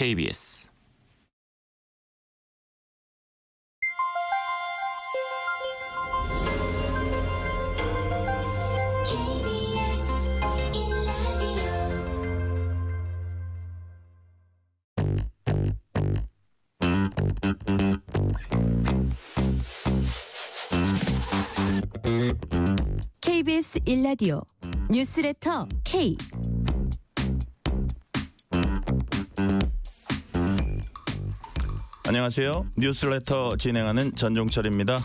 KBS KBS 1라디오 뉴스레터 K. 안녕하세요. 뉴스레터 진행하는 전종철입니다.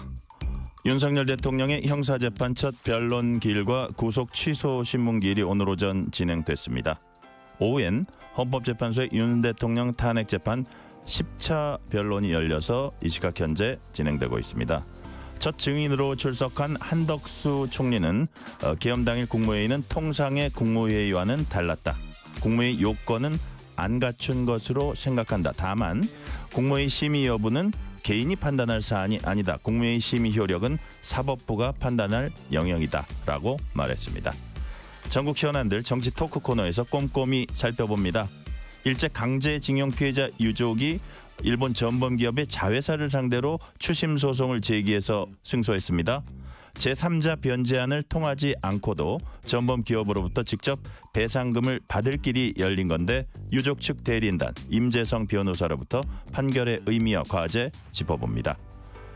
윤석열 대통령의 형사재판 첫 변론기일과 구속 취소 신문기일이 오늘 오전 진행됐습니다. 오후엔 헌법재판소의 윤 대통령 탄핵재판 10차 변론이 열려서 이 시각 현재 진행되고 있습니다. 첫 증인으로 출석한 한덕수 총리는 계엄 당일 국무회의는 통상의 국무회의와는 달랐다. 국무회의 요건은 안 갖춘 것으로 생각한다. 다만 국무회의 심의 여부는 개인이 판단할 사안이 아니다. 국무회의 심의 효력은 사법부가 판단할 영역이다. 라고 말했습니다. 전국 현안들 정치 토크 코너에서 꼼꼼히 살펴봅니다. 일제 강제징용 피해자 유족이 일본 전범기업의 자회사를 상대로 추심 소송을 제기해서 승소했습니다. 제3자 변제안을 통하지 않고도 전범 기업으로부터 직접 배상금을 받을 길이 열린 건데 유족 측 대리인단 임재성 변호사로부터 판결의 의미와 과제 짚어봅니다.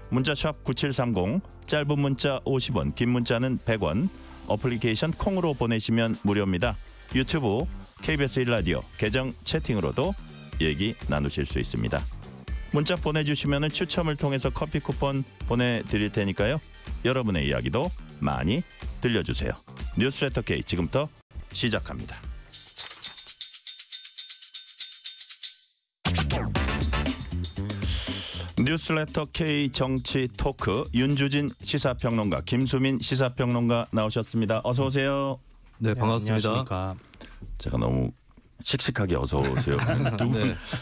문자샵 9730, 짧은 문자 50원, 긴 문자는 100원, 어플리케이션 콩으로 보내시면 무료입니다. 유튜브 KBS 1라디오 계정 채팅으로도 얘기 나누실 수 있습니다. 문자 보내주시면 추첨을 통해서 커피 쿠폰 보내드릴 테니까요. 여러분의 이야기도 많이 들려주세요. 뉴스레터 K 지금부터 시작합니다. 뉴스레터 K 정치 토크 윤주진 시사평론가, 김수민 시사평론가 나오셨습니다. 어서 오세요. 네, 반갑습니다. 안녕하십니까. 제가 너무 씩씩하게 어서 오세요.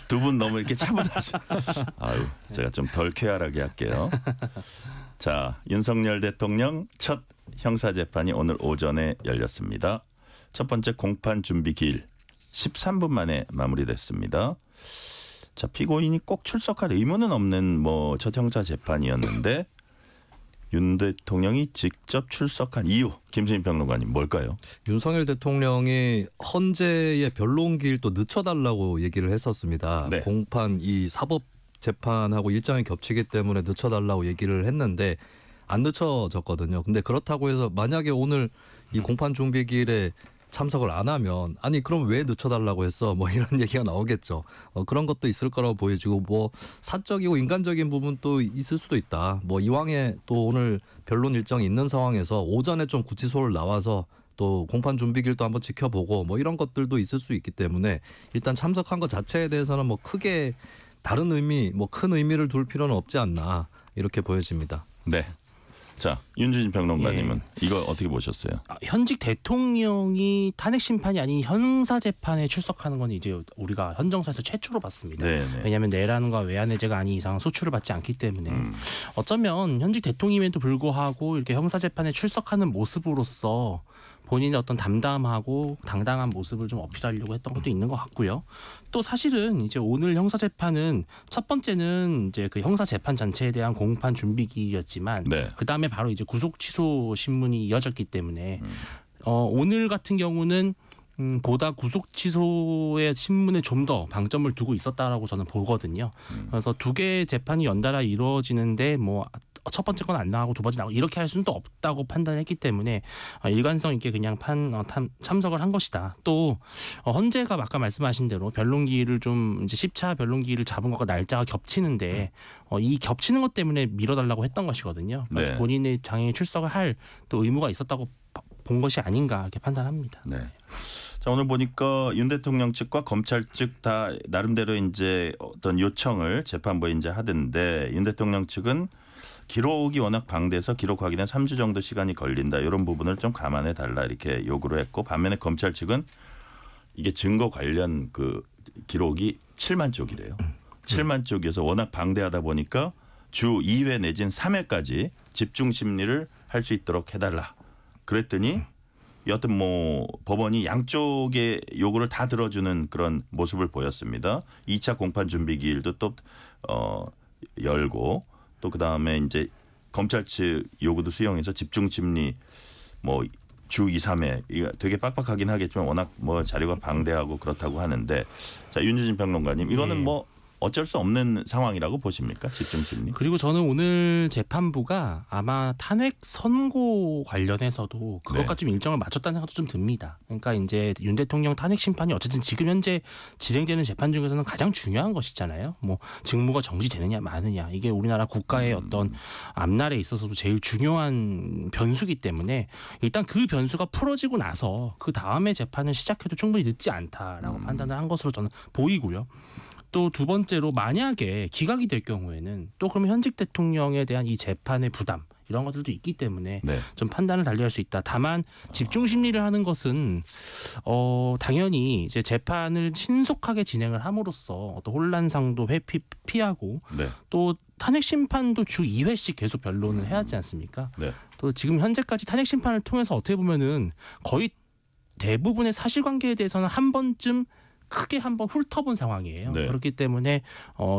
두 분 너무 이렇게 차분하죠. 아유, 제가 좀 덜 쾌활하게 할게요. 자, 윤석열 대통령 첫 형사재판이 오늘 오전에 열렸습니다. 첫 번째 공판 준비 기일 13분 만에 마무리됐습니다. 자, 피고인이 꼭 출석할 의무는 없는 첫 형사재판이었는데 윤 대통령이 직접 출석한 이유, 김수민 평론가님 뭘까요? 윤석열 대통령이 헌재의 변론기일 또 늦춰달라고 얘기를 했었습니다. 네. 공판 이 사법 재판하고 일정이 겹치기 때문에 늦춰달라고 얘기를 했는데 안 늦춰졌거든요. 근데 그렇다고 해서 만약에 오늘 이 공판 준비기일에 참석을 안 하면 아니 그럼 왜 늦춰달라고 했어? 이런 얘기가 나오겠죠. 그런 것도 있을 거라고 보여지고 사적이고 인간적인 부분도 있을 수도 있다. 이왕에 또 오늘 변론 일정이 있는 상황에서 오전에 좀 구치소를 나와서 또 공판 준비기일도 한번 지켜보고 이런 것들도 있을 수 있기 때문에 일단 참석한 것 자체에 대해서는 크게 다른 의미, 큰 의미를 둘 필요는 없지 않나 이렇게 보여집니다. 네. 자, 윤주진 평론가님은 이거 어떻게 보셨어요? 현직 대통령이 탄핵 심판이 아닌 형사 재판에 출석하는 건 이제 우리가 헌정사에서 최초로 봤습니다. 네네. 왜냐하면 내란과 외환해제가 아닌 이상 소출을 받지 않기 때문에 어쩌면 현직 대통령임에도 불구하고 이렇게 형사 재판에 출석하는 모습으로서 본인의 어떤 담담하고 당당한 모습을 좀 어필하려고 했던 것도 있는 것 같고요. 또 사실은 이제 오늘 형사 재판은 첫 번째는 이제 그 형사 재판 전체에 대한 공판 준비기였지만 네. 그 다음에 바로 이제 구속 취소 신문이 이어졌기 때문에 오늘 같은 경우는 보다 구속 취소의 신문에 좀 더 방점을 두고 있었다라고 저는 보거든요. 그래서 두 개의 재판이 연달아 이루어지는데 첫 번째 건 안 나가고 두 번째 나가고 이렇게 할 수는 또 없다고 판단했기 때문에 일관성 있게 그냥 참석을 한 것이다. 또 헌재가 아까 말씀하신 대로 변론기일을 좀 이제 10차 변론기일을 잡은 것과 날짜가 겹치는데 이 겹치는 것 때문에 미뤄달라고 했던 것이거든요. 그래서 네. 본인의 장애에 출석을 할 또 의무가 있었다고 본 것이 아닌가 이렇게 판단합니다. 네. 자, 오늘 보니까 윤 대통령 측과 검찰 측 다 나름대로 이제 어떤 요청을 재판부에 이제 하던데 윤 대통령 측은 기록이 워낙 방대해서 기록 확인에 3주 정도 시간이 걸린다. 이런 부분을 좀 감안해 달라 이렇게 요구를 했고 반면에 검찰 측은 이게 증거 관련 그 기록이 7만 쪽이래요. 7만 쪽이어서 워낙 방대하다 보니까 주 2회 내지는 3회까지 집중 심리를 할 수 있도록 해달라. 그랬더니 여하튼 뭐 법원이 양쪽의 요구를 다 들어주는 그런 모습을 보였습니다. 2차 공판 준비 기일도 또 열고 또 그다음에 이제 검찰 측 요구도 수용해서 집중 심리 뭐 주 2, 3회 이거 되게 빡빡하긴 하겠지만 워낙 뭐 자료가 방대하고 그렇다고 하는데 자 윤주진 평론가님 이거는 네. 뭐 어쩔 수 없는 상황이라고 보십니까? 집중 심리. 그리고 저는 오늘 재판부가 아마 탄핵 선고 관련해서도 그것과 좀 일정을 맞췄다는 생각도 좀 듭니다. 그러니까 이제 윤 대통령 탄핵 심판이 어쨌든 지금 현재 진행되는 재판 중에서는 가장 중요한 것이잖아요. 뭐 직무가 정지되느냐 마느냐 이게 우리나라 국가의 어떤 앞날에 있어서도 제일 중요한 변수기 때문에 일단 그 변수가 풀어지고 나서 그 다음에 재판을 시작해도 충분히 늦지 않다라고 판단을 한 것으로 저는 보이고요. 또 두 번째로 만약에 기각이 될 경우에는 또 그러면 현직 대통령에 대한 이 재판의 부담 이런 것들도 있기 때문에 네. 좀 판단을 달리할 수 있다. 다만 집중 심리를 하는 것은 당연히 이제 재판을 신속하게 진행을 함으로써 어떤 혼란상도 피하고 네. 또 탄핵 심판도 주 2회씩 계속 변론을 해야 하지 않습니까? 네. 또 지금 현재까지 탄핵 심판을 통해서 어떻게 보면은 거의 대부분의 사실관계에 대해서는 한 번쯤 크게 한번 훑어본 상황이에요. 네. 그렇기 때문에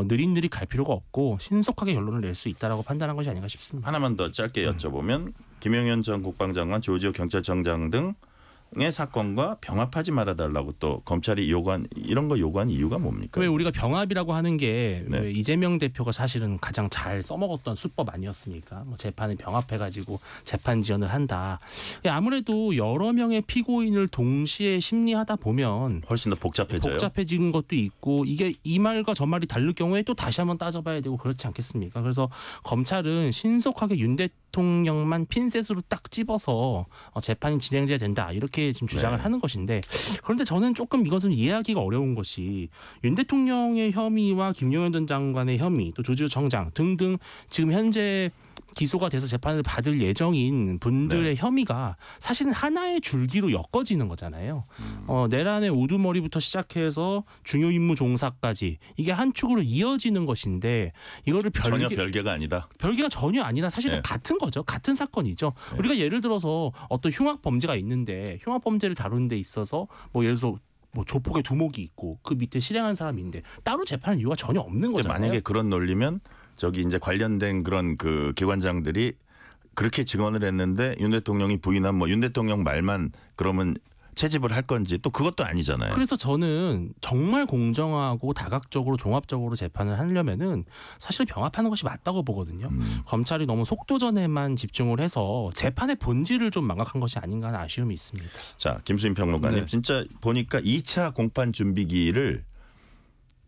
느릿느릿 갈 필요가 없고 신속하게 결론을 낼 수 있다라고 판단한 것이 아닌가 싶습니다. 하나만 더 짧게 여쭤보면 김영현 전 국방장관 조지호 경찰청장 등의 사건과 병합하지 말아달라고 또 검찰이 요구한 이런 거 요구한 이유가 뭡니까? 왜 우리가 병합이라고 하는 게 네. 왜 이재명 대표가 사실은 가장 잘 써먹었던 수법 아니었습니까? 뭐 재판을 병합해가지고 재판 지연을 한다. 아무래도 여러 명의 피고인을 동시에 심리하다 보면 훨씬 더 복잡해져요. 복잡해지는 것도 있고 이게 이 말과 저 말이 다를 경우에 또 다시 한번 따져봐야 되고 그렇지 않겠습니까? 그래서 검찰은 신속하게 윤 대통령만 핀셋으로 딱 집어서 재판이 진행돼야 된다 이렇게 지금 주장을 네. 하는 것인데 그런데 저는 조금 이것은 이해하기가 어려운 것이 윤 대통령의 혐의와 김용현 전 장관의 혐의 또 조지호 청장 등등 지금 현재 기소가 돼서 재판을 받을 예정인 분들의 혐의가 사실은 하나의 줄기로 엮어지는 거잖아요. 내란의 우두머리부터 시작해서 중요 임무 종사까지 이게 한 축으로 이어지는 것인데 이거를 전혀 별개가 아니다. 별개가 전혀 아니라 사실은 네. 같은 거죠. 같은 사건이죠. 우리가 예를 들어서 어떤 흉악 범죄가 있는데 흉악 범죄를 다루는 데 있어서 뭐 예를 들어서 뭐 조폭의 두목이 있고 그 밑에 실행한 사람이 있는데 따로 재판할 이유가 전혀 없는 거잖아요. 만약에 그런 논리면 저기 이제 관련된 그런 그 기관장들이 그렇게 증언을 했는데 윤 대통령이 부인한 뭐 윤 대통령 말만 그러면 채집을 할 건지 또 그것도 아니잖아요. 그래서 저는 정말 공정하고 다각적으로 종합적으로 재판을 하려면은 사실 병합하는 것이 맞다고 보거든요. 검찰이 너무 속도전에만 집중을 해서 재판의 본질을 좀 망각한 것이 아닌가 하는 아쉬움이 있습니다. 자, 김수인 평론가님 네. 진짜 보니까 2차 공판 준비기를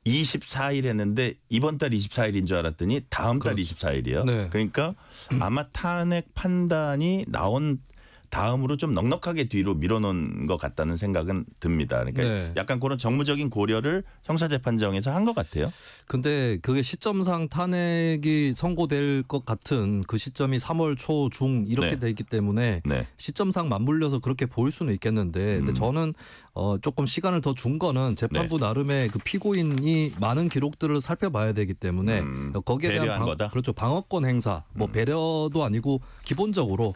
24일 했는데 이번 달 24일인 줄 알았더니 다음 달 24일이에요. 네. 그러니까 아마 탄핵 판단이 나온 다음으로 좀 넉넉하게 뒤로 밀어놓은 것 같다는 생각은 듭니다. 그러니까 네. 약간 그런 정무적인 고려를 형사재판정에서 한 것 같아요. 근데 그게 시점상 탄핵이 선고될 것 같은 그 시점이 3월 초, 중 이렇게 네. 돼 있기 때문에 네. 시점상 맞물려서 그렇게 보일 수는 있겠는데 근데 저는 조금 시간을 더 준 거는 재판부 나름의 그 피고인이 많은 기록들을 살펴봐야 되기 때문에 거기에 대한 배려한 거다? 그렇죠. 방어권 행사 뭐 배려도 아니고 기본적으로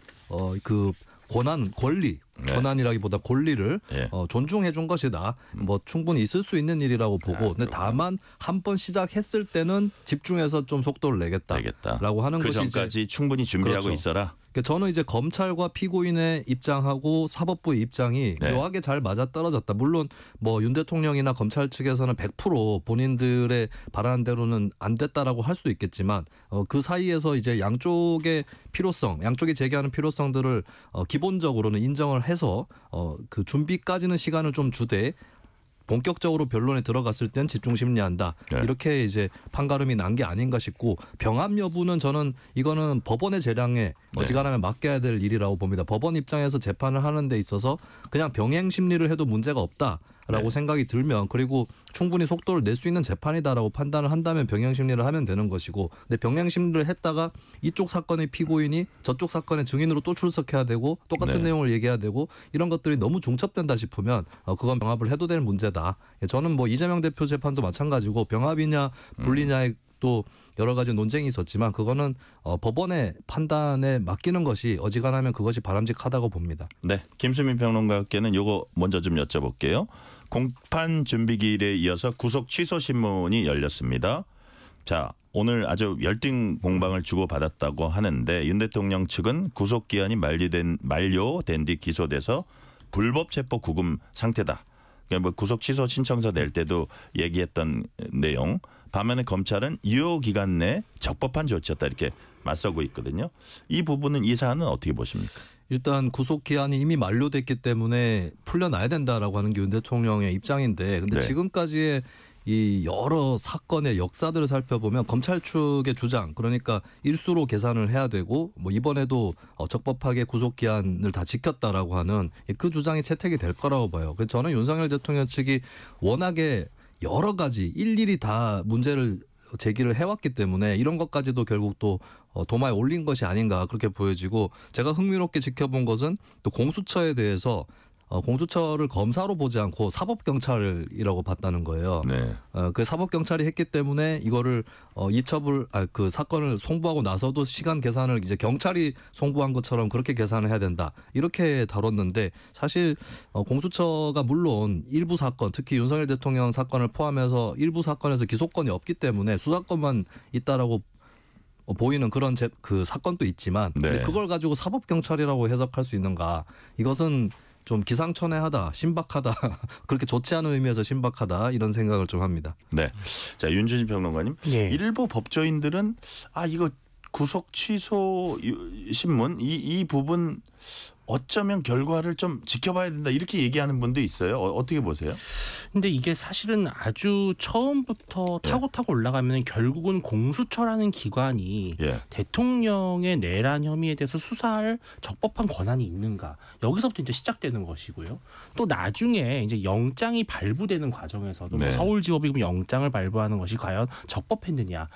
그 권리 네. 권한이라기보다 권리를 네. 존중해 준 것이다. 뭐 충분히 있을 수 있는 일이라고 보고 근데 다만 한 번 시작했을 때는 집중해서 좀 속도를 내겠다라고 하는 그 것이 전까지 이제 충분히 준비하고 그렇죠. 있어라. 그러니까 저는 이제 검찰과 피고인의 입장하고 사법부의 입장이 네. 묘하게 잘 맞아떨어졌다. 물론 뭐 윤 대통령이나 검찰 측에서는 100% 본인들의 바라는 대로는 안 됐다라고 할 수도 있겠지만 그 사이에서 이제 양쪽의 필요성, 양쪽이 제기하는 필요성들을 기본적으로는 인정을 해서 그 준비까지는 시간을 좀 주되 본격적으로 변론에 들어갔을 땐 집중 심리한다. 네. 이렇게 이제 판가름이 난 게 아닌가 싶고 병합 여부는 저는 이거는 법원의 재량에 어지간하면 맡겨야 될 일이라고 봅니다. 법원 입장에서 재판을 하는 데 있어서 그냥 병행 심리를 해도 문제가 없다라고 생각이 들면 그리고 충분히 속도를 낼 수 있는 재판이다라고 판단을 한다면 병행 심리를 하면 되는 것이고 근데 병행 심리를 했다가 이쪽 사건의 피고인이 저쪽 사건의 증인으로 또 출석해야 되고 똑같은 내용을 얘기해야 되고 이런 것들이 너무 중첩된다 싶으면 그건 병합을 해도 될 문제다. 저는 뭐 이재명 대표 재판도 마찬가지고 병합이냐 분리냐의 또 여러 가지 논쟁이 있었지만 그거는 법원의 판단에 맡기는 것이 어지간하면 그것이 바람직하다고 봅니다. 네, 김수민 평론가께는 요거 먼저 좀 여쭤볼게요. 공판 준비기일에 이어서 구속 취소 신문이 열렸습니다. 자, 오늘 아주 열띤 공방을 주고받았다고 하는데 윤 대통령 측은 구속 기한이 만료된 뒤 기소돼서 불법 체포 구금 상태다. 그러니까 뭐 구속 취소 신청서 낼 때도 얘기했던 내용. 반면에 검찰은 유효 기간 내 적법한 조치였다 이렇게 맞서고 있거든요. 이 부분은 이 사안은 어떻게 보십니까? 일단 구속 기한이 이미 만료됐기 때문에 풀려나야 된다라고 하는 게 윤 대통령의 입장인데 근데 네. 지금까지의 이 여러 사건의 역사들을 살펴보면 검찰 측의 주장 그러니까 일수로 계산을 해야 되고 뭐 이번에도 적법하게 구속 기한을 다 지켰다라고 하는 그 주장이 채택이 될 거라고 봐요. 그래서 저는 윤석열 대통령 측이 워낙에 여러 가지 일일이 다 문제를 제기를 해왔기 때문에 이런 것까지도 결국 또 도마에 올린 것이 아닌가 그렇게 보여지고 제가 흥미롭게 지켜본 것은 또 공수처에 대해서 공수처를 검사로 보지 않고 사법경찰이라고 봤다는 거예요. 네. 그 사법경찰이 했기 때문에 이거를 그 사건을 송부하고 나서도 시간 계산을 이제 경찰이 송부한 것처럼 그렇게 계산을 해야 된다. 이렇게 다뤘는데 사실 공수처가 물론 일부 사건 특히 윤석열 대통령 사건을 포함해서 일부 사건에서 기소권이 없기 때문에 수사권만 있다라고 보이는 그런 그 사건도 있지만 네. 그걸 가지고 사법경찰이라고 해석할 수 있는가. 이것은 좀 기상천외하다, 신박하다, 그렇게 좋지 않은 의미에서 신박하다 이런 생각을 좀 합니다. 네, 자 윤준희 평론가님, 예. 일부 법조인들은 이거 구속 취소 신문 이 부분 어쩌면 결과를 좀 지켜봐야 된다 이렇게 얘기하는 분도 있어요. 어떻게 보세요? 근데 이게 사실은 아주 처음부터 타고 올라가면 결국은 공수처라는 기관이 예. 대통령의 내란 혐의에 대해서 수사할 적법한 권한이 있는가 여기서부터 이제 시작되는 것이고요. 또 나중에 이제 영장이 발부되는 과정에서도 네. 뭐 서울지법이 영장을 발부하는 것이 과연 적법했느냐.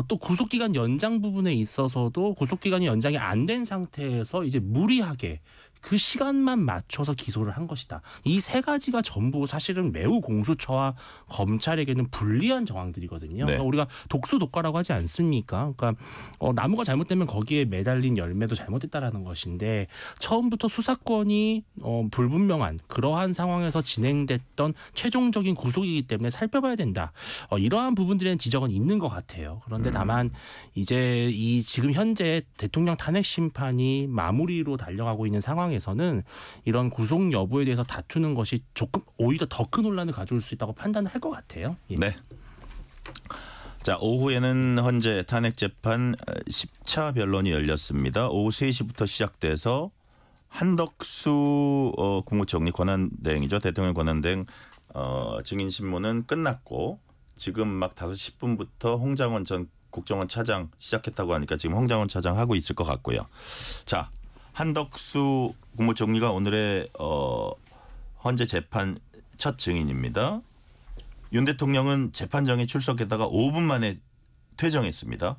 또 구속기간 연장 부분에 있어서도 구속기간이 연장이 안 된 상태에서 이제 무리하게 그 시간만 맞춰서 기소를 한 것이다. 이 세 가지가 전부 사실은 매우 공수처와 검찰에게는 불리한 정황들이거든요. 네. 그러니까 우리가 독수독과라고 하지 않습니까? 그러니까 나무가 잘못되면 거기에 매달린 열매도 잘못됐다라는 것인데 처음부터 수사권이 불분명한 그러한 상황에서 진행됐던 최종적인 구속이기 때문에 살펴봐야 된다. 이러한 부분들에는 지적은 있는 것 같아요. 그런데 다만 이제 이 지금 현재 대통령 탄핵 심판이 마무리로 달려가고 있는 상황에서는 이런 구속 여부에 대해서 다투는 것이 조금 오히려 더 큰 혼란을 가져올 수 있다고 판단할 것 같아요. 예. 네. 자, 오후에는 헌재 탄핵 재판 10차 변론이 열렸습니다. 오후 3시부터 시작돼서 한덕수 국무총리 권한대행이죠. 대통령 권한대행 증인 신문은 끝났고 지금 막 5시 10분부터 홍장원 전 국정원 차장 시작했다고 하니까 지금 홍장원 차장 하고 있을 것 같고요. 자, 한덕수 국무총리가 오늘의 헌재 재판 첫 증인입니다. 윤 대통령은 재판정에 출석했다가 5분 만에 퇴정했습니다.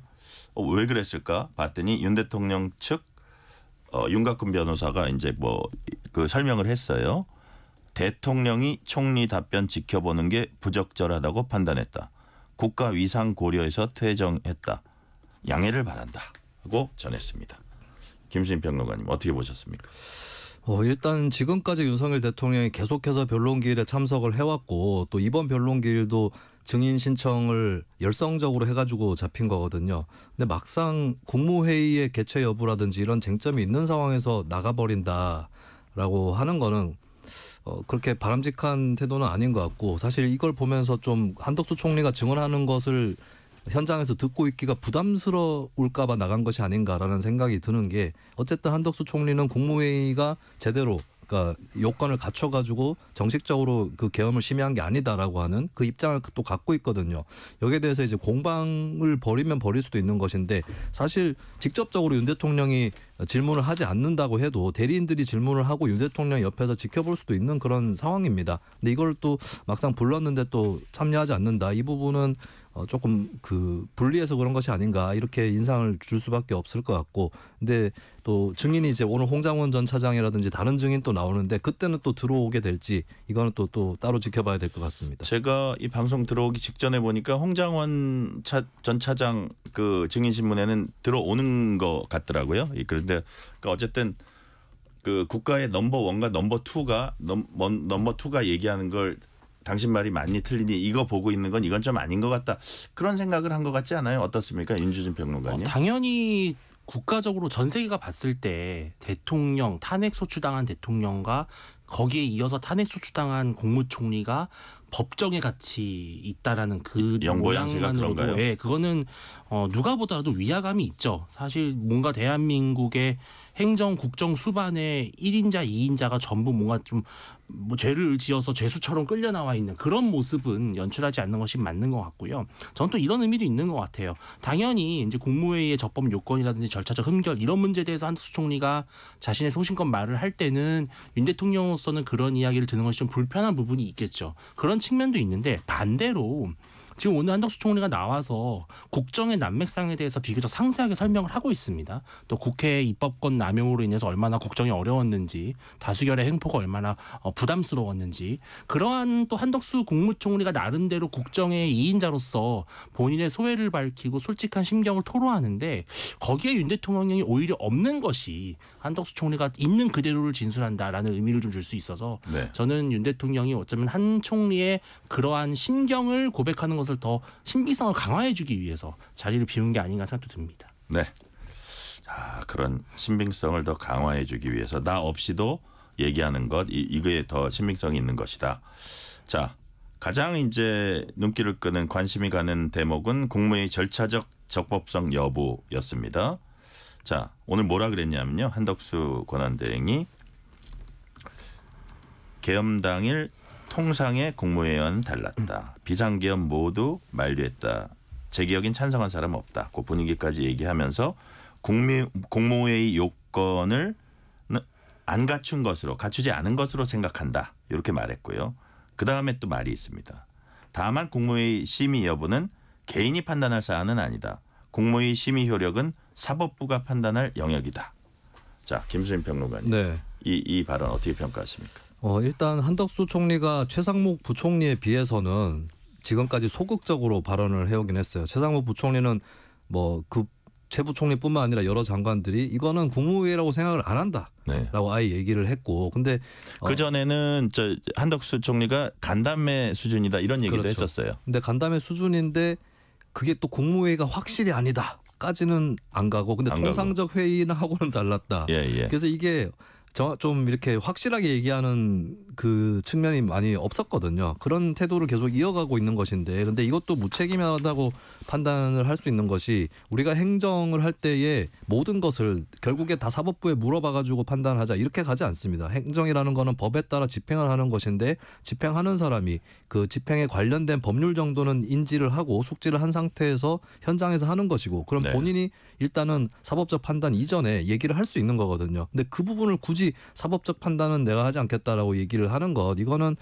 왜 그랬을까 봤더니 윤 대통령 측 윤곽근 변호사가 이제 그 설명을 했어요. 대통령이 총리 답변 지켜보는 게 부적절하다고 판단했다. 국가 위상 고려해서 퇴정했다. 양해를 바란다고 전했습니다. 김수민 평론가님 어떻게 보셨습니까? 일단 지금까지 윤석열 대통령이 계속해서 변론기일에 참석을 해왔고 또 이번 변론기일도 증인 신청을 열성적으로 해가지고 잡힌 거거든요. 근데 막상 국무회의의 개최 여부라든지 이런 쟁점이 있는 상황에서 나가버린다라고 하는 거는 그렇게 바람직한 태도는 아닌 것 같고 사실 이걸 보면서 좀 한덕수 총리가 증언하는 것을 현장에서 듣고 있기가 부담스러울까 봐 나간 것이 아닌가라는 생각이 드는 게 어쨌든 한덕수 총리는 국무회의가 제대로 그러니까 요건을 갖춰가지고 정식적으로 그 계엄을 심의한 게 아니다라고 하는 그 입장을 또 갖고 있거든요. 여기에 대해서 이제 공방을 벌이면 벌일 수도 있는 것인데 사실 직접적으로 윤 대통령이 질문을 하지 않는다고 해도 대리인들이 질문을 하고 윤 대통령 옆에서 지켜볼 수도 있는 그런 상황입니다. 근데 이걸 또 막상 불렀는데 또 참여하지 않는다. 이 부분은 조금 그 불리해서 그런 것이 아닌가 이렇게 인상을 줄 수밖에 없을 것 같고, 근데 또 증인이 이제 오늘 홍장원 전 차장이라든지 다른 증인 또 나오는데 그때는 또 들어오게 될지 이거는 또 따로 지켜봐야 될 것 같습니다. 제가 이 방송 들어오기 직전에 보니까 홍장원 전 차장 그 증인 신문에는 들어오는 것 같더라고요. 그런데 그러니까 어쨌든 그 국가의 넘버 1과 넘버 2가 얘기하는 걸 당신 말이 맞니 틀리니 이거 보고 있는 건 이건 좀 아닌 것 같다. 그런 생각을 한 것 같지 않아요? 어떻습니까? 윤주진 평론가님. 당연히 국가적으로 전 세계가 봤을 때 대통령, 탄핵 소추당한 대통령과 거기에 이어서 탄핵 소추당한 국무총리가 법정에 같이 있다라는 그 모양새가 그런가요? 예, 그거는 누가 보더라도 위화감이 있죠. 사실 뭔가 대한민국의 행정 국정 수반에 1인자, 2인자가 전부 뭔가 좀 뭐 죄를 지어서 죄수처럼 끌려 나와 있는 그런 모습은 연출하지 않는 것이 맞는 것 같고요. 저는 또 이런 의미도 있는 것 같아요. 당연히 이제 국무회의의 적법 요건이라든지 절차적 흠결 이런 문제에 대해서 한덕수 총리가 자신의 소신껏 말을 할 때는 윤 대통령으로서는 그런 이야기를 듣는 것이 좀 불편한 부분이 있겠죠. 그런 측면도 있는데 반대로 지금 오늘 한덕수 총리가 나와서 국정의 난맥상에 대해서 비교적 상세하게 설명을 하고 있습니다. 또 국회 입법권 남용으로 인해서 얼마나 국정이 어려웠는지, 다수결의 횡포가 얼마나 부담스러웠는지, 그러한 또 한덕수 국무총리가 나름대로 국정의 2인자로서 본인의 소회를 밝히고 솔직한 심경을 토로하는데 거기에 윤 대통령이 오히려 없는 것이 한덕수 총리가 있는 그대로를 진술한다라는 의미를 좀 줄 수 있어서 네. 저는 윤 대통령이 어쩌면 한 총리의 그러한 심경을 고백하는 것을 더 신빙성을 강화해주기 위해서 자리를 비운 게 아닌가 생각도 듭니다. 네. 자, 그런 신빙성을 더 강화해주기 위해서 나 없이도 얘기하는 것 이거에 더 신빙성이 있는 것이다. 자, 가장 이제 눈길을 끄는 관심이 가는 대목은 국무회의 절차적 적법성 여부였습니다. 자, 오늘 뭐라 그랬냐면요. 한덕수 권한대행이 계엄 당일 통상의 국무회의와는 달랐다. 비상계엄 모두 만류했다. 재개혁인 찬성한 사람 없다. 그 분위기까지 얘기하면서 국무회의 요건을 안 갖춘 것으로 갖추지 않은 것으로 생각한다. 이렇게 말했고요. 그다음에 또 말이 있습니다. 다만 국무회의 심의 여부는 개인이 판단할 사안은 아니다. 국무회의 심의 효력은 사법부가 판단할 영역이다. 자, 김수인 평론가님. 네. 이 발언 어떻게 평가하십니까? 일단 한덕수 총리가 최상목 부총리에 비해서는 지금까지 소극적으로 발언을 해오긴 했어요. 최상목 부총리는 뭐 그 최 부총리뿐만 아니라 여러 장관들이 이거는 국무회의라고 생각을 안 한다라고 네. 아예 얘기를 했고, 근데 그 전에는 한덕수 총리가 간담회 수준이다 이런 얘기도 그렇죠. 했었어요. 근데 간담회 수준인데 그게 또 국무회의가 확실히 아니다까지는 안 가고, 근데 안 통상적 회의는 하고는 달랐다. 예. 그래서 이게 좀 이렇게 확실하게 얘기하는 그 측면이 많이 없었거든요. 그런 태도를 계속 이어가고 있는 것인데, 근데 이것도 무책임하다고 판단을 할 수 있는 것이 우리가 행정을 할 때에 모든 것을 결국에 다 사법부에 물어봐가지고 판단하자 이렇게 가지 않습니다. 행정이라는 거는 법에 따라 집행을 하는 것인데 집행하는 사람이 그 집행에 관련된 법률 정도는 인지를 하고 숙지를 한 상태에서 현장에서 하는 것이고, 그럼 네. 본인이 일단은 사법적 판단 이전에 얘기를 할 수 있는 거거든요. 근데 그 부분을 굳이 사법적 판단은 내가 하지 않겠다라고 얘기를 하는 것, 이거는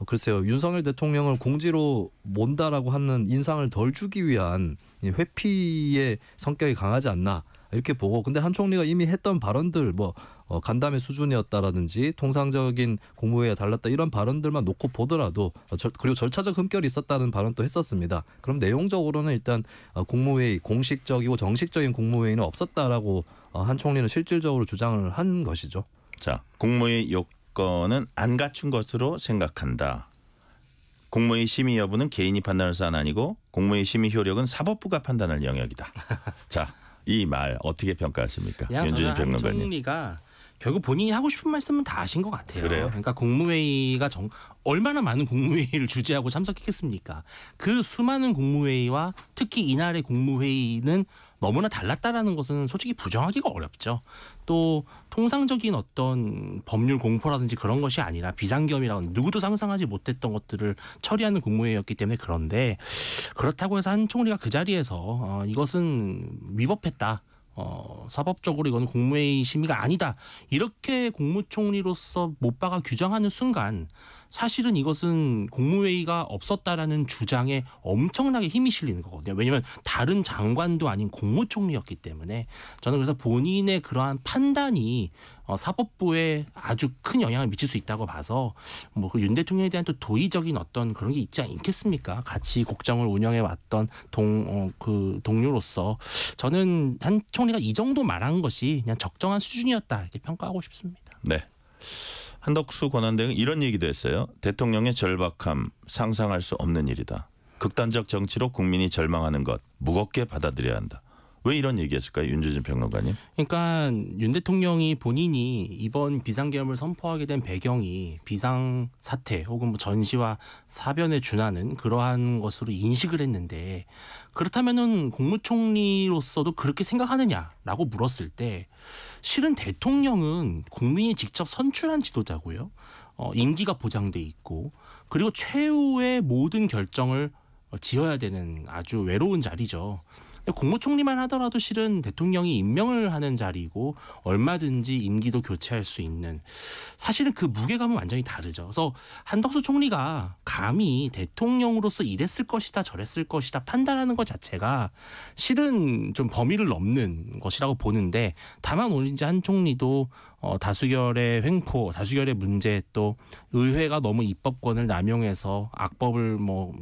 글쎄요, 윤석열 대통령을 공지로 몬다라고 하는 인상을 덜 주기 위한 회피의 성격이 강하지 않나 이렇게 보고, 근데 한 총리가 이미 했던 발언들 뭐 간담회 수준이었다라든지 통상적인 국무회의와 달랐다 이런 발언들만 놓고 보더라도 그리고 절차적 흠결이 있었다는 발언도 했었습니다. 그럼 내용적으로는 일단 국무회의 공식적이고 정식적인 국무회의는 없었다라고 한 총리는 실질적으로 주장을 한 것이죠. 자, 국무회의 요건은 안 갖춘 것으로 생각한다. 국무회의 심의 여부는 개인이 판단할 사안 아니고 국무회의 심의 효력은 사법부가 판단할 영역이다. 자, 이 말 어떻게 평가하십니까? 그냥 윤주진 저는 한 평론가님. 총리가 결국 본인이 하고 싶은 말씀은 다 하신 것 같아요. 그래요? 그러니까 국무회의가 얼마나 많은 국무회의를 주재하고 참석했겠습니까? 그 수많은 국무회의와 특히 이날의 국무회의는 너무나 달랐다라는 것은 솔직히 부정하기가 어렵죠. 또 통상적인 어떤 법률 공포라든지 그런 것이 아니라 비상겸이라고 누구도 상상하지 못했던 것들을 처리하는 국무회의였기 때문에, 그런데 그렇다고 해서 한 총리가 그 자리에서 이것은 위법했다, 사법적으로 이거는 국무회의 심의가 아니다. 이렇게 국무총리로서 못 박아 규정하는 순간 사실은 이것은 국무회의가 없었다라는 주장에 엄청나게 힘이 실리는 거거든요. 왜냐하면 다른 장관도 아닌 국무총리였기 때문에 저는 그래서 본인의 그러한 판단이 사법부에 아주 큰 영향을 미칠 수 있다고 봐서 뭐 윤 대통령에 대한 또 도의적인 어떤 그런 게 있지 않겠습니까? 같이 국정을 운영해 왔던 동료로서 저는 한 총리가 이 정도 말한 것이 그냥 적정한 수준이었다 이렇게 평가하고 싶습니다. 네. 한덕수 권한대행은 이런 얘기도 했어요. 대통령의 절박함 상상할 수 없는 일이다. 극단적 정치로 국민이 절망하는 것 무겁게 받아들여야 한다. 왜 이런 얘기했을까요? 윤주진 평론가님. 그러니까 윤 대통령이 본인이 이번 비상계엄을 선포하게 된 배경이 비상사태 혹은 뭐 전시와 사변에 준하는 그러한 것으로 인식을 했는데 그렇다면은 국무총리로서도 그렇게 생각하느냐라고 물었을 때 실은 대통령은 국민이 직접 선출한 지도자고요. 임기가 보장돼 있고 그리고 최후의 모든 결정을 지어야 되는 아주 외로운 자리죠. 국무총리만 하더라도 실은 대통령이 임명을 하는 자리고 얼마든지 임기도 교체할 수 있는 사실은 그 무게감은 완전히 다르죠. 그래서 한덕수 총리가 감히 대통령으로서 이랬을 것이다 저랬을 것이다 판단하는 것 자체가 실은 좀 범위를 넘는 것이라고 보는데 다만 오늘 이제 한 총리도 다수결의 횡포, 다수결의 문제 또 의회가 너무 입법권을 남용해서 악법을 뭐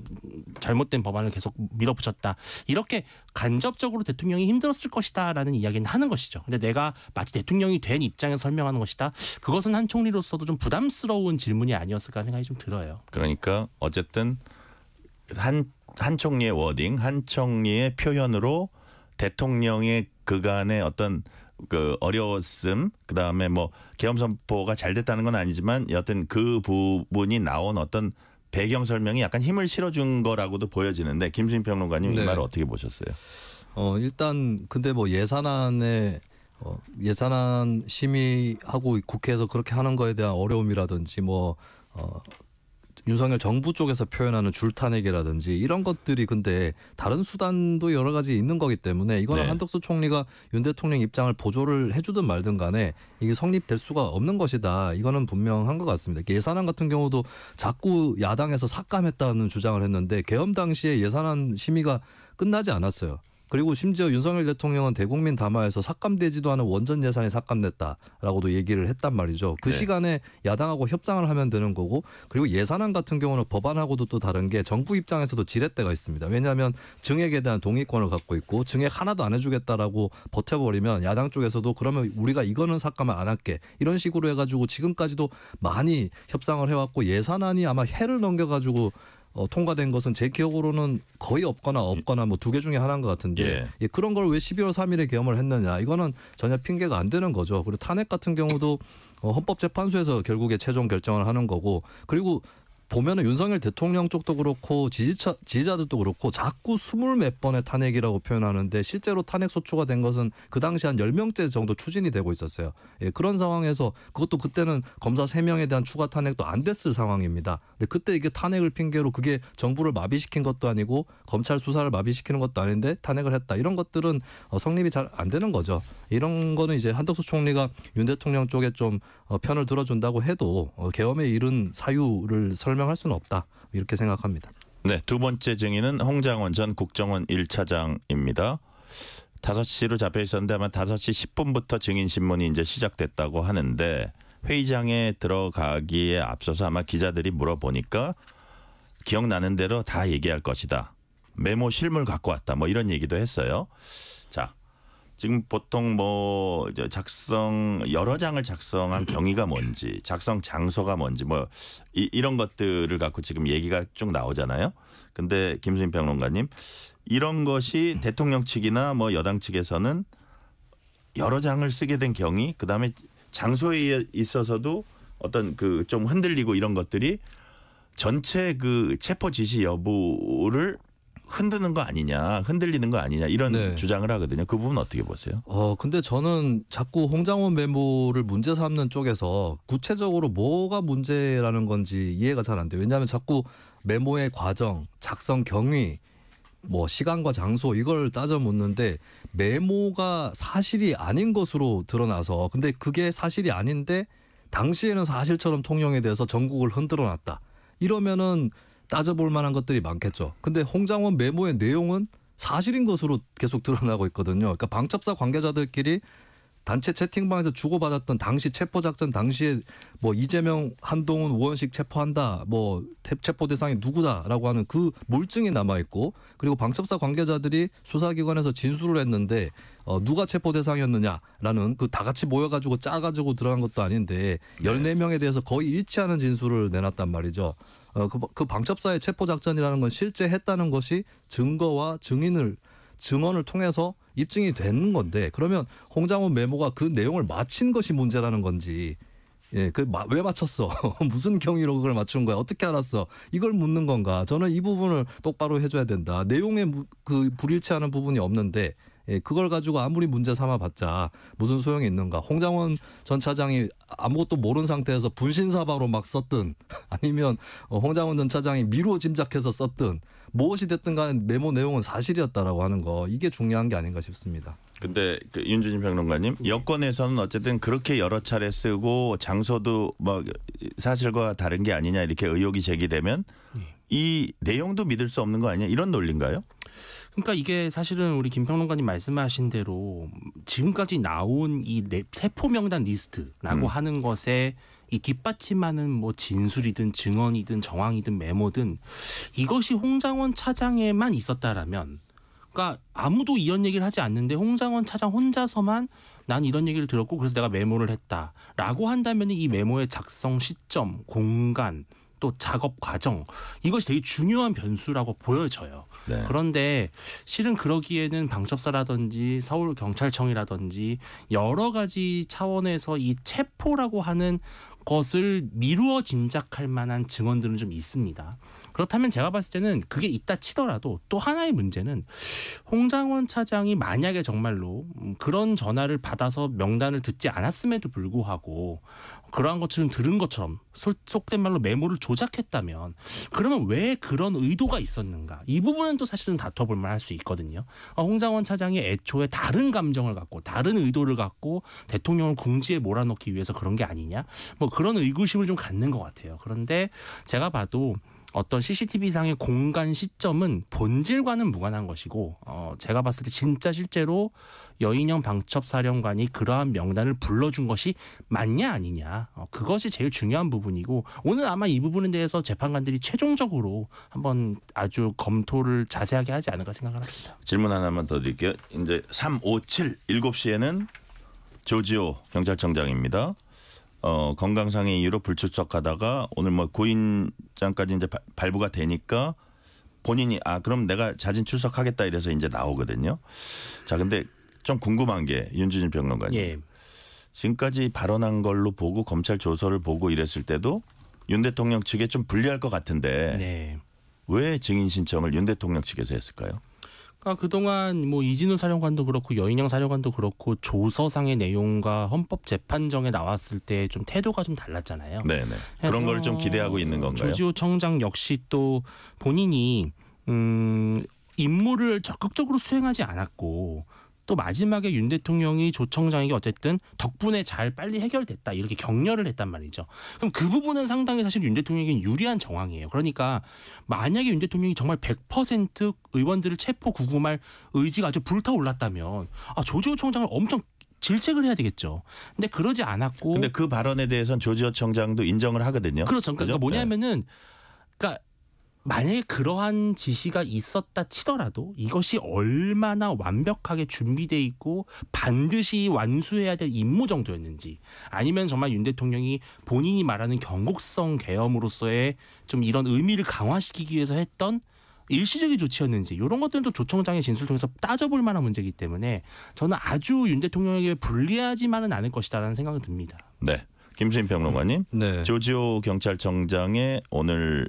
잘못된 법안을 계속 밀어붙였다. 이렇게 간접적으로 대통령이 힘들었을 것이다라는 이야기는 하는 것이죠. 근데 내가 마치 대통령이 된 입장에서 설명하는 것이다. 그것은 한 총리로서도 좀 부담스러운 질문이 아니었을까 생각이 좀 들어요. 그러니까 어쨌든 한 총리의 워딩, 한 총리의 표현으로 대통령의 그간의 어떤 그 어려웠음, 그 다음에 뭐 계엄 선포가 잘 됐다는 건 아니지만 여튼 그 부분이 나온 어떤 배경 설명이 약간 힘을 실어준 거라고도 보여지는데 김수인 평론가님 이 말을 어떻게 보셨어요? 일단 근데 뭐 예산안 심의하고 국회에서 그렇게 하는 거에 대한 어려움이라든지 뭐 윤석열 정부 쪽에서 표현하는 줄탄핵이라든지 이런 것들이 근데 다른 수단도 여러 가지 있는 거기 때문에 이거는 네. 한덕수 총리가 윤 대통령 입장을 보조를 해주든 말든 간에 이게 성립될 수가 없는 것이다. 이거는 분명한 것 같습니다. 예산안 같은 경우도 자꾸 야당에서 삭감했다는 주장을 했는데 계엄 당시에 예산안 심의가 끝나지 않았어요. 그리고 심지어 윤석열 대통령은 대국민 담화에서 삭감되지도 않은 원전 예산이 삭감됐다라고도 얘기를 했단 말이죠. 그 네. 시간에 야당하고 협상을 하면 되는 거고 그리고 예산안 같은 경우는 법안하고도 또 다른 게 정부 입장에서도 지렛대가 있습니다. 왜냐하면 증액에 대한 동의권을 갖고 있고 증액 하나도 안 해주겠다라고 버텨버리면 야당 쪽에서도 그러면 우리가 이거는 삭감을 안 할게 이런 식으로 해가지고 지금까지도 많이 협상을 해왔고 예산안이 아마 해를 넘겨가지고 통과된 것은 제 기억으로는 거의 없거나 뭐 두 개 중에 하나인 것 같은데 예, 그런 걸 왜 12월 3일에 계엄을 했느냐 이거는 전혀 핑계가 안 되는 거죠. 그리고 탄핵 같은 경우도 헌법재판소에서 결국에 최종 결정을 하는 거고 그리고 보면은 윤석열 대통령 쪽도 그렇고 지지자들도 그렇고 자꾸 20몇 번의 탄핵이라고 표현하는데 실제로 탄핵 소추가 된 것은 그 당시 한 10명째 정도 추진이 되고 있었어요. 예, 그런 상황에서 그것도 그때는 검사 3명에 대한 추가 탄핵도 안 됐을 상황입니다. 근데 그때 이게 탄핵을 핑계로 그게 정부를 마비시킨 것도 아니고 검찰 수사를 마비시키는 것도 아닌데 탄핵을 했다. 이런 것들은 성립이 잘 안 되는 거죠. 이런 거는 이제 한덕수 총리가 윤 대통령 쪽에 좀 편을 들어준다고 해도 계엄에 이른 사유를 설명할 수는 없다. 이렇게 생각합니다. 네, 두 번째 증인은 홍장원 전 국정원 1차장입니다. 5시로 잡혀 있었는데 아마 5시 10분부터 증인 신문이 이제 시작됐다고 하는데 회의장에 들어가기에 앞서서 아마 기자들이 물어보니까 기억나는 대로 다 얘기할 것이다. 메모 실물 갖고 왔다. 뭐 이런 얘기도 했어요. 자, 지금 보통 뭐 여러 장을 작성한 경위가 뭔지, 작성 장소가 뭔지 뭐 이런 것들을 갖고 지금 얘기가 쭉 나오잖아요. 근데 김수인 평론가님 이런 것이 대통령 측이나 뭐 여당 측에서는 여러 장을 쓰게 된 경위, 그다음에 장소에 있어서도 어떤 그 좀 흔들리고 이런 것들이 전체 그 체포 지시 여부를 흔드는 거 아니냐, 흔들리는 거 아니냐 이런 주장을 하거든요. 그 부분 어떻게 보세요? 근데 저는 자꾸 홍장원 메모를 문제 삼는 쪽에서 구체적으로 뭐가 문제라는 건지 이해가 잘 안 돼요. 왜냐하면 자꾸 메모의 과정, 작성 경위 뭐 시간과 장소 이걸 따져 묻는데 메모가 사실이 아닌 것으로 드러나서 근데 그게 사실이 아닌데 당시에는 사실처럼 통영에 대해서 전국을 흔들어 놨다. 이러면은 따져볼 만한 것들이 많겠죠. 근데 홍장원 메모의 내용은 사실인 것으로 계속 드러나고 있거든요. 그러니까 방첩사 관계자들끼리 단체 채팅방에서 주고받았던 당시 체포작전 당시에 뭐 이재명, 한동훈, 우원식 체포한다. 뭐 체포 대상이 누구다라고 하는 그 물증이 남아있고 그리고 방첩사 관계자들이 수사기관에서 진술을 했는데 누가 체포 대상이었느냐라는 그 다 같이 모여가지고 짜가지고 들어간 것도 아닌데 14명에 대해서 거의 일치하는 진술을 내놨단 말이죠. 그 방첩사의 체포작전이라는 건 실제 했다는 것이 증거와 증언을 통해서 입증이 되는 건데 그러면 홍장원 메모가 그 내용을 맞힌 것이 문제라는 건지 예, 왜 맞췄어? 무슨 경위로 그걸 맞춘 거야? 어떻게 알았어? 이걸 묻는 건가? 저는 이 부분을 똑바로 해줘야 된다. 내용에 그 불일치하는 부분이 없는데 예, 그걸 가지고 아무리 문제 삼아봤자 무슨 소용이 있는가? 홍장원 전 차장이 아무것도 모르는 상태에서 분신사바로 막 썼든 아니면 홍장원 전 차장이 미루어 짐작해서 썼든 무엇이 됐든 간에 메모 내용은 사실이었다라고 하는 거 이게 중요한 게 아닌가 싶습니다. 근데 그 윤준희 평론가님 여권에서는 어쨌든 그렇게 여러 차례 쓰고 장소도 뭐 사실과 다른 게 아니냐 이렇게 의혹이 제기되면 이 내용도 믿을 수 없는 거 아니냐 이런 논리인가요? 그러니까 이게 사실은 우리 김 평론가님 말씀하신 대로 지금까지 나온 이 체포 명단 리스트라고 하는 것에 이 뒷받침하는 뭐 진술이든 증언이든 정황이든 메모든 이것이 홍장원 차장에만 있었다라면 그러니까 아무도 이런 얘기를 하지 않는데 홍장원 차장 혼자서만 난 이런 얘기를 들었고 그래서 내가 메모를 했다라고 한다면 이 메모의 작성 시점, 공간 또 작업 과정 이것이 되게 중요한 변수라고 보여져요. 네. 그런데 실은 그러기에는 방첩사라든지 서울경찰청이라든지 여러 가지 차원에서 이 체포라고 하는 것을 미루어 짐작할 만한 증언들은 좀 있습니다. 그렇다면 제가 봤을 때는 그게 있다 치더라도 또 하나의 문제는 홍장원 차장이 만약에 정말로 그런 전화를 받아서 명단을 듣지 않았음에도 불구하고 그러한 것처럼 들은 것처럼 속된 말로 메모를 조작했다면 그러면 왜 그런 의도가 있었는가? 이 부분은 또 사실은 다퉈볼 만할 수 있거든요. 홍장원 차장이 애초에 다른 감정을 갖고 다른 의도를 갖고 대통령을 궁지에 몰아넣기 위해서 그런 게 아니냐? 뭐 그런 의구심을 좀 갖는 것 같아요. 그런데 제가 봐도 어떤 CCTV상의 공간 시점은 본질과는 무관한 것이고 제가 봤을 때 진짜 실제로 여인영 방첩사령관이 그러한 명단을 불러준 것이 맞냐 아니냐 그것이 제일 중요한 부분이고 오늘 아마 이 부분에 대해서 재판관들이 최종적으로 한번 아주 검토를 자세하게 하지 않을까 생각을 합니다. 질문 하나만 더 드릴게요. 이제 357 7시에는 조지호 경찰청장입니다. 건강상의 이유로 불출석하다가 오늘 뭐 고인장까지 이제 발부가 되니까 본인이 그럼 내가 자진 출석하겠다 이래서 이제 나오거든요. 자, 근데 좀 궁금한 게 윤준희 평론가님. 예. 지금까지 발언한 걸로 보고 검찰 조서를 보고 이랬을 때도 윤 대통령 측에 좀 불리할 것 같은데 네. 왜 증인 신청을 윤 대통령 측에서 했을까요? 그러니까 그동안 뭐 이진우 사령관도 그렇고 여인영 사령관도 그렇고 조서상의 내용과 헌법재판정에 나왔을 때 좀 태도가 좀 달랐잖아요. 네네. 그런 걸 좀 기대하고 있는 건가요? 조지호 청장 역시 또 본인이 임무를 적극적으로 수행하지 않았고 또 마지막에 윤 대통령이 조 청장에게 어쨌든 덕분에 잘 빨리 해결됐다 이렇게 격려를 했단 말이죠. 그럼 그 부분은 상당히 사실 윤 대통령에게 유리한 정황이에요. 그러니까 만약에 윤 대통령이 정말 100% 의원들을 체포 구금할 의지가 아주 불타올랐다면 조지호 청장을 엄청 질책을 해야 되겠죠. 근데 그러지 않았고. 근데 그 발언에 대해서는 조지호 청장도 인정을 하거든요. 그렇죠. 그러니까 뭐냐면은 그러니까 만약에 그러한 지시가 있었다 치더라도 이것이 얼마나 완벽하게 준비돼 있고 반드시 완수해야 될 임무 정도였는지 아니면 정말 윤 대통령이 본인이 말하는 경곡성 계엄으로서의 좀 이런 의미를 강화시키기 위해서 했던 일시적인 조치였는지 이런 것들은 또 조 청장의 진술을 통해서 따져볼 만한 문제이기 때문에 저는 아주 윤 대통령에게 불리하지만은 않을 것이다라는 생각은 듭니다. 네. 김수인 평론가님. 네. 조지호 경찰청장의 오늘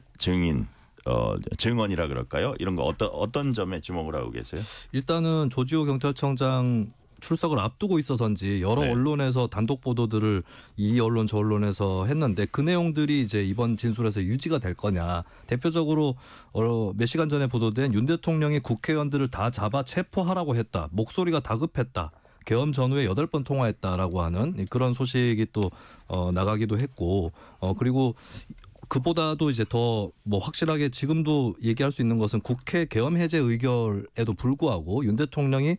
증언이라 그럴까요? 이런 거 어떤 점에 주목을 하고 계세요? 일단은 조지호 경찰청장 출석을 앞두고 있어서인지 여러 네. 언론에서 단독 보도들을 이 언론 저 언론에서 했는데 그 내용들이 이제 이번 진술에서 유지가 될 거냐. 대표적으로 몇 시간 전에 보도된 윤 대통령이 국회의원들을 다 잡아 체포하라고 했다. 목소리가 다급했다. 계엄 전후에 8번 통화했다라고 하는 그런 소식이 또 나가기도 했고 그리고 그보다도 이제 더 뭐 확실하게 지금도 얘기할 수 있는 것은 국회 계엄 해제 의결에도 불구하고 윤 대통령이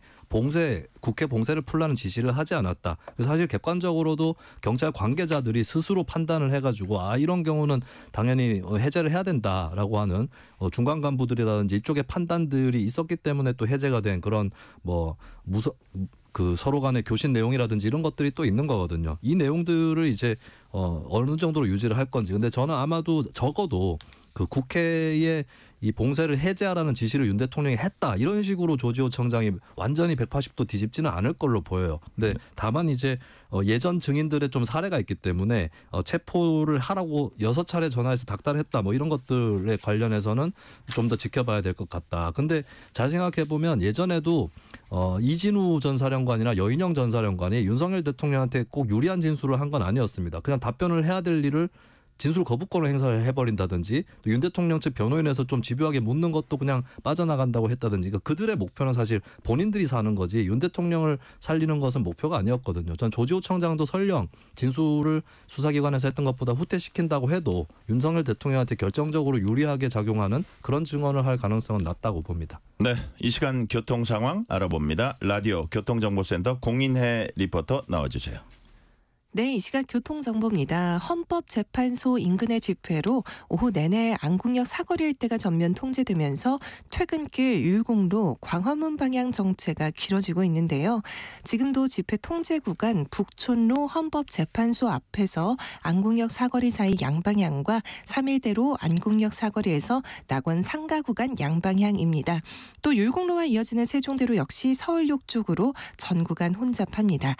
국회 봉쇄를 풀라는 지시를 하지 않았다. 그래서 사실 객관적으로도 경찰 관계자들이 스스로 판단을 해가지고 이런 경우는 당연히 해제를 해야 된다라고 하는 중간 간부들이라든지 이쪽의 판단들이 있었기 때문에 또 해제가 된 그런 그 서로 간의 교신 내용이라든지 이런 것들이 또 있는 거거든요. 이 내용들을 이제 어느 정도로 유지를 할 건지. 근데 저는 아마도 적어도 그 국회에 이 봉쇄를 해제하라는 지시를 윤 대통령이 했다. 이런 식으로 조지호 청장이 완전히 180도 뒤집지는 않을 걸로 보여요. 근데 다만 이제 예전 증인들의 좀 사례가 있기 때문에 체포를 하라고 6차례 전화해서 닥달했다. 뭐 이런 것들에 관련해서는 좀 더 지켜봐야 될 것 같다. 근데 잘 생각해 보면 예전에도 이진우 전 사령관이나 여인영 전 사령관이 윤석열 대통령한테 꼭 유리한 진술을 한 건 아니었습니다. 그냥 답변을 해야 될 일을 진술 거부권을 행사를 해버린다든지 또 윤 대통령 측 변호인에서 좀 집요하게 묻는 것도 그냥 빠져나간다고 했다든지 그러니까 그들의 목표는 사실 본인들이 사는 거지 윤 대통령을 살리는 것은 목표가 아니었거든요. 전 조지호 청장도 설령 진술을 수사기관에서 했던 것보다 후퇴시킨다고 해도 윤석열 대통령한테 결정적으로 유리하게 작용하는 그런 증언을 할 가능성은 낮다고 봅니다. 네, 이 시간 교통 상황 알아봅니다. 라디오 교통정보센터 공인혜 리포터 나와주세요. 네, 이 시각 교통정보입니다. 헌법재판소 인근의 집회로 오후 내내 안국역 사거리 일대가 전면 통제되면서 퇴근길 율곡로 광화문 방향 정체가 길어지고 있는데요. 지금도 집회 통제 구간 북촌로 헌법재판소 앞에서 안국역 사거리 사이 양방향과 3일대로 안국역 사거리에서 낙원 상가 구간 양방향입니다. 또 율곡로와 이어지는 세종대로 역시 서울역 쪽으로 전 구간 혼잡합니다.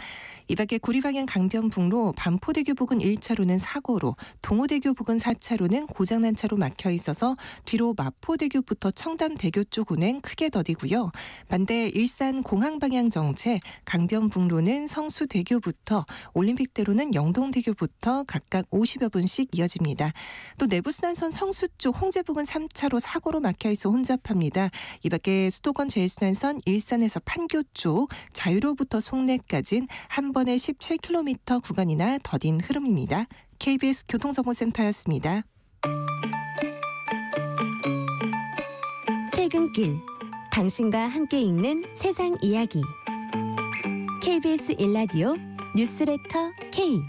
이 밖에 구리방향 강변북로 반포대교 부근 1차로는 사고로, 동호대교 부근 4차로는 고장난 차로 막혀 있어서 뒤로 마포대교부터 청담대교 쪽 운행 크게 더디고요. 반대 일산 공항 방향 정체, 강변북로는 성수대교부터 올림픽대로는 영동대교부터 각각 50여 분씩 이어집니다. 또 내부순환선 성수 쪽 홍제 부근 3차로 사고로 막혀 있어 혼잡합니다. 이 밖에 수도권 제일순환선 일산에서 판교 쪽 자유로부터 송내까지는 한 번에 17km 구간이나 더딘 흐름입니다. KBS 교통정보센터였습니다. 퇴근길, 당신과 함께 읽는 세상 이야기. KBS 일라디오 뉴스레터 K.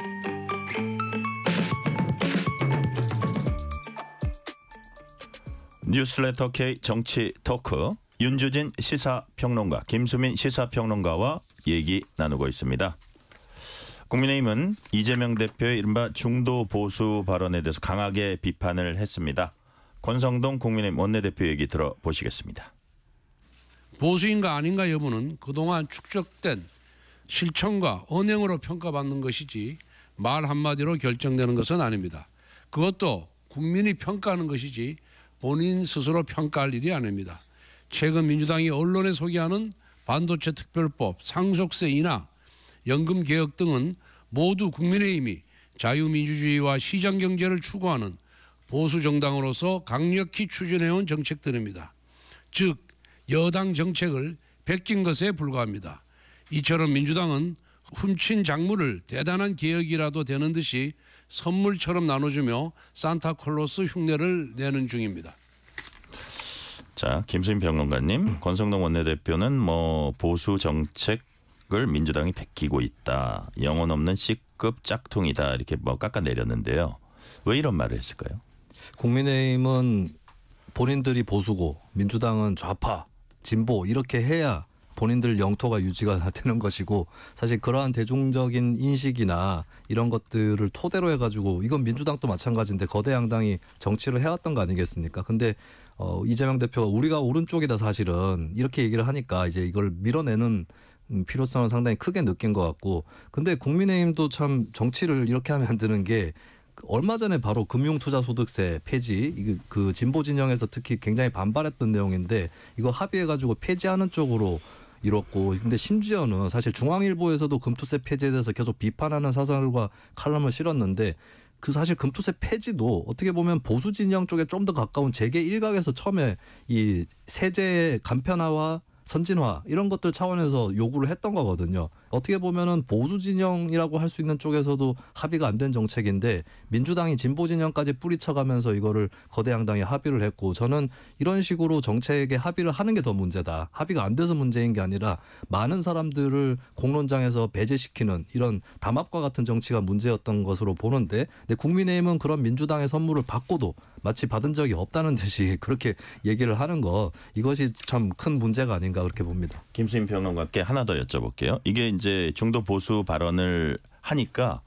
뉴스레터 K 정치 토크 윤주진 시사평론가, 김수민 시사평론가와 얘기 나누고 있습니다. 국민의힘은 이재명 대표의 이른바 중도 보수 발언에 대해서 강하게 비판을 했습니다. 권성동 국민의힘 원내대표 얘기 들어보시겠습니다. 보수인가 아닌가 여부는 그동안 축적된 실천과 언행으로 평가받는 것이지 말 한마디로 결정되는 것은 아닙니다. 그것도 국민이 평가하는 것이지 본인 스스로 평가할 일이 아닙니다. 최근 민주당이 언론에 소개하는 반도체 특별법, 상속세 인하, 연금개혁 등은 모두 국민의힘이 자유민주주의와 시장경제를 추구하는 보수정당으로서 강력히 추진해온 정책들입니다. 즉 여당 정책을 베낀 것에 불과합니다. 이처럼 민주당은 훔친 작물을 대단한 개혁이라도 되는 듯이 선물처럼 나눠주며 산타클로스 흉내를 내는 중입니다. 자, 김수민 평론가님, 권성동 원내대표는 뭐 보수 정책을 민주당이 베끼고 있다. 영혼 없는 C급 짝퉁이다. 이렇게 뭐 깎아내렸는데요. 왜 이런 말을 했을까요? 국민의힘은 본인들이 보수고 민주당은 좌파, 진보 이렇게 해야 본인들 영토가 유지가 되는 것이고 사실 그러한 대중적인 인식이나 이런 것들을 토대로 해가지고 이건 민주당도 마찬가지인데 거대 양당이 정치를 해왔던 거 아니겠습니까? 근데 이재명 대표가 우리가 오른쪽이다 사실은 이렇게 얘기를 하니까 이제 이걸 밀어내는 필요성을 상당히 크게 느낀 것 같고 근데 국민의힘도 참 정치를 이렇게 하면 안 되는 게 얼마 전에 바로 금융투자소득세 폐지 그 진보 진영에서 특히 굉장히 반발했던 내용인데 이거 합의해가지고 폐지하는 쪽으로 이뤘고 근데 심지어는 사실 중앙일보에서도 금투세 폐지에 대해서 계속 비판하는 사설과 칼럼을 실었는데 그 사실 금투세 폐지도 어떻게 보면 보수 진영 쪽에 좀 더 가까운 재계 일각에서 처음에 이 세제 간편화와 선진화 이런 것들 차원에서 요구를 했던 거거든요. 어떻게 보면은 보수 진영이라고 할 수 있는 쪽에서도 합의가 안 된 정책인데 민주당이 진보 진영까지 뿌리쳐가면서 이거를 거대 양당이 합의를 했고 저는 이런 식으로 정책에 합의를 하는 게 더 문제다. 합의가 안 돼서 문제인 게 아니라 많은 사람들을 공론장에서 배제시키는 이런 담합과 같은 정치가 문제였던 것으로 보는데 근데 국민의힘은 그런 민주당의 선물을 받고도 마치 받은 적이 없다는 듯이 그렇게 얘기를 하는 거 이것이 참 큰 문제가 아닌가 그렇게 봅니다. 김수인 평론가께 하나 더 여쭤볼게요. 이게 이제 중도 보수 발언을 하니까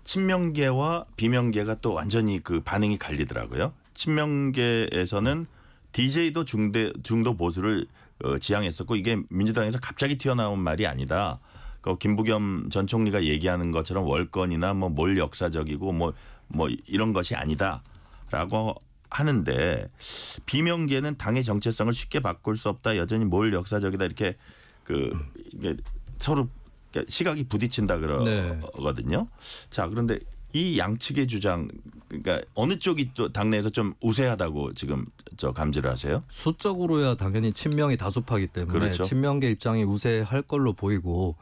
친명계와 비명계가 또 완전히 그 반응이 갈리더라고요. 친명계에서는 DJ도 중도 보수를 지향했었고 이게 민주당에서 갑자기 튀어나온 말이 아니다. 김부겸 전 총리가 얘기하는 것처럼 월권이나 뭐 뭘 역사적이고 뭐 이런 것이 아니다라고 하는데 비명계는 당의 정체성을 쉽게 바꿀 수 없다. 여전히 뭘 역사적이다 이렇게 이게 서로 시각이 부딪힌다 그러거든요. 네. 자 그런데 이 양측의 주장 그러니까 어느 쪽이 또 당내에서 좀 우세하다고 지금 감지를 하세요? 수적으로야 당연히 친명이 다수파기 때문에 그렇죠. 친명계 입장이 우세할 걸로 보이고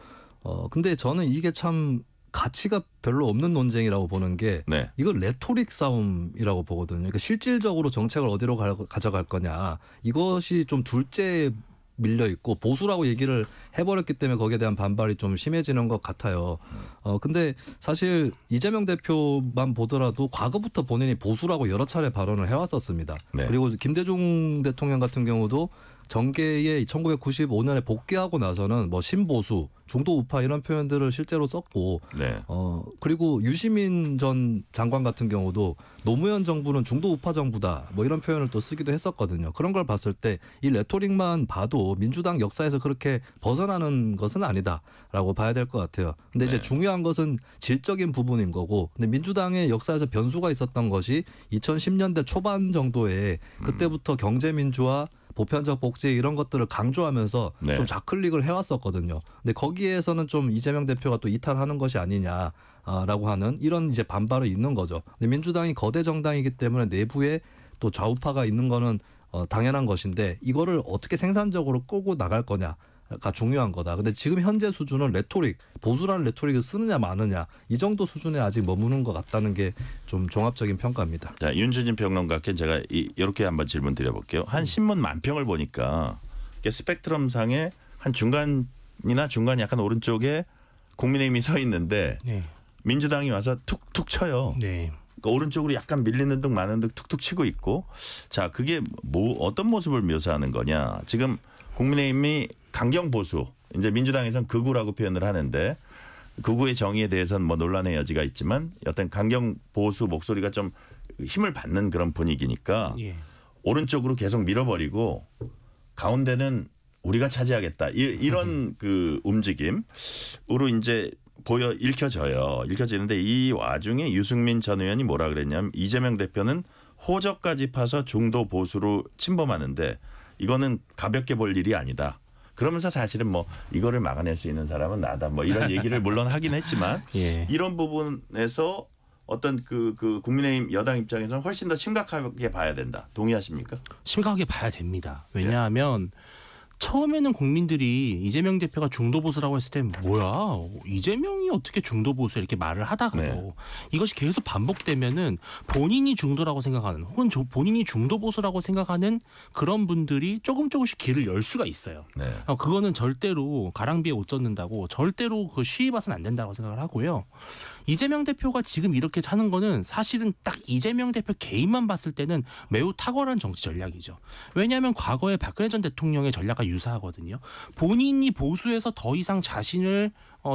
근데 저는 이게 참 가치가 별로 없는 논쟁이라고 보는 게 네. 이걸 레토릭 싸움이라고 보거든요. 그러니까 실질적으로 정책을 어디로 가져갈 거냐 이것이 좀 둘째 밀려 있고 보수라고 얘기를 해버렸기 때문에 거기에 대한 반발이 좀 심해지는 것 같아요. 근데 사실 이재명 대표만 보더라도 과거부터 본인이 보수라고 여러 차례 발언을 해왔었습니다. 네. 그리고 김대중 대통령 같은 경우도 정계에 1995년에 복귀하고 나서는 뭐 신보수, 중도 우파 이런 표현들을 실제로 썼고, 네. 그리고 유시민 전 장관 같은 경우도 노무현 정부는 중도 우파 정부다, 뭐 이런 표현을 또 쓰기도 했었거든요. 그런 걸 봤을 때 이 레토릭만 봐도 민주당 역사에서 그렇게 벗어나는 것은 아니다라고 봐야 될 것 같아요. 근데 이제 중요한 것은 질적인 부분인 거고, 근데 민주당의 역사에서 변수가 있었던 것이 2010년대 초반 정도에 그때부터 경제민주화 보편적 복지 이런 것들을 강조하면서 네. 좀 좌클릭을 해왔었거든요. 근데 거기에서는 좀 이재명 대표가 또 이탈하는 것이 아니냐라고 하는 이런 이제 반발이 있는 거죠. 근데 민주당이 거대 정당이기 때문에 내부에 또 좌우파가 있는 거는 당연한 것인데 이거를 어떻게 생산적으로 끌고 나갈 거냐가 중요한 거다. 근데 지금 현재 수준은 레토릭, 보수라는 레토릭을 쓰느냐 마느냐 이 정도 수준에 아직 머무는 것 같다는 게 좀 종합적인 평가입니다. 자, 윤주진 평론가께 제가 이렇게 한번 질문 드려볼게요. 한 신문 만평을 보니까 스펙트럼 상에 한 중간이나 중간 약간 오른쪽에 국민의힘이 서 있는데 네. 민주당이 와서 툭툭 쳐요. 네. 그러니까 오른쪽으로 약간 밀리는 듯 마는 듯 툭툭 치고 있고 자 그게 어떤 모습을 묘사하는 거냐. 지금 국민의힘이 강경 보수 이제 민주당에서는 극우라고 표현을 하는데 극우의 정의에 대해서는 뭐 논란의 여지가 있지만 어떤 강경 보수 목소리가 좀 힘을 받는 그런 분위기니까 예. 오른쪽으로 계속 밀어버리고 가운데는 우리가 차지하겠다 이런 그 움직임으로 이제 읽혀지는데 이 와중에 유승민 전 의원이 뭐라 그랬냐면 이재명 대표는 호적까지 파서 중도 보수로 침범하는데 이거는 가볍게 볼 일이 아니다. 그러면서 사실은 뭐 이거를 막아낼 수 있는 사람은 나다. 뭐 이런 얘기를 물론 하긴 했지만 예. 이런 부분에서 어떤 그 국민의힘 여당 입장에서는 훨씬 더 심각하게 봐야 된다. 동의하십니까? 심각하게 봐야 됩니다. 왜냐하면 처음에는 국민들이 이재명 대표가 중도보수라고 했을 때 뭐야 이재명이 어떻게 중도보수 이렇게 말을 하다가도 네. 이것이 계속 반복되면은 본인이 중도라고 생각하는 혹은 본인이 중도보수라고 생각하는 그런 분들이 조금씩 길을 열 수가 있어요. 네. 그거는 절대로 가랑비에 옷 젖는다고 절대로 그 시위봐서는 안 된다고 생각을 하고요. 이재명 대표가 지금 이렇게 하는 거는 사실은 딱 이재명 대표 개인만 봤을 때는 매우 탁월한 정치 전략이죠. 왜냐하면 과거에 박근혜 전 대통령의 전략과 유사하거든요. 본인이 보수에서 더 이상 자신을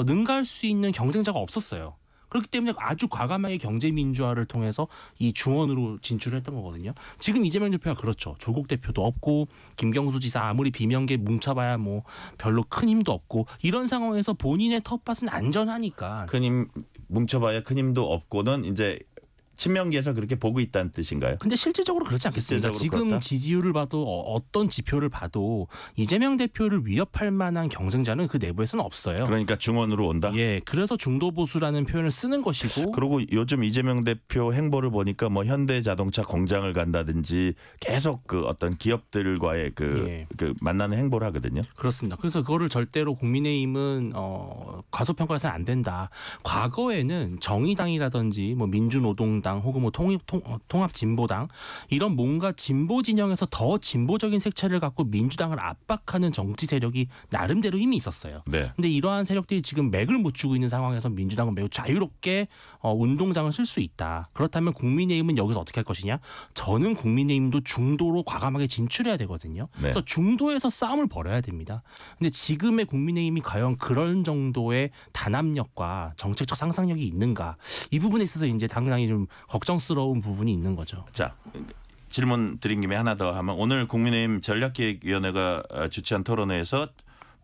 능가할 수 있는 경쟁자가 없었어요. 그렇기 때문에 아주 과감하게 경제민주화를 통해서 이 중원으로 진출을 했던 거거든요. 지금 이재명 대표가 그렇죠. 조국 대표도 없고 김경수 지사 아무리 비명계 뭉쳐봐야 뭐 별로 큰 힘도 없고 이런 상황에서 본인의 텃밭은 안전하니까. 큰 힘 뭉쳐봐야 큰 힘도 없고는 이제 친명계에서 그렇게 보고 있다는 뜻인가요? 근데 실질적으로 그렇지 않겠습니까? 실질적으로 지금 그렇다? 지지율을 봐도 어떤 지표를 봐도 이재명 대표를 위협할 만한 경쟁자는 그 내부에서는 없어요. 그러니까 중원으로 온다. 예, 그래서 중도 보수라는 표현을 쓰는 것이고. 그리고 요즘 이재명 대표 행보를 보니까 뭐 현대자동차 공장을 간다든지 계속 그 어떤 기업들과의 그 만나는 행보를 하거든요. 그렇습니다. 그래서 그거를 절대로 국민의힘은 과소평가해서는 안 된다. 과거에는 정의당이라든지 뭐 민주노동당 혹은 뭐 통합진보당 이런 뭔가 진보 진영에서 더 진보적인 색채를 갖고 민주당을 압박하는 정치 세력이 나름대로 힘이 있었어요. 네. 근데 이러한 세력들이 지금 맥을 못 주고 있는 상황에서 민주당은 매우 자유롭게 운동장을 쓸 수 있다. 그렇다면 국민의힘은 여기서 어떻게 할 것이냐? 저는 국민의힘도 중도로 과감하게 진출해야 되거든요. 네. 그래서 중도에서 싸움을 벌여야 됩니다. 근데 지금의 국민의힘이 과연 그런 정도의 단합력과 정책적 상상력이 있는가? 이 부분에 있어서 이제 당장이 좀 걱정스러운 부분이 있는 거죠. 자, 질문 드린 김에 하나 더 하면 오늘 국민의힘 전략기획위원회가 주최한 토론회에서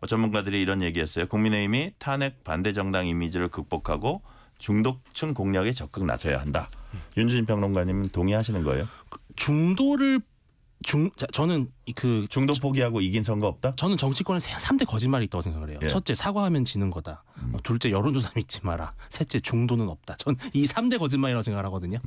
전문가들이 이런 얘기했어요. 국민의힘이 탄핵 반대 정당 이미지를 극복하고 중도층 공략에 적극 나서야 한다. 윤주진 평론가님 동의하시는 거예요? 중도를 저는 중도 포기하고 이긴 선거 없다? 저는 정치권에 3대 거짓말이 있다고 생각을 해요. 예. 첫째, 사과하면 지는 거다. 둘째, 여론조사 믿지 마라. 셋째, 중도는 없다. 전 이 3대 거짓말이라고 생각을 하거든요.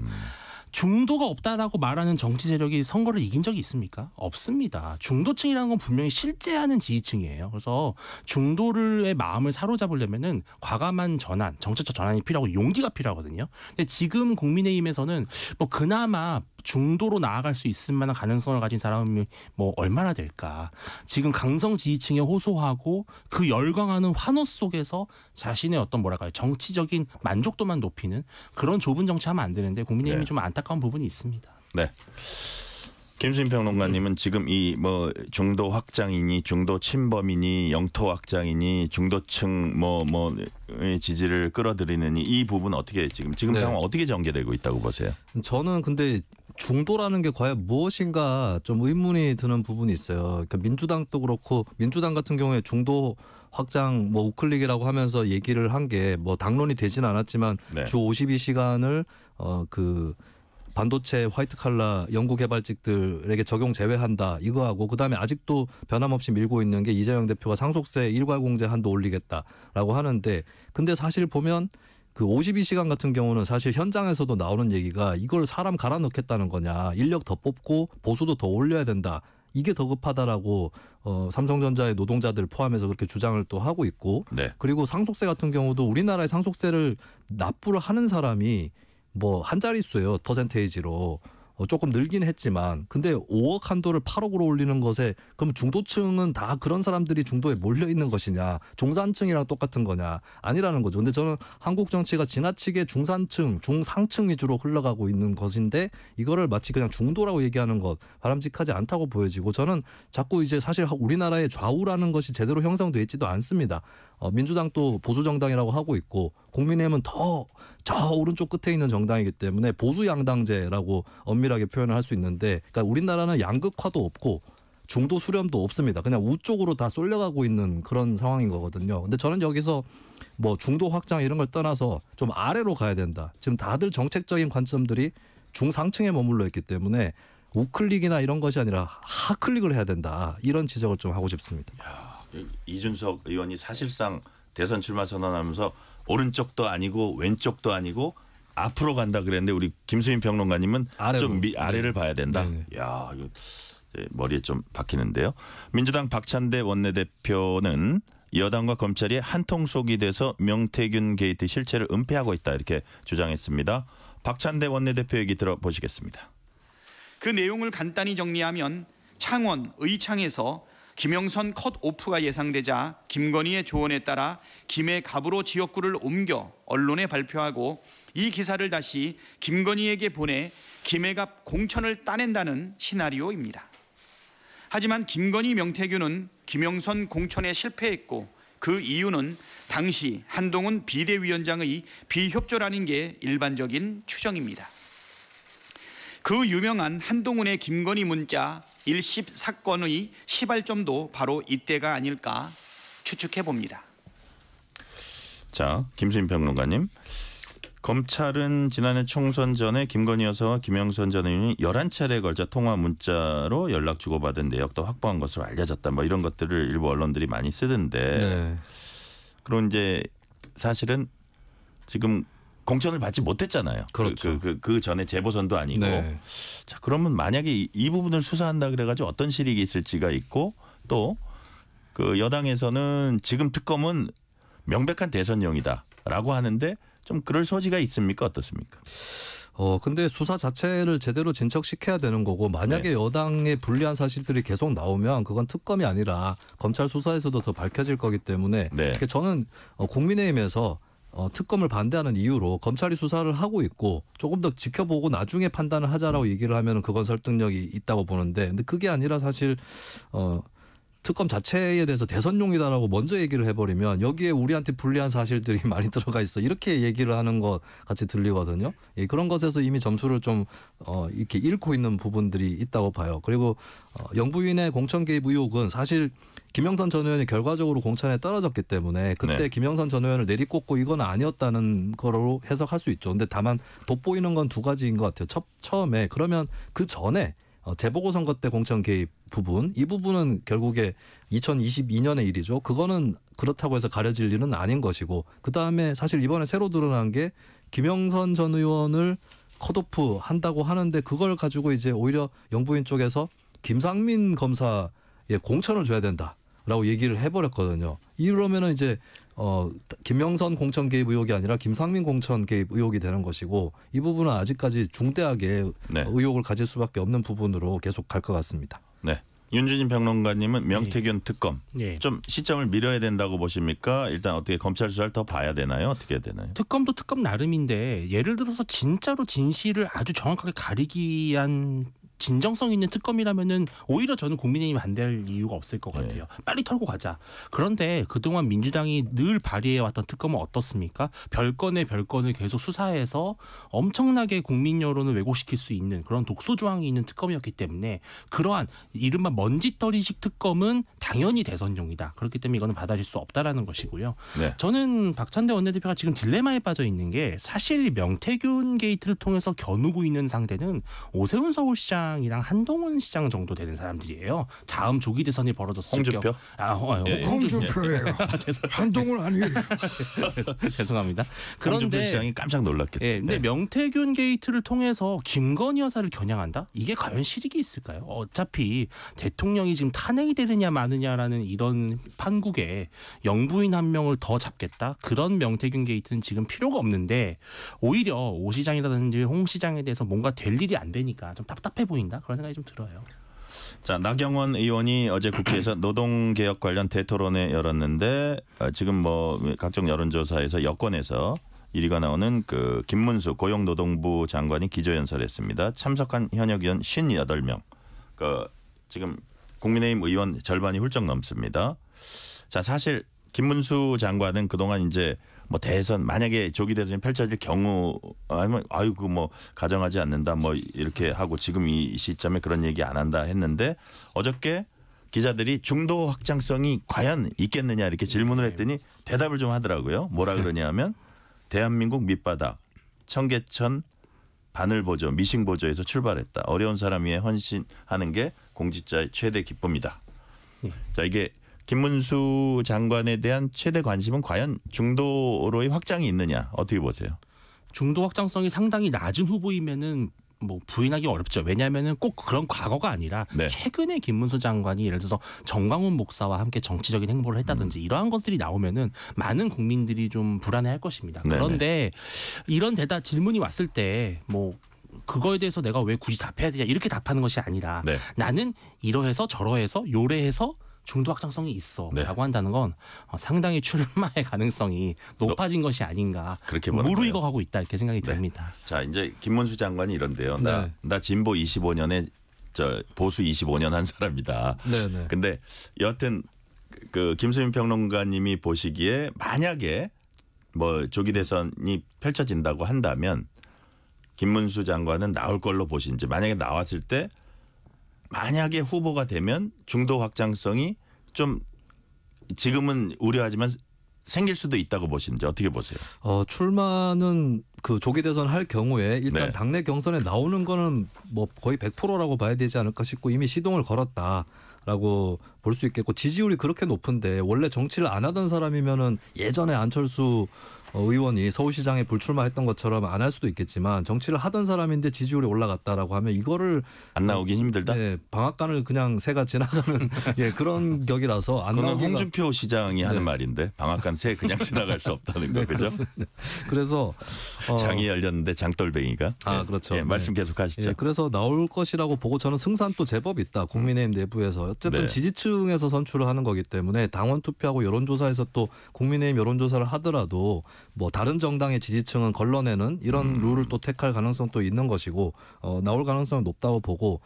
중도가 없다라고 말하는 정치 세력이 선거를 이긴 적이 있습니까? 없습니다. 중도층이라는 건 분명히 실제하는 지지층이에요. 그래서 중도의 마음을 사로잡으려면은 과감한 전환, 정책적 전환이 필요하고 용기가 필요하거든요. 근데 지금 국민의힘에서는 뭐 그나마 중도로 나아갈 수 있을 만한 가능성을 가진 사람이 뭐 얼마나 될까. 지금 강성 지지층에 호소하고 그 열광하는 환호 속에서 자신의 어떤 뭐랄까요 정치적인 만족도만 높이는 그런 좁은 정치하면 안 되는데 국민의힘이 좀 안타까운 부분이 있습니다. 네. 김수인 평론가님은 지금 이 뭐 중도 확장이니 중도 침범이니 영토 확장이니 중도층 뭐의 지지를 끌어들이느니 이 부분 어떻게 지금 상황 어떻게 전개되고 있다고 보세요? 저는 근데 중도라는 게 과연 무엇인가 좀 의문이 드는 부분이 있어요. 그러니까 민주당도 그렇고 민주당 같은 경우에 중도 확장 뭐 우클릭이라고 하면서 얘기를 한 게 뭐 당론이 되지는 않았지만 네. 주 52시간을 그 반도체 화이트 칼라 연구 개발직들에게 적용 제외한다 이거하고 그다음에 아직도 변함없이 밀고 있는 게 이재명 대표가 상속세 일괄공제 한도 올리겠다라고 하는데 근데 사실 보면 그 52시간 같은 경우는 사실 현장에서도 나오는 얘기가 이걸 사람 갈아 넣겠다는 거냐 인력 더 뽑고 보수도 더 올려야 된다 이게 더 급하다라고 삼성전자의 노동자들 포함해서 그렇게 주장을 또 하고 있고 네. 그리고 상속세 같은 경우도 우리나라의 상속세를 납부를 하는 사람이 뭐 한 자릿수예요 퍼센테이지로 조금 늘긴 했지만 근데 5억 한도를 8억으로 올리는 것에 그럼 중도층은 다 그런 사람들이 중도에 몰려 있는 것이냐 중산층이랑 똑같은 거냐 아니라는 거죠. 근데 저는 한국 정치가 지나치게 중산층 중상층 위주로 흘러가고 있는 것인데 이거를 마치 그냥 중도라고 얘기하는 것 바람직하지 않다고 보여지고 저는 자꾸 이제 사실 우리나라의 좌우라는 것이 제대로 형성돼 있지도 않습니다. 민주당도 보수 정당이라고 하고 있고 국민의힘은 더 저 오른쪽 끝에 있는 정당이기 때문에 보수 양당제라고 엄밀하게 표현을 할 수 있는데 그러니까 우리나라는 양극화도 없고 중도 수렴도 없습니다. 그냥 우쪽으로 다 쏠려가고 있는 그런 상황인 거거든요. 근데 저는 여기서 뭐 중도 확장 이런 걸 떠나서 좀 아래로 가야 된다. 지금 다들 정책적인 관점들이 중상층에 머물러 있기 때문에 우클릭이나 이런 것이 아니라 하클릭을 해야 된다. 이런 지적을 좀 하고 싶습니다. 이준석 의원이 사실상 대선 출마 선언하면서 오른쪽도 아니고 왼쪽도 아니고 앞으로 간다 그랬는데 우리 김수인 평론가님은 좀 아래를 봐야 된다. 야, 이거 머리에 좀 박히는데요. 민주당 박찬대 원내대표는 여당과 검찰이 한통속이 돼서 명태균 게이트 실체를 은폐하고 있다 이렇게 주장했습니다. 박찬대 원내대표 얘기 들어보시겠습니다. 그 내용을 간단히 정리하면 창원 의창에서 김영선 컷오프가 예상되자 김건희의 조언에 따라 김해 갑으로 지역구를 옮겨 언론에 발표하고 이 기사를 다시 김건희에게 보내 김해갑 공천을 따낸다는 시나리오입니다. 하지만 김건희 명태균은 김영선 공천에 실패했고 그 이유는 당시 한동훈 비대위원장의 비협조라는 게 일반적인 추정입니다. 그 유명한 한동훈의 김건희 문자 일십 사건의 시발점도 바로 이때가 아닐까 추측해 봅니다. 자, 김수인 평론가님, 검찰은 지난해 총선 전에 김건희 여사와 김영선 전 의원이 11차례에 걸쳐 통화 문자로 연락 주고받은 내역도 확보한 것으로 알려졌다. 뭐 이런 것들을 일부 언론들이 많이 쓰던데. 네. 그럼 이제 사실은 지금 공천을 받지 못했잖아요. 그렇죠. 그 전에 재보선도 아니고. 네. 자, 그러면 만약에 이 부분을 수사한다 그래가지고 어떤 실익이 있을지가 있고 또 그 여당에서는 지금 특검은 명백한 대선용이다라고 하는데 좀 그럴 소지가 있습니까? 어떻습니까? 근데 수사 자체를 제대로 진척시켜야 되는 거고 만약에 여당의 불리한 사실들이 계속 나오면 그건 특검이 아니라 검찰 수사에서도 더 밝혀질 거기 때문에 그러니까 저는 국민의힘에서 특검을 반대하는 이유로 검찰이 수사를 하고 있고 조금 더 지켜보고 나중에 판단을 하자라고 얘기를 하면 그건 설득력이 있다고 보는데 근데 그게 아니라 사실 특검 자체에 대해서 대선용이다라고 먼저 얘기를 해버리면 여기에 우리한테 불리한 사실들이 많이 들어가 있어 이렇게 얘기를 하는 것 같이 들리거든요. 예, 그런 것에서 이미 점수를 좀 이렇게 잃고 있는 부분들이 있다고 봐요. 그리고 영부인의 공천 개입 의혹은 사실 김영선 전 의원이 결과적으로 공천에 떨어졌기 때문에 그때 김영선 전 의원을 내리꽂고 이건 아니었다는 거로 해석할 수 있죠. 근데 다만 돋보이는 건 두 가지인 것 같아요. 처음에 그러면 그 전에 재보궐선거 때 공천 개입 부분 이 부분은 결국에 2022년의 일이죠. 그거는 그렇다고 해서 가려질 일은 아닌 것이고 그다음에 사실 이번에 새로 드러난 게 김영선 전 의원을 컷오프 한다고 하는데 그걸 가지고 이제 오히려 영부인 쪽에서 김상민 검사에 공천을 줘야 된다라고 얘기를 해버렸거든요. 이러면은 이제 김영선 공천 개입 의혹이 아니라 김상민 공천 개입 의혹이 되는 것이고 이 부분은 아직까지 중대하게 의혹을 가질 수밖에 없는 부분으로 계속 갈 것 같습니다. 네. 윤준진 평론가님은 명태균 특검 좀 시점을 미뤄야 된다고 보십니까? 일단 어떻게 검찰 수사를 더 봐야 되나요? 어떻게 해야 되나요? 특검도 특검 나름인데 예를 들어서 진짜로 진실을 아주 정확하게 가리기 위한 진정성 있는 특검이라면은 오히려 저는 국민의힘이 반대할 이유가 없을 것 같아요. 빨리 털고 가자. 그런데 그동안 민주당이 늘 발의해왔던 특검은 어떻습니까? 별건의 별건을 계속 수사해서 엄청나게 국민 여론을 왜곡시킬 수 있는 그런 독소 조항이 있는 특검이었기 때문에 그러한 이른바 먼지떨이식 특검은 당연히 대선용이다. 그렇기 때문에 이거는 받아들일 수 없다라는 것이고요. 저는 박찬대 원내대표가 지금 딜레마에 빠져 있는 게 사실 명태균 게이트를 통해서 겨누고 있는 상대는 오세훈 서울시장 이랑 한동훈 시장 정도 되는 사람들이에요. 다음 조기 대선이 벌어졌을 홍준표? 홍준표예요. 한동훈 아니에요. 죄송합니다. 홍준표 시장이 깜짝 놀랐겠어요. 근데 명태균 게이트를 통해서 김건희 여사를 겨냥한다? 이게 과연 실익이 있을까요? 어차피 대통령이 지금 탄핵이 되느냐 마느냐라는 이런 판국에 영부인 한 명을 더 잡겠다? 그런 명태균 게이트는 지금 필요가 없는데 오히려 오 시장이라든지 홍 시장에 대해서 뭔가 될 일이 안 되니까 좀 답답해 보인다. 그런 생각이 좀 들어요. 자, 나경원 의원이 어제 국회에서 노동개혁 관련 대토론회 열었는데 지금 뭐 각종 여론조사에서 여권에서 1위가 나오는 그 김문수 고용노동부 장관이 기조연설했습니다. 참석한 현역 의원 58명. 그 지금 국민의힘 의원 절반이 훌쩍 넘습니다. 자, 사실 김문수 장관은 그동안 이제 뭐 대선 만약에 조기 대선이 펼쳐질 경우 아니면 아이고 뭐 가정하지 않는다 뭐 이렇게 하고 지금 이 시점에 그런 얘기 안 한다 했는데 어저께 기자들이 중도 확장성이 과연 있겠느냐 이렇게 질문을 했더니 대답을 좀 하더라고요. 뭐라 그러냐면 대한민국 밑바닥 청계천 바늘보조 미싱보조에서 출발했다. 어려운 사람 위해 헌신하는 게 공직자의 최대 기쁨이다. 자, 이게 김문수 장관에 대한 최대 관심은 과연 중도로의 확장이 있느냐 어떻게 보세요? 중도 확장성이 상당히 낮은 후보이면은 뭐 부인하기 어렵죠. 왜냐하면은 꼭 그런 과거가 아니라 최근에 김문수 장관이 예를 들어서 정광훈 목사와 함께 정치적인 행보를 했다든지 이러한 것들이 나오면은 많은 국민들이 좀 불안해할 것입니다. 그런데 이런 질문이 왔을 때 뭐 그거에 대해서 내가 왜 굳이 답해야 되냐 이렇게 답하는 것이 아니라 나는 이러해서 저러해서 요래해서 중도 확장성이 있어라고 한다는 건 상당히 출마의 가능성이 높아진 것이 아닌가. 그렇게 무르익어가고 있다 이렇게 생각이 듭니다. 자, 이제 김문수 장관이 이런데요. 나 진보 25년에 저 보수 25년 한 사람이다. 근데 여하튼 그 김수민 평론가님이 보시기에 만약에 뭐 조기 대선이 펼쳐진다고 한다면 김문수 장관은 나올 걸로 보신지 만약에 나왔을 때 만약에 후보가 되면 중도 확장성이 좀 지금은 우려하지만 생길 수도 있다고 보시는지 어떻게 보세요? 출마는 그 조기 대선 할 경우에 일단 네. 당내 경선에 나오는 거는 뭐 거의 100%라고 봐야 되지 않을까 싶고 이미 시동을 걸었다라고 볼 수 있겠고 지지율이 그렇게 높은데 원래 정치를 안 하던 사람이면은 예전에 안철수 의원이 서울시장에 불출마했던 것처럼 안 할 수도 있겠지만 정치를 하던 사람인데 지지율이 올라갔다라고 하면 이거를 안 나오긴 힘들다. 네, 방앗간을 그냥 새가 지나가는 예, 그런 격이라서 안 그건 나오기가 홍준표 시장이 하는 네. 말인데 방앗간 새 그냥 지나갈 수 없다는 거 네, 그죠? 그렇습니다. 그래서 장이 열렸는데 장돌뱅이가. 그렇죠. 예, 말씀 네. 계속하시죠. 예, 그래서 나올 것이라고 보고 저는 승산도 제법 있다. 국민의힘 내부에서 어쨌든 네. 지지층에서 선출을 하는 거기 때문에 당원 투표하고 여론조사에서 또 국민의힘 여론조사를 하더라도 뭐 다른 정당의 지지층은 걸러내는 이런 룰을 또 택할 가능성도 있는 것이고 나올 가능성은 높다고 보고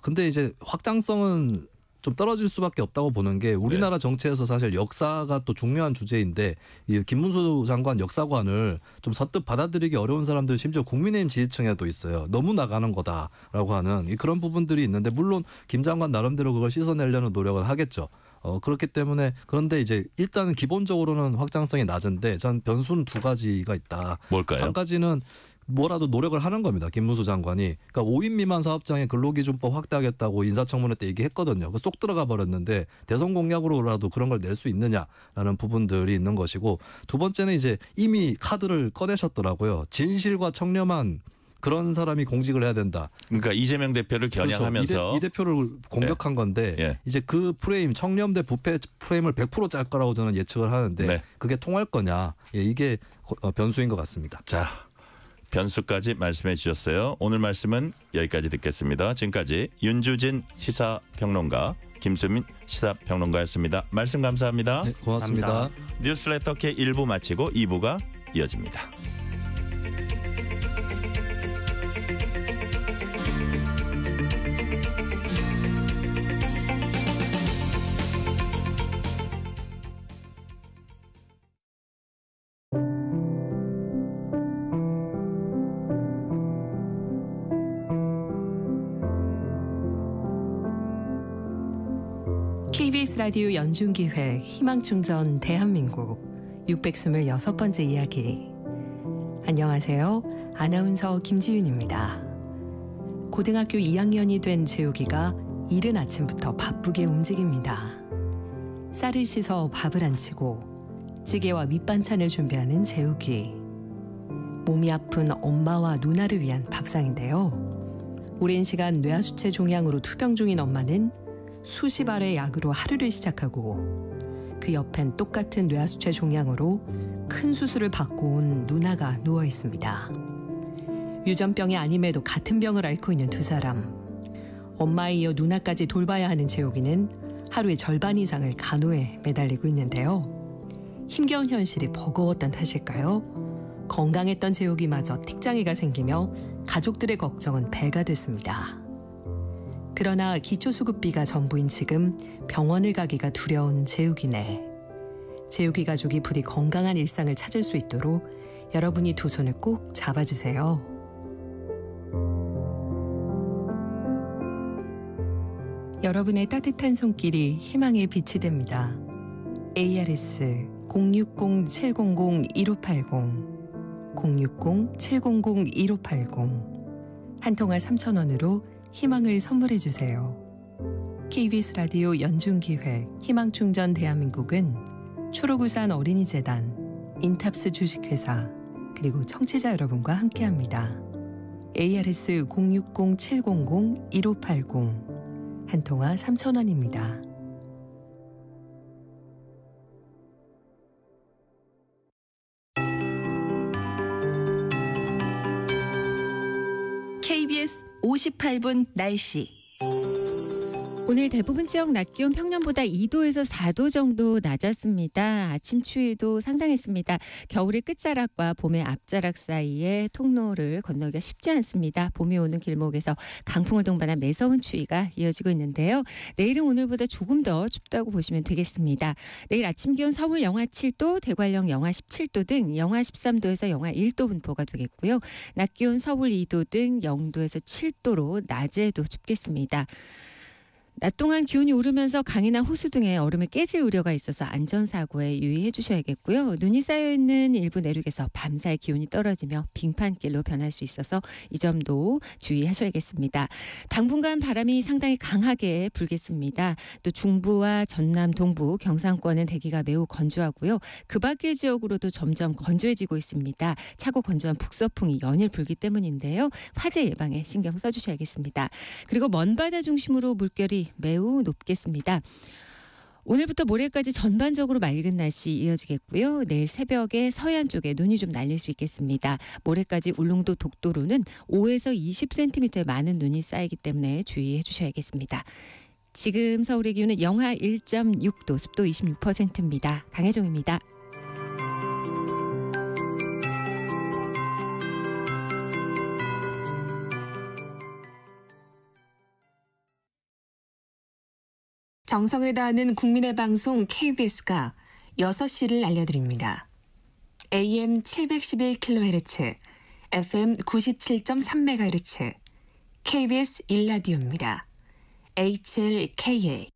근데 이제 확장성은 좀 떨어질 수밖에 없다고 보는 게 우리나라 정치에서 사실 역사가 또 중요한 주제인데 이 김문수 장관 역사관을 좀 선뜻 받아들이기 어려운 사람들 심지어 국민의힘 지지층에도 있어요. 너무 나가는 거다라고 하는 그런 부분들이 있는데 물론 김 장관 나름대로 그걸 씻어내려는 노력은 하겠죠. 그렇기 때문에 그런데 이제 일단은 기본적으로는 확장성이 낮은데 전 변수는 두 가지가 있다. 뭘까요? 한 가지는 뭐라도 노력을 하는 겁니다. 김문수 장관이. 그러니까 5인 미만 사업장에 근로기준법 확대하겠다고 인사청문회 때 얘기했거든요. 쏙 들어가 버렸는데 대선 공약으로라도 그런 걸 낼 수 있느냐라는 부분들이 있는 것이고 두 번째는 이제 이미 카드를 꺼내셨더라고요. 진실과 청렴한 그런 사람이 공직을 해야 된다. 그러니까 이재명 대표를 겨냥하면서 그렇죠. 이 대표를 공격한 건데 예. 이제 그 프레임 청렴 대 부패 프레임을 100% 짤 거라고 저는 예측을 하는데 네. 그게 통할 거냐. 이게 변수인 것 같습니다. 자, 변수까지 말씀해 주셨어요. 오늘 말씀은 여기까지 듣겠습니다. 지금까지 윤주진 시사평론가, 김수민 시사평론가였습니다. 말씀 감사합니다. 네, 고맙습니다. 감사합니다. 뉴스레터 K 1부 마치고 2부가 이어집니다. KBS 라디오 연중기획 희망충전 대한민국 626번째 이야기. 안녕하세요. 아나운서 김지윤입니다. 고등학교 2학년이 된 재욱이가 이른 아침부터 바쁘게 움직입니다. 쌀을 씻어 밥을 안치고 찌개와 밑반찬을 준비하는 재욱이. 몸이 아픈 엄마와 누나를 위한 밥상인데요. 오랜 시간 뇌하수체 종양으로 투병 중인 엄마는 수십 알의 약으로 하루를 시작하고 그 옆엔 똑같은 뇌하수체 종양으로 큰 수술을 받고 온 누나가 누워 있습니다. 유전병이 아님에도 같은 병을 앓고 있는 두 사람. 엄마에 이어 누나까지 돌봐야 하는 재욱이는 하루의 절반 이상을 간호에 매달리고 있는데요. 힘겨운 현실이 버거웠던 탓일까요? 건강했던 재욱이마저 틱장애가 생기며 가족들의 걱정은 배가 됐습니다. 그러나 기초수급비가 전부인 지금 병원을 가기가 두려운 재욱이네. 재욱이 가족이 부디 건강한 일상을 찾을 수 있도록 여러분이 두 손을 꼭 잡아주세요. 여러분의 따뜻한 손길이 희망의 빛이 됩니다. ARS 060-700-1580 060-700-1580 한 통화 3,000원으로 희망을 선물해 주세요. KBS 라디오 연중기획 희망충전 대한민국은 초록우산 어린이재단, 인탑스 주식회사 그리고 청취자 여러분과 함께합니다. ARS 060-700-1580 한 통화 3,000원입니다. KBS 58분 날씨. 오늘 대부분 지역 낮 기온 평년보다 2도에서 4도 정도 낮았습니다. 아침 추위도 상당했습니다. 겨울의 끝자락과 봄의 앞자락 사이에 통로를 건너기가 쉽지 않습니다. 봄이 오는 길목에서 강풍을 동반한 매서운 추위가 이어지고 있는데요. 내일은 오늘보다 조금 더 춥다고 보시면 되겠습니다. 내일 아침 기온 서울 영하 7도, 대관령 영하 17도 등 영하 13도에서 영하 1도 분포가 되겠고요. 낮 기온 서울 2도 등 0도에서 7도로 낮에도 춥겠습니다. 낮 동안 기온이 오르면서 강이나 호수 등의 얼음이 깨질 우려가 있어서 안전사고에 유의해 주셔야겠고요. 눈이 쌓여있는 일부 내륙에서 밤사이 기온이 떨어지며 빙판길로 변할 수 있어서 이 점도 주의하셔야겠습니다. 당분간 바람이 상당히 강하게 불겠습니다. 또 중부와 전남, 동부, 경상권은 대기가 매우 건조하고요. 그 밖의 지역으로도 점점 건조해지고 있습니다. 차고 건조한 북서풍이 연일 불기 때문인데요. 화재 예방에 신경 써주셔야겠습니다. 그리고 먼바다 중심으로 물결이 매우 높겠습니다. 오늘부터 모레까지 전반적으로 맑은 날씨 이어지겠고요. 내일 새벽에 서해안 쪽에 눈이 좀 날릴 수 있겠습니다. 모레까지 울릉도 독도로는 5에서 20cm의 많은 눈이 쌓이기 때문에 주의해 주셔야겠습니다. 지금 서울의 기온은 영하 1.6도, 습도 26%입니다. 강혜종입니다. 정성을 다하는 국민의 방송 KBS가 6시를 알려드립니다. AM 711kHz, FM 97.3MHz, KBS 1라디오입니다. HLKA.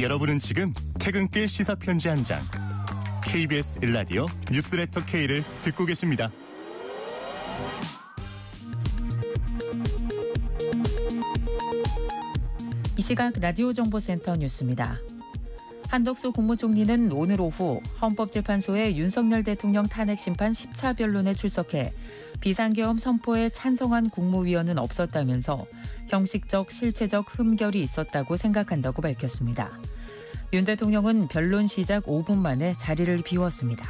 여러분은 지금 퇴근길 시사편지 한 장, KBS 1라디오 뉴스레터 K를 듣고 계십니다. 이 시각 라디오 정보센터 뉴스입니다. 한덕수 국무총리는 오늘 오후 헌법재판소의 윤석열 대통령 탄핵 심판 10차 변론에 출석해 비상계엄 선포에 찬성한 국무위원은 없었다면서 형식적, 실체적 흠결이 있었다고 생각한다고 밝혔습니다. 윤 대통령은 변론 시작 5분 만에 자리를 비웠습니다.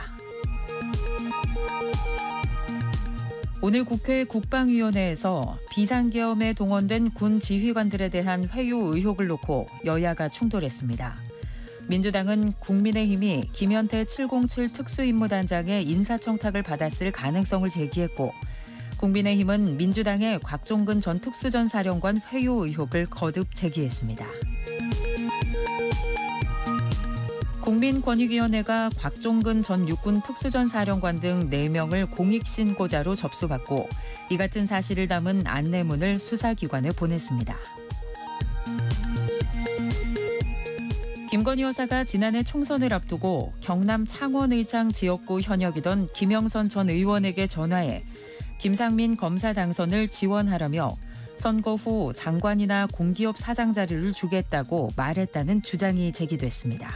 오늘 국회 국방위원회에서 비상계엄에 동원된 군 지휘관들에 대한 회유 의혹을 놓고 여야가 충돌했습니다. 민주당은 국민의힘이 김현태 707 특수임무단장의 인사청탁을 받았을 가능성을 제기했고, 국민의힘은 민주당의 곽종근 전 특수전사령관 회유 의혹을 거듭 제기했습니다. 국민권익위원회가 곽종근 전 육군 특수전사령관 등 4명을 공익신고자로 접수받고 이 같은 사실을 담은 안내문을 수사기관에 보냈습니다. 김건희 여사가 지난해 총선을 앞두고 경남 창원 의창 지역구 현역이던 김영선 전 의원에게 전화해 김상민 검사 당선을 지원하라며 선거 후 장관이나 공기업 사장 자리를 주겠다고 말했다는 주장이 제기됐습니다.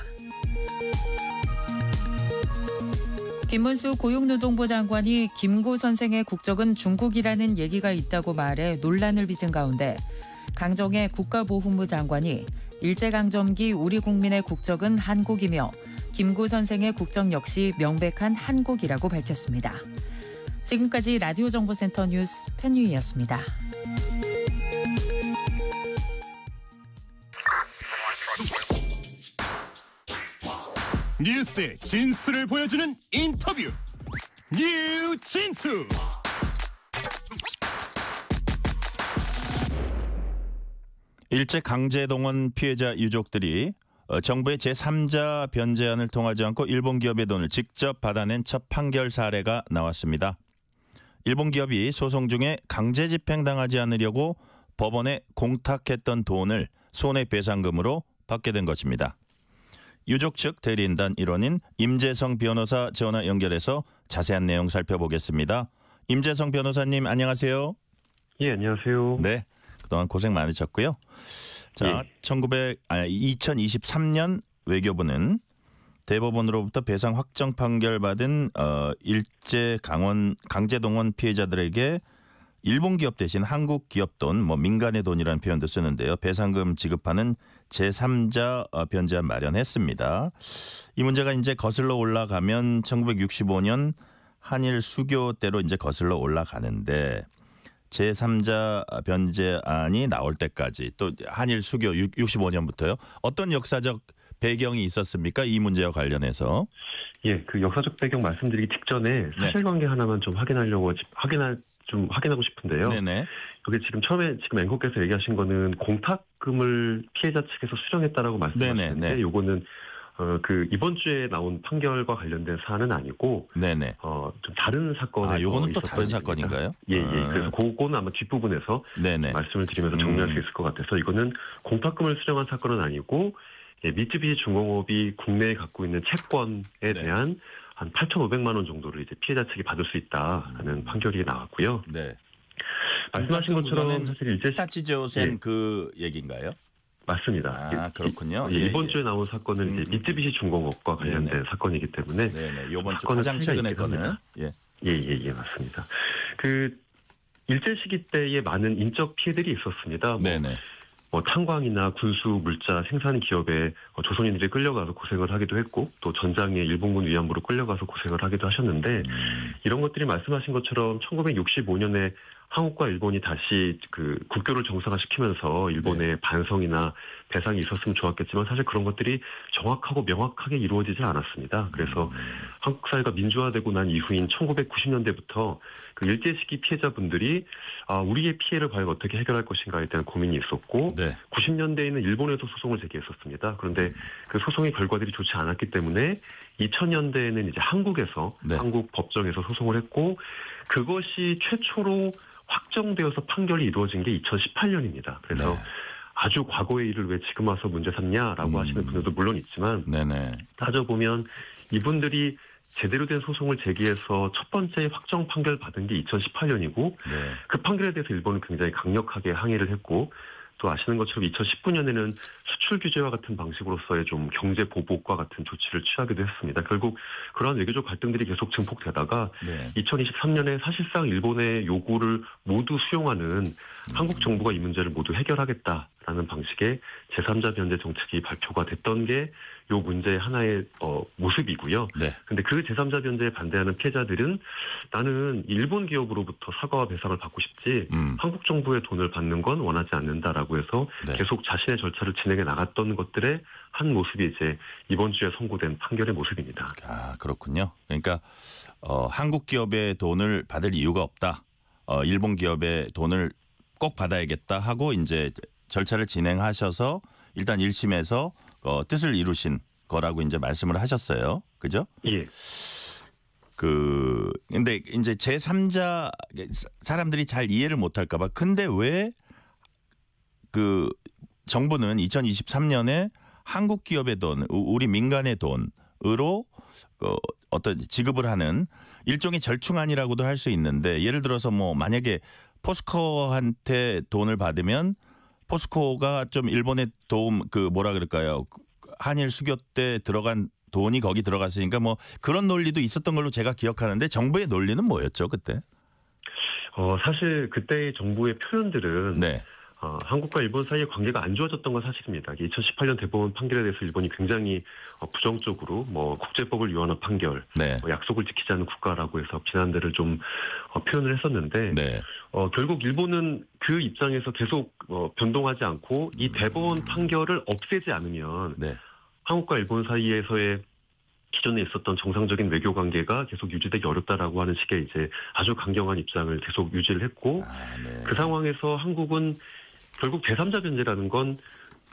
김문수 고용노동부 장관이 김구 선생의 국적은 중국이라는 얘기가 있다고 말해 논란을 빚은 가운데 강정의 국가보훈부 장관이 일제강점기 우리 국민의 국적은 한국이며 김구 선생의 국적 역시 명백한 한국이라고 밝혔습니다. 지금까지 라디오 정보센터 뉴스 편유희였습니다. 뉴스의 진수를 보여주는 인터뷰, 뉴진수. 일제 강제동원 피해자 유족들이 정부의 제3자 변제안을 통하지 않고 일본 기업의 돈을 직접 받아낸 첫 판결 사례가 나왔습니다. 일본 기업이 소송 중에 강제 집행당하지 않으려고 법원에 공탁했던 돈을 손해배상금으로 받게 된 것입니다. 유족 측 대리인단 일원인 임재성 변호사 전화 연결해서 자세한 내용 살펴보겠습니다. 임재성 변호사님 안녕하세요. 예, 안녕하세요. 네, 그동안 고생 많으셨고요. 자, 예. 2023년 외교부는 대법원으로부터 배상 확정 판결 받은 일제 강제동원 피해자들에게 일본 기업 대신 한국 기업 돈, 민간의 돈이라는 표현도 쓰는데요. 배상금 지급하는 제3자 변제안 마련했습니다. 이 문제가 이제 거슬러 올라가면 1965년 한일 수교 때로 이제 거슬러 올라가는데 제3자 변제안이 나올 때까지 또 한일 수교 65년부터요. 어떤 역사적 배경이 있었습니까? 이 문제와 관련해서. 예, 그 역사적 배경 말씀드리기 직전에 사실관계 하나만 좀 확인하고 싶은데요. 네네. 여기 처음에 앵커께서 얘기하신 거는 공탁금을 피해자 측에서 수령했다라고 말씀하셨는데, 요거는 이번 주에 나온 판결과 관련된 사안은 아니고, 네네. 좀 다른 사건에. 요거는 또 다른 사건인가요? 예. 그래서 그거는 아마 뒷부분에서 네네. 말씀을 드리면서 정리할 수 있을 것 같아서, 이거는 공탁금을 수령한 사건은 아니고, 미쯔비시 중공업이 국내에 갖고 있는 채권에 대한 한 8,500만 원 정도를 이제 피해자 측이 받을 수 있다라는 판결이 나왔고요. 네. 말씀하신 것처럼 사실 일제 타치조센 그 얘기인가요? 맞습니다. 아, 그렇군요. 이번 주에 나온 사건은 이제 미쯔비시 중공업과 관련된 사건이기 때문에. 네네. 이번 주 가장 최근의 거는. 예, 맞습니다. 그 일제 시기 때에 많은 인적 피해들이 있었습니다. 네네. 탄광이나 군수, 물자, 생산 기업에 조선인들이 끌려가서 고생을 하기도 했고, 또 전장에 일본군 위안부로 끌려가서 고생을 하기도 하셨는데, 이런 것들이 말씀하신 것처럼 1965년에 한국과 일본이 다시 그 국교를 정상화시키면서 일본의 반성이나 배상이 있었으면 좋았겠지만, 사실 그런 것들이 정확하고 명확하게 이루어지지 않았습니다. 그래서 한국 사회가 민주화되고 난 이후인 1990년대부터 그 일제 시기 피해자분들이 우리의 피해를 과연 어떻게 해결할 것인가에 대한 고민이 있었고, 90년대에는 일본에서 소송을 제기했었습니다. 그런데 그 소송의 결과들이 좋지 않았기 때문에 2000년대에는 이제 한국에서 한국 법정에서 소송을 했고, 그것이 최초로 확정되어서 판결이 이루어진 게 2018년입니다. 그래서 아주 과거의 일을 왜 지금 와서 문제 삼냐라고 하시는 분들도 물론 있지만, 따져보면 이분들이 제대로 된 소송을 제기해서 첫 번째 확정 판결 받은 게 2018년이고, 그 판결에 대해서 일본은 굉장히 강력하게 항의를 했고, 또 아시는 것처럼 2019년에는 수출 규제와 같은 방식으로서의 좀 경제 보복과 같은 조치를 취하기도 했습니다. 결국 그러한 외교적 갈등들이 계속 증폭되다가 2023년에 사실상 일본의 요구를 모두 수용하는 한국 정부가 이 문제를 모두 해결하겠다라는 방식의 제3자 변제 정책이 발표가 됐던 게 요 문제의 하나의 모습이고요. 근데 그 제3자 변제에 반대하는 피해자들은 나는 일본 기업으로부터 사과와 배상을 받고 싶지 한국 정부의 돈을 받는 건 원하지 않는다라고 해서 계속 자신의 절차를 진행해 나갔던 것들의 한 모습이 이제 이번 주에 선고된 판결의 모습입니다. 아, 그렇군요. 그러니까 한국 기업의 돈을 받을 이유가 없다. 일본 기업의 돈을 꼭 받아야겠다 하고 이제 절차를 진행하셔서 일단 1심에서 뜻을 이루신 거라고 이제 말씀을 하셨어요. 그죠? 예. 근데 이제 제3자 사람들이 잘 이해를 못 할까 봐. 근데 왜 정부는 2023년에 한국 기업의 돈, 우리 민간의 돈으로 어떤 지급을 하는 일종의 절충안이라고도 할 수 있는데, 예를 들어서 만약에 포스코한테 돈을 받으면 포스코가 좀 일본의 도움 한일 수교 때 들어간 돈이 거기 들어갔으니까 그런 논리도 있었던 걸로 제가 기억하는데, 정부의 논리는 뭐였죠 그때? 사실 그때의 정부의 표현들은 한국과 일본 사이의 관계가 안 좋아졌던 건 사실입니다. 2018년 대법원 판결에 대해서 일본이 굉장히 부정적으로 국제법을 위반한 판결, 약속을 지키지 않는 국가라고 해서 비난들을 좀 표현을 했었는데, 결국 일본은 그 입장에서 계속 변동하지 않고 이 대법원 판결을 없애지 않으면 한국과 일본 사이에서의 기존에 있었던 정상적인 외교 관계가 계속 유지되기 어렵다라고 하는 식의 이제 아주 강경한 입장을 계속 유지를 했고, 그 상황에서 한국은 결국 제3자 변제라는 건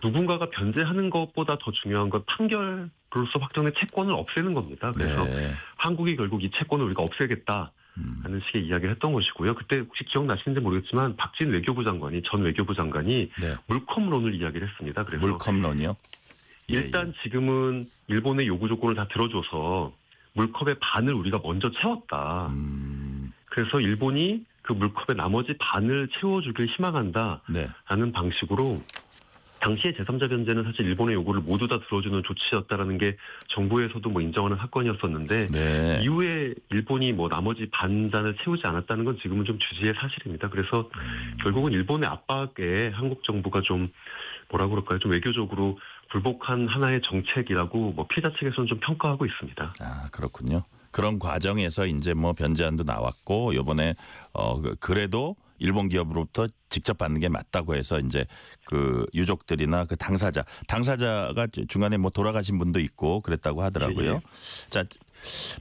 누군가가 변제하는 것보다 더 중요한 건 판결로서 확정된 채권을 없애는 겁니다. 그래서 한국이 결국 이 채권을 우리가 없애겠다 하는 식의 이야기를 했던 것이고요. 그때 혹시 기억나시는지 모르겠지만 박진 외교부 장관이, 전 외교부 장관이 물컵론을 이야기를 했습니다. 그래서 물컵론이요? 일단 지금은 일본의 요구 조건을 다 들어줘서 물컵의 반을 우리가 먼저 채웠다. 그래서 일본이 그 물컵의 나머지 반을 채워주길 희망한다 라는 방식으로, 당시의 제3자 변제는 사실 일본의 요구를 모두 다 들어주는 조치였다라는 게 정부에서도 인정하는 사건이었었는데, 이후에 일본이 나머지 반잔을 채우지 않았다는 건 지금은 좀 주지의 사실입니다. 그래서 결국은 일본의 압박에 한국 정부가 좀 좀 외교적으로 굴복한 하나의 정책이라고 피해자 측에서는 좀 평가하고 있습니다. 아, 그렇군요. 그런 과정에서 이제 변제안도 나왔고, 이번에 그래도 일본 기업으로부터 직접 받는 게 맞다고 해서 이제 그 유족들이나 그 당사자가 중간에 뭐 돌아가신 분도 있고 그랬다고 하더라고요. 예. 자,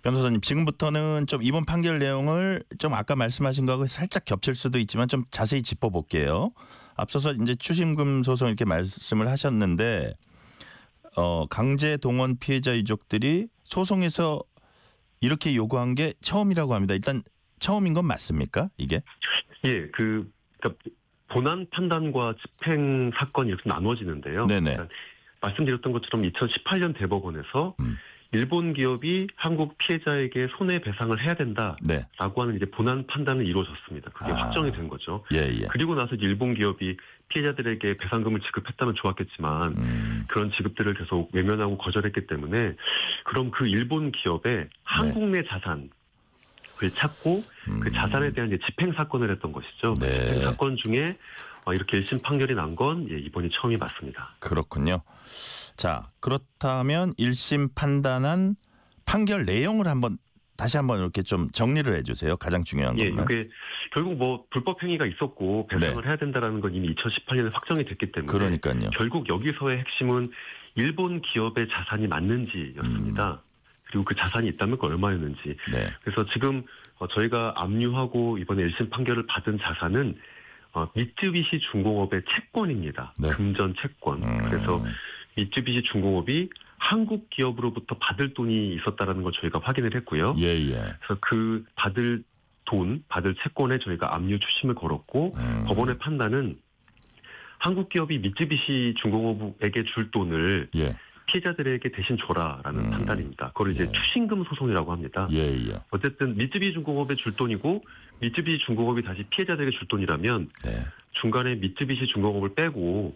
변호사님 지금부터는 좀 이번 판결 내용을 좀 아까 말씀하신 거하고 살짝 겹칠 수도 있지만 좀 자세히 짚어볼게요. 앞서서 이제 추심금 소송 이렇게 말씀을 하셨는데 강제 동원 피해자 유족들이 소송에서 이렇게 요구한 게 처음이라고 합니다. 일단 처음인 건 맞습니까? 이게? 예, 그러니까 본안 판단과 집행 사건이 이렇게 나눠지는데요. 네네. 그러니까 말씀드렸던 것처럼 2018년 대법원에서 일본 기업이 한국 피해자에게 손해배상을 해야 된다라고 네. 하는 이제 본안 판단은 이루어졌습니다. 그게 확정이 된 거죠. 예. 그리고 나서 일본 기업이 피해자들에게 배상금을 지급했다면 좋았겠지만 그런 지급들을 계속 외면하고 거절했기 때문에 그럼 그 일본 기업의 한국 내 자산을 찾고 그 자산에 대한 이제 집행 사건을 했던 것이죠. 네. 집행 사건 중에 이렇게 1심 판결이 난 건 이번이 처음이 맞습니다. 그렇군요. 자, 그렇다면 1심 판단한 판결 내용을 다시 한번 이렇게 좀 정리를 해주세요. 가장 중요한 건. 이게 결국 뭐 불법 행위가 있었고 배상을 해야 된다라는 건 이미 2018년에 확정이 됐기 때문에 그러니까요. 결국 여기서의 핵심은 일본 기업의 자산이 맞는지였습니다. 그리고 그 자산이 있다면 그 얼마였는지. 네. 그래서 지금 저희가 압류하고 이번에 1심 판결을 받은 자산은 미쯔비시 중공업의 채권입니다. 네. 금전 채권. 그래서 미쯔비시 중공업이 한국 기업으로부터 받을 돈이 있었다라는 걸 저희가 확인을 했고요. 그래서 그 받을 채권에 저희가 압류 추심을 걸었고 법원의 판단은 한국 기업이 미쯔비시 중공업에게 줄 돈을 피해자들에게 대신 줘라라는 판단입니다. 그걸 이제 추심금 소송이라고 합니다. 어쨌든 미쯔비시 중공업에 줄 돈이고 미쯔비시 중공업이 다시 피해자들에게 줄 돈이라면 중간에 미쯔비시 중공업을 빼고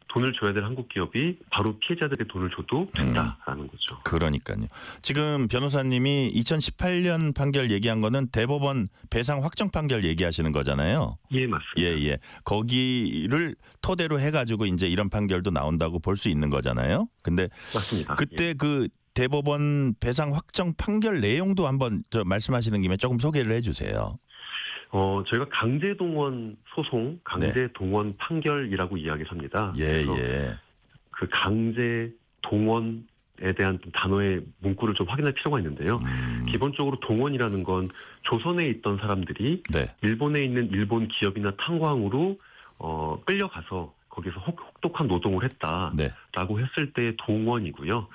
돈을 줘야 될 한국 기업이 바로 피해자들에게 돈을 줘도 된다라는 거죠. 그러니까요. 지금 변호사님이 2018년 판결 얘기한 거는 대법원 배상 확정 판결 얘기하시는 거잖아요. 예, 맞습니다. 거기를 토대로 해가지고 이제 이런 판결도 나온다고 볼 수 있는 거잖아요. 근데 맞습니다. 그때 그 대법원 배상 확정 판결 내용도 한번 말씀하시는 김에 조금 소개를 해주세요. 저희가 강제동원 소송, 강제동원 판결이라고 이야기를 합니다. 그 강제동원에 대한 단어의 문구를 좀 확인할 필요가 있는데요. 기본적으로 동원이라는 건 조선에 있던 사람들이 일본에 있는 일본 기업이나 탄광으로 끌려가서 거기서 혹독한 노동을 했다라고 했을 때 동원이고요.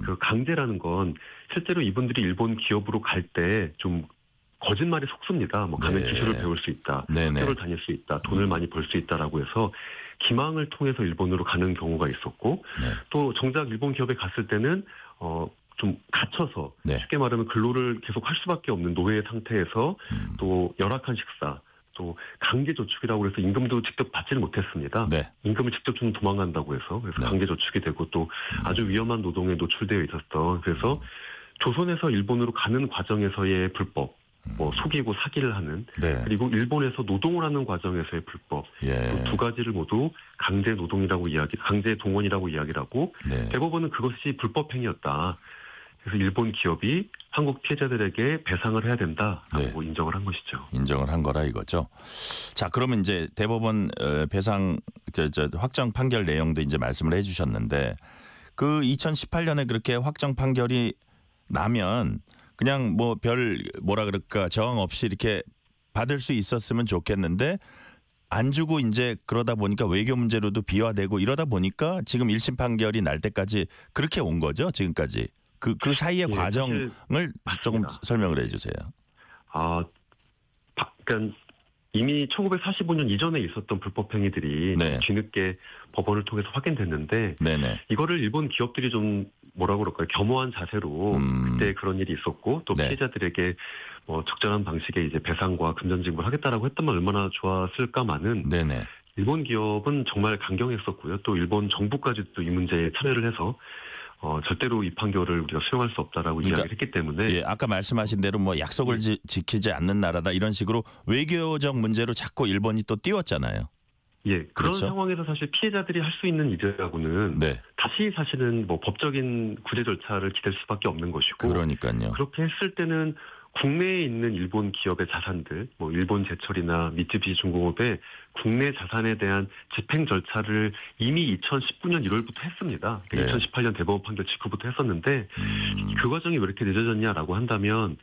그 강제라는 건 실제로 이분들이 일본 기업으로 갈 때 좀 거짓말이 속습니다. 뭐 가면 기술을 배울 수 있다, 학교를 다닐 수 있다, 돈을 많이 벌 수 있다라고 해서 기망을 통해서 일본으로 가는 경우가 있었고 또 정작 일본 기업에 갔을 때는 좀 갇혀서 쉽게 말하면 근로를 계속 할 수밖에 없는 노예 상태에서 또 열악한 식사, 또 강제 저축이라고 해서 임금도 직접 받지를 못했습니다. 임금을 직접 주면 도망간다고 해서 그래서 강제 저축이 되고 또 아주 위험한 노동에 노출되어 있었던 그래서 조선에서 일본으로 가는 과정에서의 불법. 뭐 속이고 사기를 하는 그리고 일본에서 노동을 하는 과정에서의 불법 두 가지를 모두 강제 노동이라고 강제 동원이라고 이야기를 하고 대법원은 그것이 불법 행위였다. 그래서 일본 기업이 한국 피해자들에게 배상을 해야 된다라고 인정을 한 것이죠. 인정을 한 거라 이거죠. 자, 그러면 이제 대법원 배상 확정 판결 내용도 이제 말씀을 해주셨는데 그 2018년에 그렇게 확정 판결이 나면 그냥 뭐 저항 없이 이렇게 받을 수 있었으면 좋겠는데 안 주고 이제 그러다 보니까 외교 문제로도 비화되고 이러다 보니까 지금 1심 판결이 날 때까지 그렇게 온 거죠, 지금까지. 그 사이의 과정을 조금 설명을 해 주세요. 그러니까 이미 1945년 이전에 있었던 불법 행위들이 뒤늦게 법원을 통해서 확인됐는데 이거를 일본 기업들이 좀 뭐라고 그럴까요? 겸허한 자세로 그때 그런 일이 있었고 또 피해자들에게 뭐 적절한 방식의 이제 배상과 금전지급을 하겠다라고 했다면 얼마나 좋았을까마는 일본 기업은 정말 강경했었고요. 또 일본 정부까지도 이 문제에 참여를 해서 절대로 이 판결을 우리가 수용할 수 없다라고 이야기를 했기 때문에 아까 말씀하신 대로 뭐 약속을 지키지 않는 나라다 이런 식으로 외교적 문제로 자꾸 일본이 또 띄웠잖아요. 그런 상황에서 사실 피해자들이 할 수 있는 일이라고는 다시 사실은 뭐 법적인 구제 절차를 기댈 수밖에 없는 것이고 그러니까요. 그렇게 했을 때는 국내에 있는 일본 기업의 자산들, 뭐 일본 제철이나 미쯔비시 중공업의 국내 자산에 대한 집행 절차를 이미 2019년 1월부터 했습니다. 네. 2018년 대법원 판결 직후부터 했었는데 그 과정이 왜 이렇게 늦어졌냐라고 한다면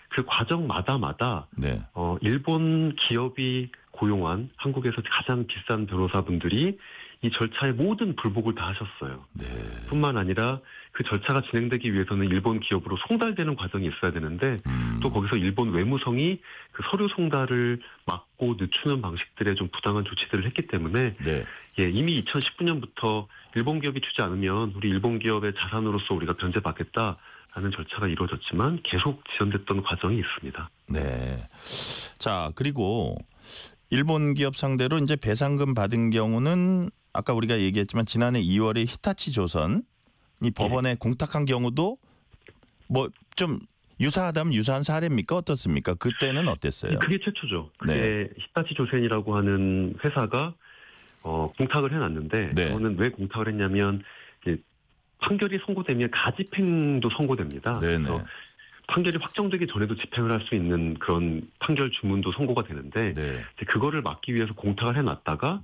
그 과정마다 네. 일본 기업이 고용한 한국에서 가장 비싼 변호사분들이 이 절차의 모든 불복을 다 하셨어요. 네. 뿐만 아니라 그 절차가 진행되기 위해서는 일본 기업으로 송달되는 과정이 있어야 되는데 또 거기서 일본 외무성이 그 서류 송달을 막고 늦추는 방식들의 좀 부당한 조치들을 했기 때문에 네. 예, 이미 2019년부터 일본 기업이 주지 않으면 우리 일본 기업의 자산으로서 우리가 변제받겠다라는 절차가 이루어졌지만 계속 지연됐던 과정이 있습니다. 네. 자, 그리고 일본 기업 상대로 이제 배상금 받은 경우는 아까 우리가 얘기했지만 지난해 2월에 히타치 조선이 법원에 공탁한 경우도 뭐 좀 유사하다면 유사한 사례입니까? 어떻습니까? 그때는 어땠어요? 그게 최초죠. 그게 네. 히타치 조센이라고 하는 회사가 공탁을 해놨는데 네. 그거는 왜 공탁을 했냐면 판결이 선고되면 가집행도 선고됩니다. 네네. 그래서 판결이 확정되기 전에도 집행을 할 수 있는 그런 판결 주문도 선고가 되는데 네. 그거를 막기 위해서 공탁을 해놨다가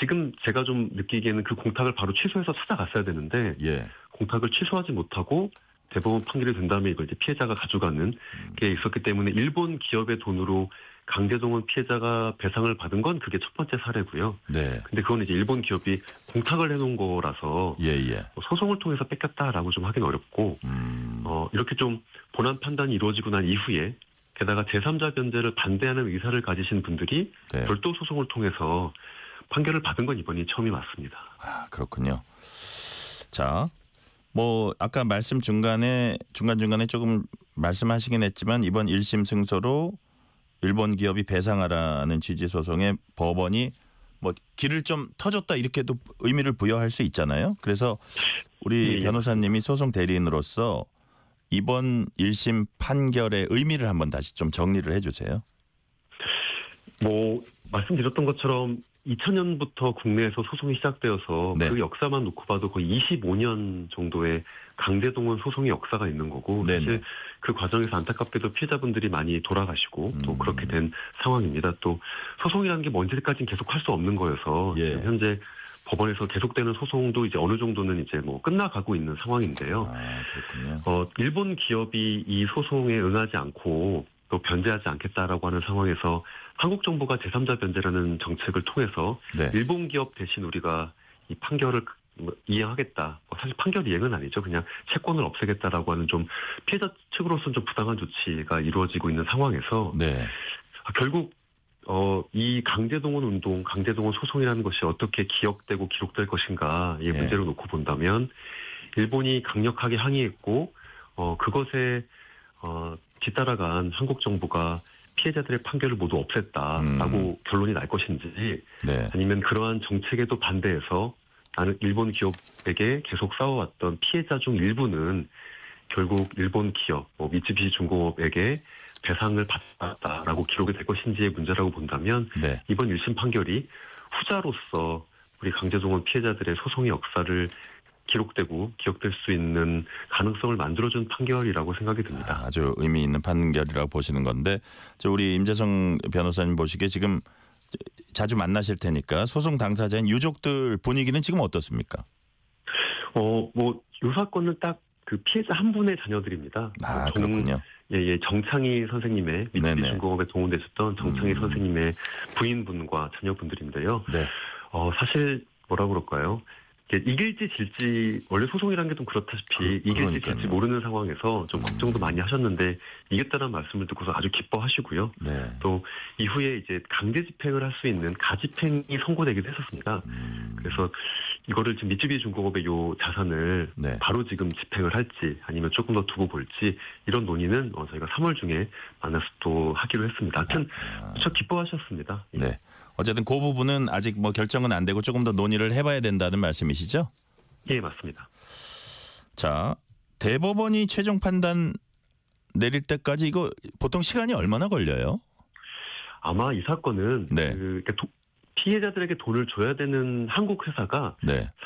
지금 제가 좀 느끼기에는 그 공탁을 바로 취소해서 찾아갔어야 되는데 예. 공탁을 취소하지 못하고 대법원 판결이 된 다음에 이걸 이제 피해자가 가져가는 게 있었기 때문에 일본 기업의 돈으로 강제동원 피해자가 배상을 받은 건 그게 첫 번째 사례고요. 네. 근데 그건 이제 일본 기업이 공탁을 해놓은 거라서 예. 소송을 통해서 뺏겼다라고 좀 하긴 어렵고 이렇게 좀 본안 판단이 이루어지고 난 이후에 게다가 제3자 변제를 반대하는 의사를 가지신 분들이 네. 별도 소송을 통해서 판결을 받은 건 이번이 처음이 맞습니다. 아, 그렇군요. 자, 뭐 아까 말씀 중간중간에 조금 말씀하시긴 했지만 이번 1심 승소로 일본 기업이 배상하라는 취지 소송에 법원이 뭐 길을 좀 터줬다 이렇게도 의미를 부여할 수 있잖아요. 그래서 우리 변호사님이 소송 대리인으로서 이번 1심 판결의 의미를 한번 다시 좀 정리를 해 주세요. 뭐 말씀드렸던 것처럼 2000년부터 국내에서 소송이 시작되어서 네. 그 역사만 놓고 봐도 거의 25년 정도의 강제동원 소송의 역사가 있는 거고 네네. 사실 그 과정에서 안타깝게도 피해자분들이 많이 돌아가시고 또 그렇게 된 상황입니다. 또 소송이라는 게 언제까지는 계속 할 수 없는 거여서 예. 지금 현재 법원에서 계속되는 소송도 이제 어느 정도는 이제 뭐 끝나가고 있는 상황인데요. 아, 그렇군요. 일본 기업이 이 소송에 응하지 않고 또 변제하지 않겠다라고 하는 상황에서 한국 정부가 제3자 변제라는 정책을 통해서 네. 일본 기업 대신 우리가 이 판결을 이행하겠다. 사실 판결 이행은 아니죠. 그냥 채권을 없애겠다라고 하는 좀 피해자 측으로서는 좀 부당한 조치가 이루어지고 있는 상황에서 네. 결국 이 강제동원 운동, 강제동원 소송이라는 것이 어떻게 기억되고 기록될 것인가 이 문제로 놓고 본다면 일본이 강력하게 항의했고 그것에 뒤따라간 한국 정부가 피해자들의 판결을 모두 없앴다라고 결론이 날 것인지 네. 아니면 그러한 정책에도 반대해서 나는 일본 기업에게 계속 싸워왔던 피해자 중 일부는 결국 일본 기업, 미쯔비시 중공업에게 배상을 받았다라고 기록이 될 것인지의 문제라고 본다면 네. 이번 1심 판결이 후자로서 우리 강제동원 피해자들의 소송의 역사를 기록되고 기억될 수 있는 가능성을 만들어준 판결이라고 생각이 듭니다. 아주 의미 있는 판결이라고 보시는 건데 우리 임재성 변호사님 보시기에 지금 자주 만나실 테니까 소송 당사자인 유족들 분위기는 지금 어떻습니까? 뭐 이 사건은 딱 그 피해자 한 분의 자녀들입니다. 아, 그렇군요. 예, 정창희 선생님의 미쯔비시 중공업에 동원되셨던 정창희 선생님의 부인분과 자녀분들인데요. 네. 사실 뭐라 그럴까요? 이길지 질지 원래 소송이라는 게 좀 그렇다시피 이길지 질지 모르는 상황에서 좀 걱정도 많이 하셨는데 이겼다는 말씀을 듣고서 아주 기뻐하시고요. 네. 또 이후에 이제 강제 집행을 할 수 있는 가집행이 선고되기도 했었습니다. 그래서 이거를 지금 미쯔비시 중공업의 요 자산을 바로 지금 집행을 할지 아니면 조금 더 두고 볼지 이런 논의는 저희가 3월 중에 만나서 또 하기로 했습니다. 하여튼 저 기뻐하셨습니다. 네. 어쨌든 그 부분은 아직 뭐 결정은 안 되고 조금 더 논의를 해봐야 된다는 말씀이시죠? 예, 맞습니다. 자, 대법원이 최종 판단 내릴 때까지 이거 보통 시간이 얼마나 걸려요? 아마 이 사건은 피해자들에게 돈을 줘야 되는 한국 회사가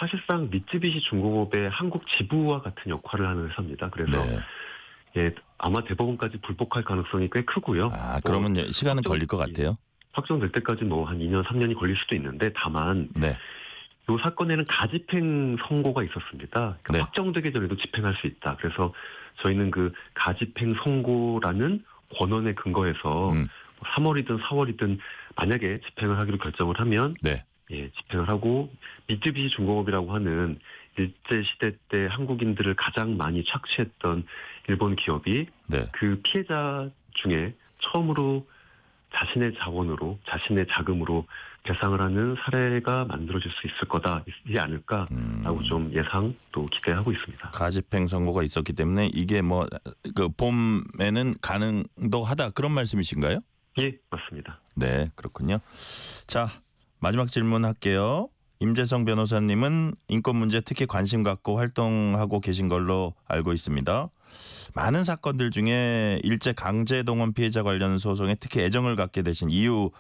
사실상 미쯔비시 중공업의 한국 지부와 같은 역할을 하는 회사입니다. 그래서 아마 대법원까지 불복할 가능성이 꽤 크고요. 그러면 시간은 걸릴 것 같아요. 확정될 때까지 뭐 한 2년, 3년이 걸릴 수도 있는데 다만 이 사건에는 가집행 선고가 있었습니다. 그러니까 확정되기 전에도 집행할 수 있다. 그래서 저희는 그 가집행 선고라는 권한에 근거해서 3월이든 4월이든 만약에 집행을 하기로 결정을 하면 집행을 하고 미쯔비시 중공업이라고 하는 일제시대 때 한국인들을 가장 많이 착취했던 일본 기업이 그 피해자 중에 처음으로 자신의 자원으로 자신의 자금으로 배상을 하는 사례가 만들어질 수 있을 거다이지 않을까라고 좀 예상 또 기대하고 있습니다. 가집행 선고가 있었기 때문에 이게 뭐 그 봄에는 가능도 하다 그런 말씀이신가요? 예, 맞습니다. 네, 그렇군요. 자, 마지막 질문 할게요. 임재성 변호사님은 인권 문제 특히 관심 갖고 활동하고 계신 걸로 알고 있습니다. 많은 사건들 중에 일제 강제 동원 피해자 관련 소송에 특히 애정을 갖게 되신 이유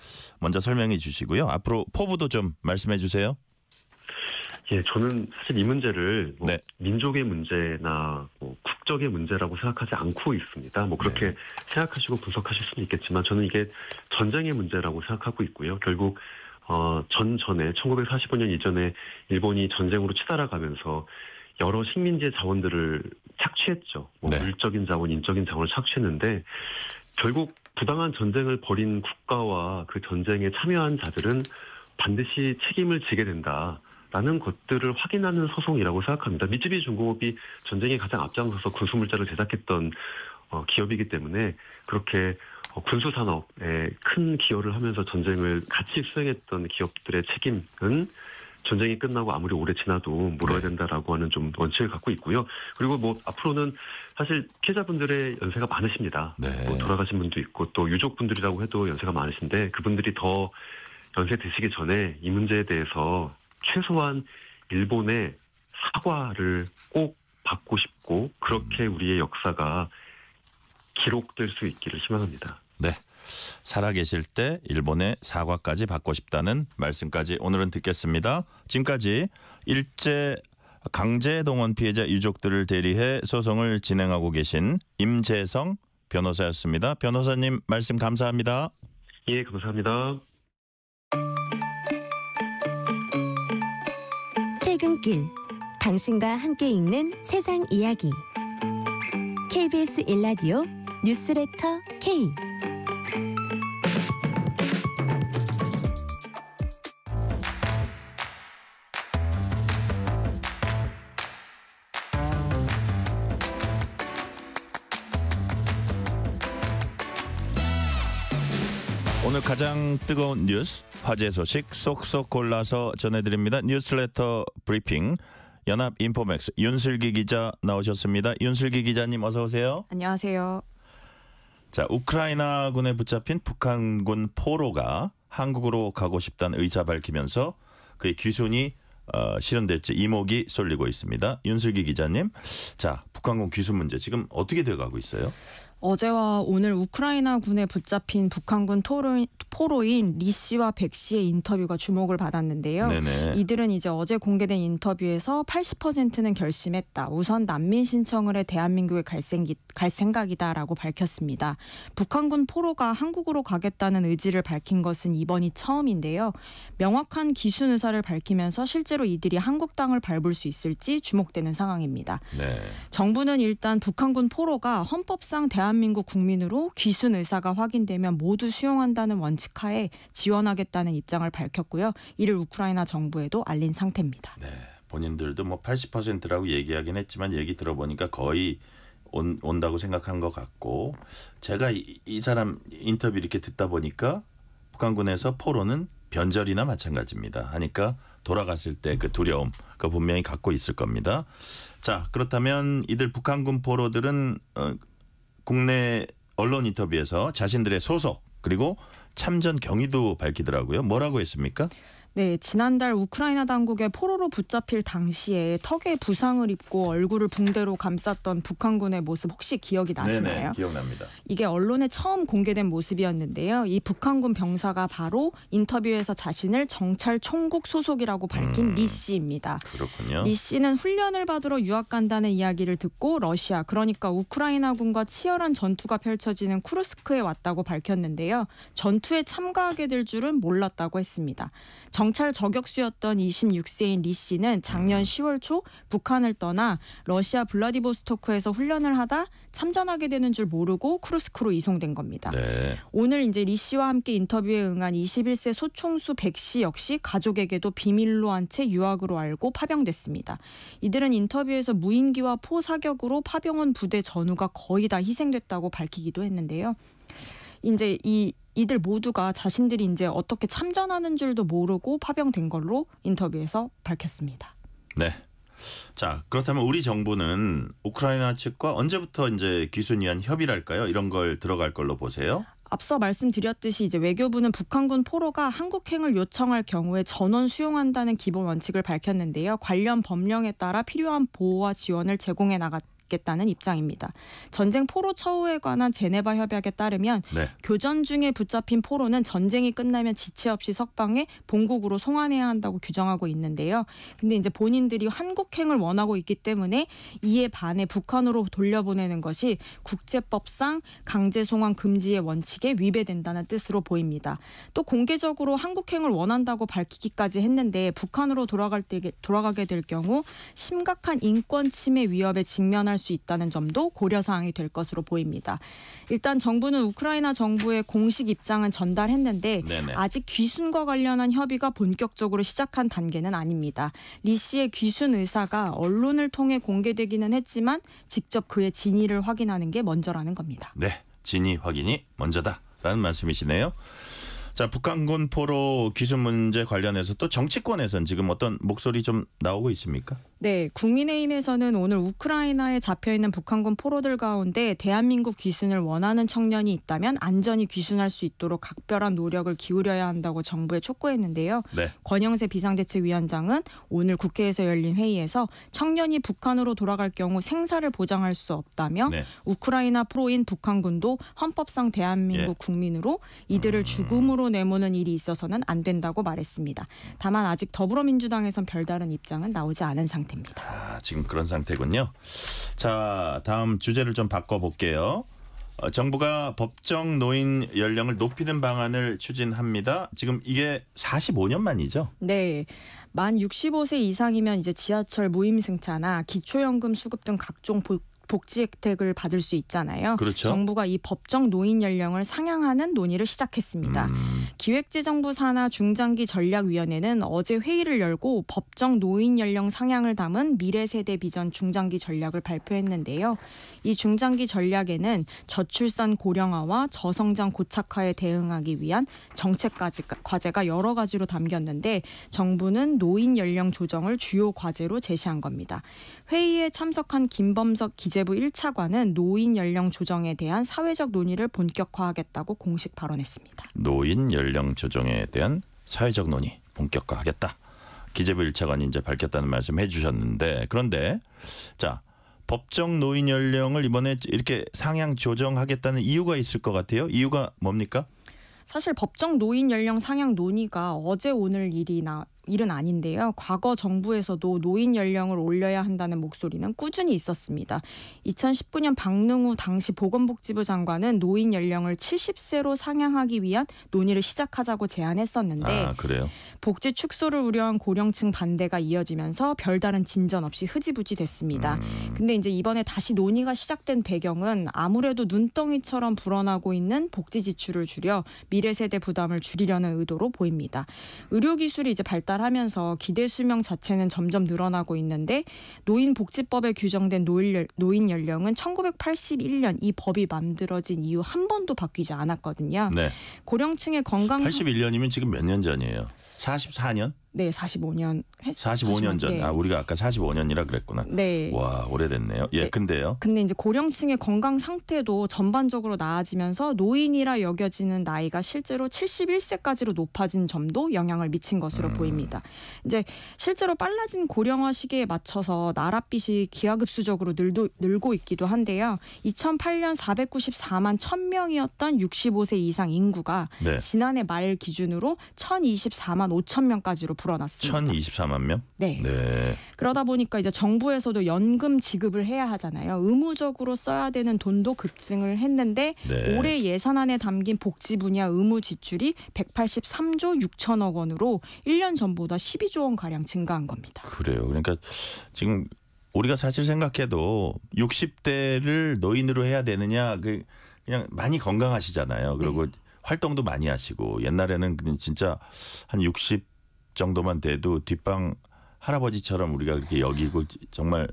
먼저 설명해 주시고요. 앞으로 포부도 좀 말씀해 주세요. 예, 저는 사실 이 문제를 민족의 문제나 국적의 문제라고 생각하지 않고 있습니다. 그렇게 생각하시고 분석하실 수는 있겠지만 저는 이게 전쟁의 문제라고 생각하고 있고요. 결국 전에 1945년 이전에 일본이 전쟁으로 치달아가면서 여러 식민지의 자원들을 착취했죠. 물적인 자원, 인적인 자원을 착취했는데 결국 부당한 전쟁을 벌인 국가와 그 전쟁에 참여한 자들은 반드시 책임을 지게 된다라는 것들을 확인하는 소송이라고 생각합니다. 미쯔비시 중공업이 전쟁에 가장 앞장서서 군수물자를 제작했던 기업이기 때문에 그렇게 군수산업에 큰 기여를 하면서 전쟁을 같이 수행했던 기업들의 책임은 전쟁이 끝나고 아무리 오래 지나도 물어야 된다라고 하는 좀 원칙을 갖고 있고요. 그리고 앞으로는 사실 피해자분들의 연세가 많으십니다. 돌아가신 분도 있고 또 유족분들이라고 해도 연세가 많으신데 그분들이 더 연세 드시기 전에 이 문제에 대해서 최소한 일본의 사과를 꼭 받고 싶고 그렇게 우리의 역사가 기록될 수 있기를 희망합니다. 네. 살아계실 때 일본의 사과까지 받고 싶다는 말씀까지 오늘은 듣겠습니다. 지금까지 일제 강제동원 피해자 유족들을 대리해 소송을 진행하고 계신 임재성 변호사였습니다. 변호사님 말씀 감사합니다. 예, 감사합니다. 퇴근길, 당신과 함께 읽는 세상 이야기. KBS 1라디오 뉴스레터 K. 오늘 가장 뜨거운 뉴스, 화제 소식 쏙쏙 골라서 전해드립니다. 뉴스레터 브리핑. 연합인포맥스 윤슬기 기자 나오셨습니다. 윤슬기 기자님 어서 오세요. 안녕하세요. 자, 우크라이나군에 붙잡힌 북한군 포로가 한국으로 가고 싶다는 의사 밝히면서 그의 귀순이 실현될지 이목이 쏠리고 있습니다. 윤슬기 기자님, 자, 북한군 귀순 문제 지금 어떻게 돼가고 있어요? 어제와 오늘 우크라이나 군에 붙잡힌 북한군 포로인 리 씨와 백 씨의 인터뷰가 주목을 받았는데요. 네네. 이들은 이제 어제 공개된 인터뷰에서 80%는 결심했다. 우선 난민 신청을 해 대한민국에 갈 생각이다라고 밝혔습니다. 북한군 포로가 한국으로 가겠다는 의지를 밝힌 것은 이번이 처음인데요. 명확한 귀순 의사를 밝히면서 실제로 이들이 한국 땅을 밟을 수 있을지 주목되는 상황입니다. 네. 정부는 일단 북한군 포로가 헌법상 대한민국 국민으로 귀순 의사가 확인되면 모두 수용한다는 원칙하에 지원하겠다는 입장을 밝혔고요. 이를 우크라이나 정부에도 알린 상태입니다. 네, 본인들도 뭐 80%라고 얘기하긴 했지만 얘기 들어보니까 거의 온다고 생각한 것 같고 제가 이 사람 인터뷰 이렇게 듣다 보니까 북한군에서 포로는 변절이나 마찬가지입니다. 하니까 돌아갔을 때 그 두려움 그 분명히 갖고 있을 겁니다. 자, 그렇다면 이들 북한군 포로들은 국내 언론 인터뷰에서 자신들의 소속 그리고 참전 경위도 밝히더라고요. 뭐라고 했습니까? 네, 지난달 우크라이나 당국의 포로로 붙잡힐 당시에 턱에 부상을 입고 얼굴을 붕대로 감쌌던 북한군의 모습 혹시 기억이 나시나요? 네네, 기억납니다. 이게 언론에 처음 공개된 모습이었는데요. 이 북한군 병사가 바로 인터뷰에서 자신을 정찰 총국 소속이라고 밝힌 리 씨입니다. 그렇군요. 리 씨는 훈련을 받으러 유학 간다는 이야기를 듣고 러시아, 그러니까 우크라이나군과 치열한 전투가 펼쳐지는 쿠르스크에 왔다고 밝혔는데요. 전투에 참가하게 될 줄은 몰랐다고 했습니다. 정찰 저격수였던 26세인 리 씨는 작년 10월 초 북한을 떠나 러시아 블라디보스토크에서 훈련을 하다 참전하게 되는 줄 모르고 쿠르스크로 이송된 겁니다. 네. 오늘 이제 리 씨와 함께 인터뷰에 응한 21세 소총수 백 씨 역시 가족에게도 비밀로 한 채 유학으로 알고 파병됐습니다. 이들은 인터뷰에서 무인기와 포 사격으로 파병원 부대 전우가 거의 다 희생됐다고 밝히기도 했는데요. 이제 이들 모두가 자신들이 이제 어떻게 참전하는 줄도 모르고 파병된 걸로 인터뷰에서 밝혔습니다. 네. 자, 그렇다면 우리 정부는 우크라이나 측과 언제부터 이제 귀순 위한 협의랄까요? 이런 걸 들어갈 걸로 보세요? 앞서 말씀드렸듯이 이제 외교부는 북한군 포로가 한국행을 요청할 경우에 전원 수용한다는 기본 원칙을 밝혔는데요. 관련 법령에 따라 필요한 보호와 지원을 제공해 나가겠다는 입장입니다. 전쟁 포로 처우에 관한 제네바 협약에 따르면 네. 교전 중에 붙잡힌 포로는 전쟁이 끝나면 지체 없이 석방해 본국으로 송환해야 한다고 규정하고 있는데요. 근데 이제 본인들이 한국행을 원하고 있기 때문에 이에 반해 북한으로 돌려보내는 것이 국제법상 강제 송환 금지의 원칙에 위배된다는 뜻으로 보입니다. 또 공개적으로 한국행을 원한다고 밝히기까지 했는데 북한으로 돌아가게 될 경우 심각한 인권 침해 위협에 직면할 수 있다는 점도 고려사항이 될 것으로 보입니다. 일단 정부는 우크라이나 정부의 공식 입장은 전달했는데 네네. 아직 귀순과 관련한 협의가 본격적으로 시작한 단계는 아닙니다. 리 씨의 귀순 의사가 언론을 통해 공개되기는 했지만 직접 그의 진위를 확인하는 게 먼저라는 겁니다. 네, 진위 확인이 먼저다라는 말씀이시네요. 자, 북한군 포로 귀순 문제 관련해서 또 정치권에서는 지금 어떤 목소리 좀 나오고 있습니까? 네, 국민의힘에서는 오늘 우크라이나에 잡혀있는 북한군 포로들 가운데 대한민국 귀순을 원하는 청년이 있다면 안전히 귀순할 수 있도록 각별한 노력을 기울여야 한다고 정부에 촉구했는데요. 네. 권영세 비상대책위원장은 오늘 국회에서 열린 회의에서 청년이 북한으로 돌아갈 경우 생사를 보장할 수 없다며 네. 우크라이나 포로인 북한군도 헌법상 대한민국 국민으로 이들을 죽음으로 내모는 일이 있어서는 안 된다고 말했습니다. 다만 아직 더불어민주당에선 별다른 입장은 나오지 않은 상태입니다. 지금 그런 상태군요. 자, 다음 주제를 좀 바꿔볼게요. 정부가 법정 노인 연령을 높이는 방안을 추진합니다. 지금 이게 45년 만이죠? 네. 만 65세 이상이면 이제 지하철 무임승차나 기초연금 수급 등 각종 복지 혜택을 받을 수 있잖아요. 그렇죠. 정부가 이 법정 노인 연령을 상향하는 논의를 시작했습니다. 기획재정부 산하 중장기 전략위원회는 어제 회의를 열고 법정 노인 연령 상향을 담은 미래세대 비전 중장기 전략을 발표했는데요. 이 중장기 전략에는 저출산 고령화와 저성장 고착화에 대응하기 위한 정책 과제가 여러 가지로 담겼는데 정부는 노인 연령 조정을 주요 과제로 제시한 겁니다. 회의에 참석한 김범석 기재부 1차관은 노인 연령 조정에 대한 사회적 논의를 본격화하겠다고 공식 발언했습니다. 노인 연령 조정에 대한 사회적 논의 본격화하겠다. 기재부 1차관이 이제 밝혔다는 말씀 해주셨는데 그런데 자 법정 노인 연령을 이번에 이렇게 상향 조정하겠다는 이유가 있을 것 같아요. 이유가 뭡니까? 사실 법정 노인 연령 상향 논의가 어제 오늘 일은 아닌데요. 과거 정부에서도 노인 연령을 올려야 한다는 목소리는 꾸준히 있었습니다. 2019년 박능우 당시 보건복지부 장관은 노인 연령을 70세로 상향하기 위한 논의를 시작하자고 제안했었는데 그래요? 복지 축소를 우려한 고령층 반대가 이어지면서 별다른 진전 없이 흐지부지 됐습니다. 근데 이제 이번에 다시 논의가 시작된 배경은 아무래도 눈덩이처럼 불어나고 있는 복지 지출을 줄여 미래 세대 부담을 줄이려는 의도로 보입니다. 의료기술이 이제 발달하면서 기대 수명 자체는 점점 늘어나고 있는데 노인복지법에 규정된 노인 연령은 1981년 이 법이 만들어진 이후 한 번도 바뀌지 않았거든요. 네. 고령층의 건강 81년이면 지금 몇 년 전이에요? 44년? 네, 45년 했어요. 45년 전. 네. 아, 우리가 아까 45년이라 그랬구나. 네. 와, 오래됐네요. 예, 네. 근데요. 근데 이제 고령층의 건강 상태도 전반적으로 나아지면서 노인이라 여겨지는 나이가 실제로 71세까지로 높아진 점도 영향을 미친 것으로 보입니다. 이제 실제로 빨라진 고령화 시기에 맞춰서 나랏빚이 기하급수적으로 늘고 있기도 한데요. 2008년 494만 1000명이었던 65세 이상 인구가 네. 지난해 말 기준으로 1024만 5천 명까지로 불어났습니다. 1024만 명? 네. 네. 그러다 보니까 이제 정부에서도 연금 지급을 해야 하잖아요. 의무적으로 써야 되는 돈도 급증을 했는데 네. 올해 예산안에 담긴 복지 분야 의무 지출이 183조 6천억 원으로 1년 전보다 12조 원 가량 증가한 겁니다. 그래요. 그러니까 지금 우리가 사실 생각해도 60대를 노인으로 해야 되느냐 그냥 많이 건강하시잖아요. 그리고 네. 활동도 많이 하시고 옛날에는 진짜 한 60 정도만 돼도 뒷방 할아버지처럼 우리가 그렇게 여기고 정말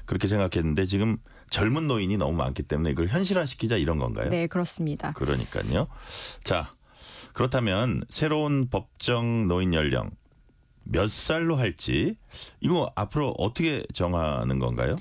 그렇게 생각했는데 지금 젊은 노인이 너무 많기 때문에 이걸 현실화시키자 이런 건가요? 네, 그렇습니다. 그러니까요. 자, 그렇다면 새로운 법정 노인 연령 몇 살로 할지 이거 앞으로 어떻게 정하는 건가요?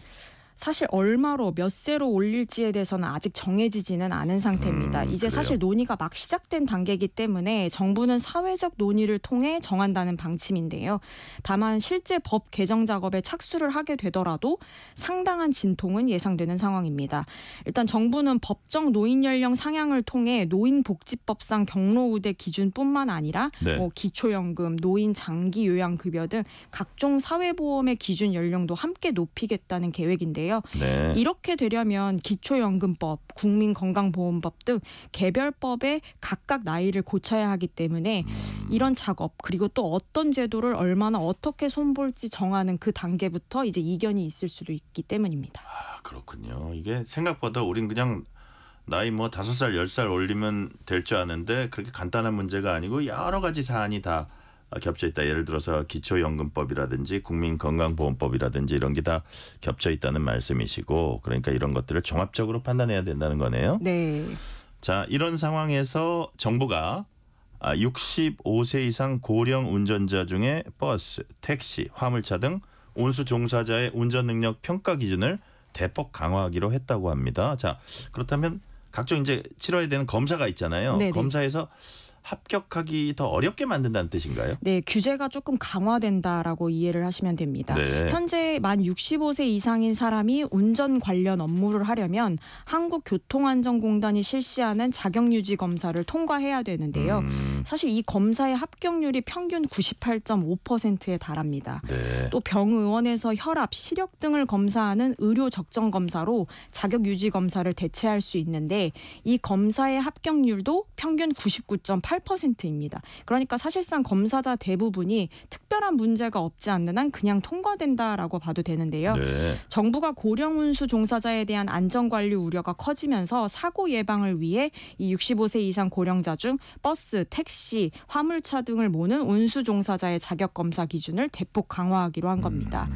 사실 얼마로 몇 세로 올릴지에 대해서는 아직 정해지지는 않은 상태입니다. 이제 그래요? 사실 논의가 막 시작된 단계이기 때문에 정부는 사회적 논의를 통해 정한다는 방침인데요. 다만 실제 법 개정 작업에 착수를 하게 되더라도 상당한 진통은 예상되는 상황입니다. 일단 정부는 법정 노인 연령 상향을 통해 노인복지법상 경로우대 기준뿐만 아니라 네. 기초연금, 노인 장기 요양급여 등 각종 사회보험의 기준 연령도 함께 높이겠다는 계획인데요. 네. 이렇게 되려면 기초연금법, 국민건강보험법 등 개별법에 각각 나이를 고쳐야 하기 때문에 이런 작업 그리고 또 어떤 제도를 얼마나 어떻게 손볼지 정하는 그 단계부터 이제 이견이 있을 수도 있기 때문입니다. 아, 그렇군요. 이게 생각보다 우린 그냥 나이 뭐 5살, 10살 올리면 될 줄 아는데 그렇게 간단한 문제가 아니고 여러 가지 사안이 다 겹쳐 있다. 예를 들어서 기초연금법이라든지 국민건강보험법이라든지 이런 게 다 겹쳐 있다는 말씀이시고 그러니까 이런 것들을 종합적으로 판단해야 된다는 거네요. 네. 자, 이런 상황에서 정부가 65세 이상 고령 운전자 중에 버스, 택시, 화물차 등 운수 종사자의 운전 능력 평가 기준을 대폭 강화하기로 했다고 합니다. 자, 그렇다면 각종 이제 치러야 되는 검사가 있잖아요. 네네. 검사에서 합격하기 더 어렵게 만든다는 뜻인가요? 네, 규제가 조금 강화된다라고 이해를 하시면 됩니다. 네. 현재 만 65세 이상인 사람이 운전 관련 업무를 하려면 한국교통안전공단이 실시하는 자격유지 검사를 통과해야 되는데요. 사실 이 검사의 합격률이 평균 98.5%에 달합니다. 네. 또 병의원에서 혈압, 시력 등을 검사하는 의료 적정 검사로 자격유지 검사를 대체할 수 있는데 이 검사의 합격률도 평균 99.8%입니다. 그러니까 사실상 검사자 대부분이 특별한 문제가 없지 않는 한 그냥 통과된다라고 봐도 되는데요. 네. 정부가 고령 운수 종사자에 대한 안전관리 우려가 커지면서 사고 예방을 위해 이 65세 이상 고령자 중 버스, 택시, 화물차 등을 모는 운수 종사자의 자격 검사 기준을 대폭 강화하기로 한 겁니다.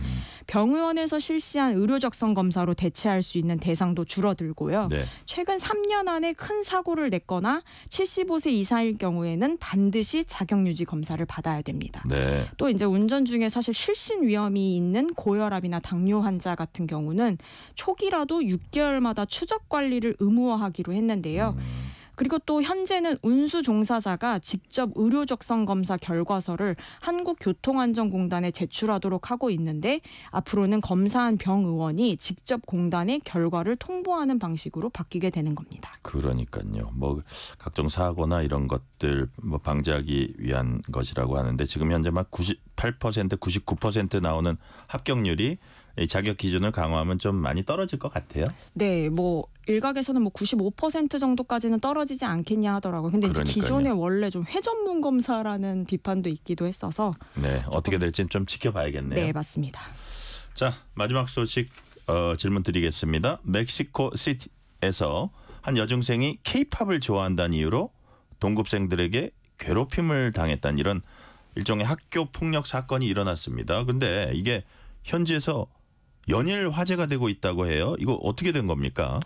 병의원에서 실시한 의료 적성 검사로 대체할 수 있는 대상도 줄어들고요. 네. 최근 3년 안에 큰 사고를 냈거나 75세 이상일 경우에는 반드시 자격유지 검사를 받아야 됩니다. 네. 또 이제 운전 중에 사실 실신 위험이 있는 고혈압이나 당뇨 환자 같은 경우는 초기라도 6개월마다 추적 관리를 의무화하기로 했는데요. 그리고 또 현재는 운수 종사자가 직접 의료 적성 검사 결과서를 한국교통안전공단에 제출하도록 하고 있는데 앞으로는 검사한 병의원이 직접 공단에 결과를 통보하는 방식으로 바뀌게 되는 겁니다. 그러니까요. 뭐 각종 사고나 이런 것들 뭐 방지하기 위한 것이라고 하는데 지금 현재 막 98%, 99% 나오는 합격률이 이 자격 기준을 강화하면 좀 많이 떨어질 것 같아요. 네, 뭐 일각에서는 뭐 95% 정도까지는 떨어지지 않겠냐 하더라고요. 근데 이제 기존에 원래 좀 회전문 검사라는 비판도 있기도 했어서 네, 어떻게 될지는 좀 지켜봐야겠네요. 네, 맞습니다. 자, 마지막 소식 질문 드리겠습니다. 멕시코 시티에서 한 여중생이 K-팝을 좋아한다는 이유로 동급생들에게 괴롭힘을 당했다는 이런 일종의 학교 폭력 사건이 일어났습니다. 그런데 이게 현지에서 연일 화제가 되고 있다고 해요. 이거 어떻게 된 겁니까?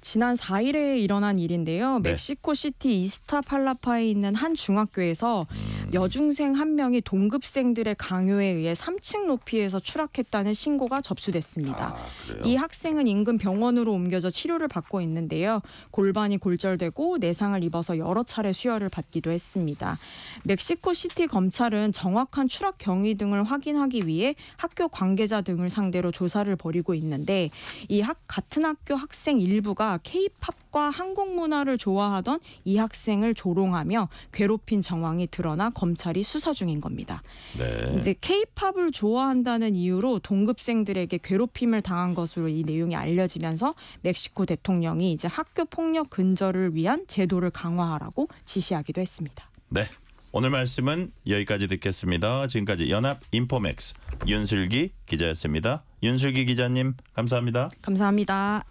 지난 4일에 일어난 일인데요. 네. 멕시코시티 이스타팔라파에 있는 한 중학교에서 여중생 한 명이 동급생들의 강요에 의해 3층 높이에서 추락했다는 신고가 접수됐습니다. 이 학생은 인근 병원으로 옮겨져 치료를 받고 있는데요. 골반이 골절되고 내상을 입어서 여러 차례 수혈을 받기도 했습니다. 멕시코시티 검찰은 정확한 추락 경위 등을 확인하기 위해 학교 관계자 등을 상대로 조사를 벌이고 있는데 이 같은 학교 학생 일부가 K-팝과 한국 문화를 좋아하던 이 학생을 조롱하며 괴롭힌 정황이 드러나 검찰이 수사 중인 겁니다. 네. 이제 K-팝을 좋아한다는 이유로 동급생들에게 괴롭힘을 당한 것으로 이 내용이 알려지면서 멕시코 대통령이 이제 학교 폭력 근절을 위한 제도를 강화하라고 지시하기도 했습니다. 네. 오늘 말씀은 여기까지 듣겠습니다. 지금까지 연합 인포맥스 윤슬기 기자였습니다. 윤슬기 기자님 감사합니다. 감사합니다.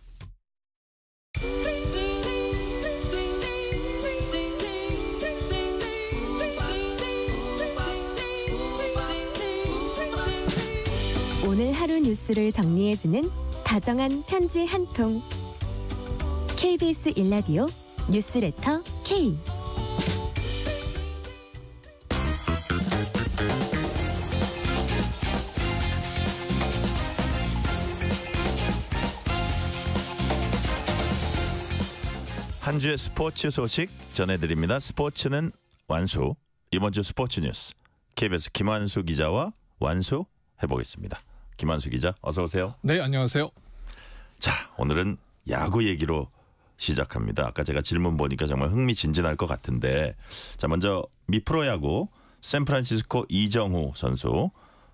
오늘 하루 뉴스를 정리해주는 다정한 편지 한 통. KBS 일라디오 뉴스레터 K. 한 주의 스포츠 소식 전해드립니다. 스포츠는 완수. 이번 주 스포츠 뉴스 KBS 김환수 기자와 완수해보겠습니다. 김환수 기자 어서 오세요. 네, 안녕하세요. 자, 오늘은 야구 얘기로 시작합니다. 아까 제가 질문 보니까 정말 흥미진진할 것 같은데, 자 먼저 미프로야구 샌프란시스코 이정후 선수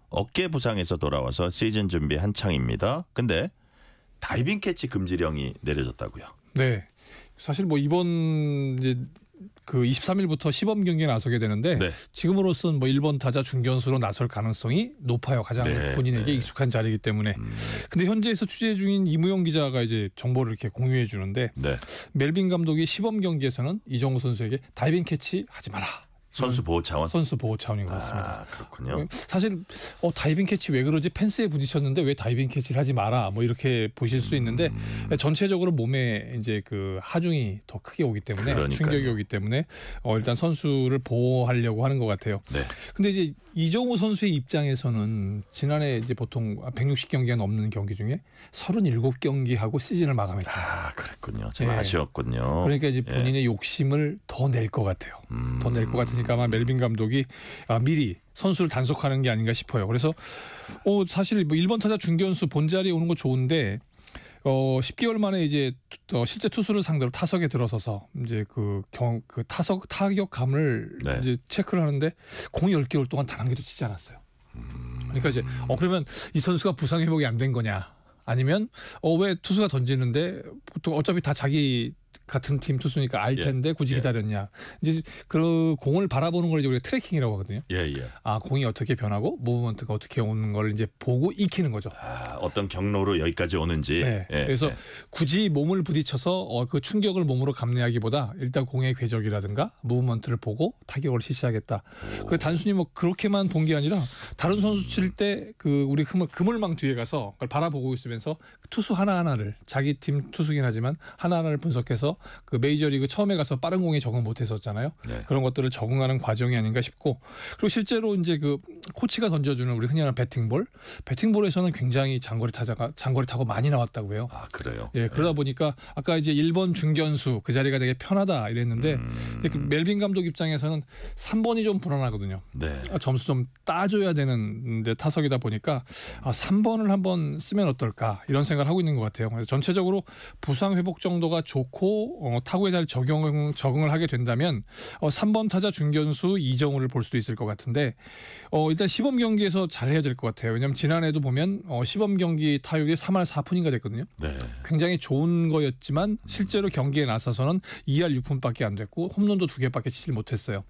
어깨 부상에서 돌아와서 시즌 준비 한창입니다. 근데 다이빙 캐치 금지령이 내려졌다고요. 네, 사실 뭐 이번 이제 그 23일부터 시범 경기에 나서게 되는데 네. 지금으로서는 뭐 1번 타자 중견수로 나설 가능성이 높아요. 가장 네, 본인에게 네. 익숙한 자리이기 때문에. 근데 현지에서 취재 중인 이무용 기자가 이제 정보를 이렇게 공유해 주는데 네. 멜빈 감독이 시범 경기에서는 이정후 선수에게 다이빙 캐치 하지 마라. 선수 보호 차원? 선수 보호 차원인 것 같습니다. 아, 그렇군요. 사실 다이빙 캐치 왜 그러지? 펜스에 부딪혔는데 왜 다이빙 캐치를 하지 마라? 뭐 이렇게 보실 수 있는데 전체적으로 몸에 이제 그 하중이 더 크게 오기 때문에 그러니까요. 충격이 오기 때문에 일단 선수를 보호하려고 하는 것 같아요. 네. 근데 이제 이정후 선수의 입장에서는 지난해 이제 보통 160경기가 넘는 경기 중에 37경기하고 시즌을 마감했잖아요. 아, 그랬군요. 좀 예. 아쉬웠군요. 그러니까 이제 예. 본인의 욕심을 더 낼 것 같아요. 더 낼 것 같으니까 아마 멜빈 감독이 미리 선수를 단속하는 게 아닌가 싶어요. 그래서 사실 뭐 1번 타자 중견수 본자리에 오는 거 좋은데 10개월 만에 이제 실제 투수를 상대로 타석에 들어서서 이제 그 타격감을 네. 이제 체크를 하는데 공이 10개월 동안 단 한 개도 치지 않았어요. 그러니까 이제 그러면 이 선수가 부상 회복이 안 된 거냐? 아니면 왜 투수가 던지는데 보통 어차피 다 자기 같은 팀 투수니까 알 텐데 굳이 기다렸냐. 이제 그 공을 바라보는 걸 이제 우리가 트래킹이라고 하거든요. 예. 아, 공이 어떻게 변하고 무브먼트가 어떻게 오는 걸 이제 보고 익히는 거죠. 아, 어떤 경로로 여기까지 오는지. 네. 예. 그래서 굳이 몸을 부딪혀서 그 충격을 몸으로 감내하기보다 일단 공의 궤적이라든가 무브먼트를 보고 타격을 실시하겠다. 그 단순히 뭐 그렇게만 본 게 아니라 다른 선수 칠 때 그 우리 그물망 뒤에 가서 그걸 바라보고 있으면서 투수 하나하나를 자기 팀 투수긴 하지만 하나하나를 분석해서 그 메이저리그 처음에 가서 빠른 공에 적응 못했었잖아요. 네. 그런 것들을 적응하는 과정이 아닌가 싶고, 그리고 실제로 이제 그 코치가 던져주는 우리 흔히 하는 배팅볼에서는 굉장히 장거리 타고 많이 나왔다고 해요. 아, 그래요? 예, 그러다 보니까 아까 이제 1번 중견수 그 자리가 되게 편하다 이랬는데 그 멜빈 감독 입장에서는 3번이 좀 불안하거든요. 네. 점수 좀 따줘야 되는데 타석이다 보니까 3번을 한번 쓰면 어떨까 이런 생각을 하고 있는 것 같아요. 그래서 전체적으로 부상 회복 정도가 좋고 타구에 잘 적응을 하게 된다면 3번 타자 중견수 이정우를 볼 수도 있을 것 같은데 일단 시범 경기에서 잘해야 될 것 같아요. 왜냐하면 지난해도 보면 시범 경기 타율이 3할 4푼인가 됐거든요. 네. 굉장히 좋은 거였지만 실제로 경기에 나서서는 2할 6푼밖에 안 됐고 홈런도 2개밖에 치지 못했어요.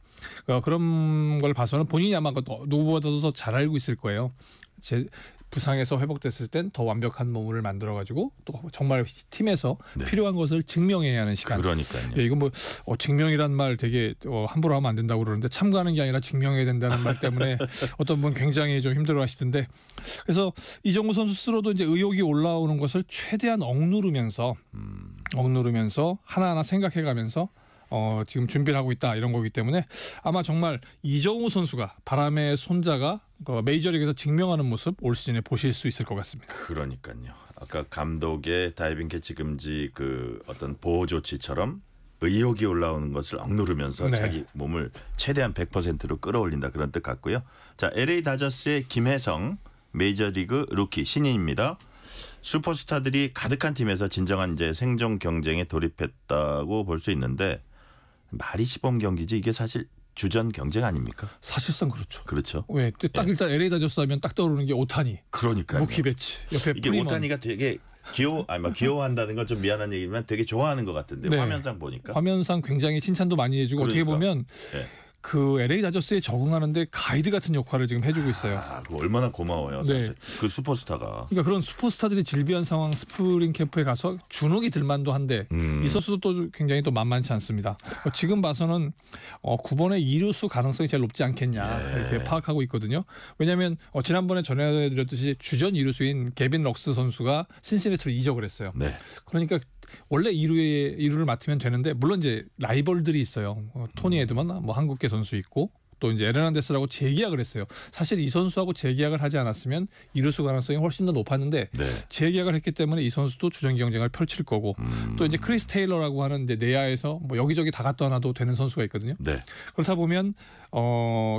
그런 걸 봐서는 본인이 아마 누구보다도 더 잘 알고 있을 거예요. 부상에서 회복됐을 땐 더 완벽한 몸을 만들어가지고 또 정말 팀에서 필요한 것을 증명해야 하는 시간. 그러니까요. 예, 이건 뭐 증명이란 말 되게 함부로 하면 안 된다고 그러는데 참가하는 게 아니라 증명해야 된다는 말 때문에 어떤 분 굉장히 좀 힘들어하시던데, 그래서 이정후 선수 스스로도 이제 의욕이 올라오는 것을 최대한 억누르면서 억누르면서 하나하나 생각해가면서 지금 준비를 하고 있다 이런 거기 때문에 아마 정말 이정우 선수가 바람의 손자가 메이저리그에서 증명하는 모습 올 시즌에 보실 수 있을 것 같습니다. 그러니까요. 아까 감독의 다이빙 캐치 금지 그 어떤 보호 조치처럼 의욕이 올라오는 것을 억누르면서 네. 자기 몸을 최대한 100%로 끌어올린다 그런 뜻 같고요. 자, LA 다저스의 김혜성 메이저리그 루키 신인입니다. 슈퍼스타들이 가득한 팀에서 진정한 이제 생존 경쟁에 돌입했다고 볼 수 있는데 말이 시범 경기지 이게 사실 주전 경쟁 아닙니까? 사실상 그렇죠. 그렇죠. 왜? 딱 예. 일단 LA 다저스 하면 딱 떠오르는 게 오타니. 그러니까요. 무키 배치. 옆에 이게 프리먼. 오타니가 되게 귀여워한다는 건 좀 미안한 얘기지만 되게 좋아하는 것 같은데 네. 화면상 보니까. 화면상 굉장히 칭찬도 많이 해주고 그러니까. 어떻게 보면 예. 그 LA 다저스에 적응하는데 가이드 같은 역할을 지금 해주고 있어요. 아, 그거 얼마나 고마워요, 네. 사실. 그 슈퍼스타가. 그러니까 그런 슈퍼스타들이 질비한 상황 스프링 캠프에 가서 주눅이 들만도 한데 이 선수도 또 굉장히 또 만만치 않습니다. 지금 봐서는 9번의 이루수 가능성이 제일 높지 않겠냐 이렇게 파악하고 있거든요. 왜냐하면 지난번에 전해드렸듯이 주전 이루수인 게빈 럭스 선수가 신시내티로 이적을 했어요. 네. 그러니까 원래 2루를 맡으면 되는데 물론 이제 라이벌들이 있어요. 토니 에드먼 뭐 한국계 선수 있고 또 이제 에르난데스라고 재계약을 했어요. 사실 이 선수하고 재계약을 하지 않았으면 이루수 가능성이 훨씬 더 높았는데 네. 재계약을 했기 때문에 이 선수도 주전 경쟁을 펼칠 거고 또 이제 크리스 테일러라고 하는 이제 내야에서 뭐 여기저기 다 갖다 놔도 되는 선수가 있거든요. 네. 그렇다 보면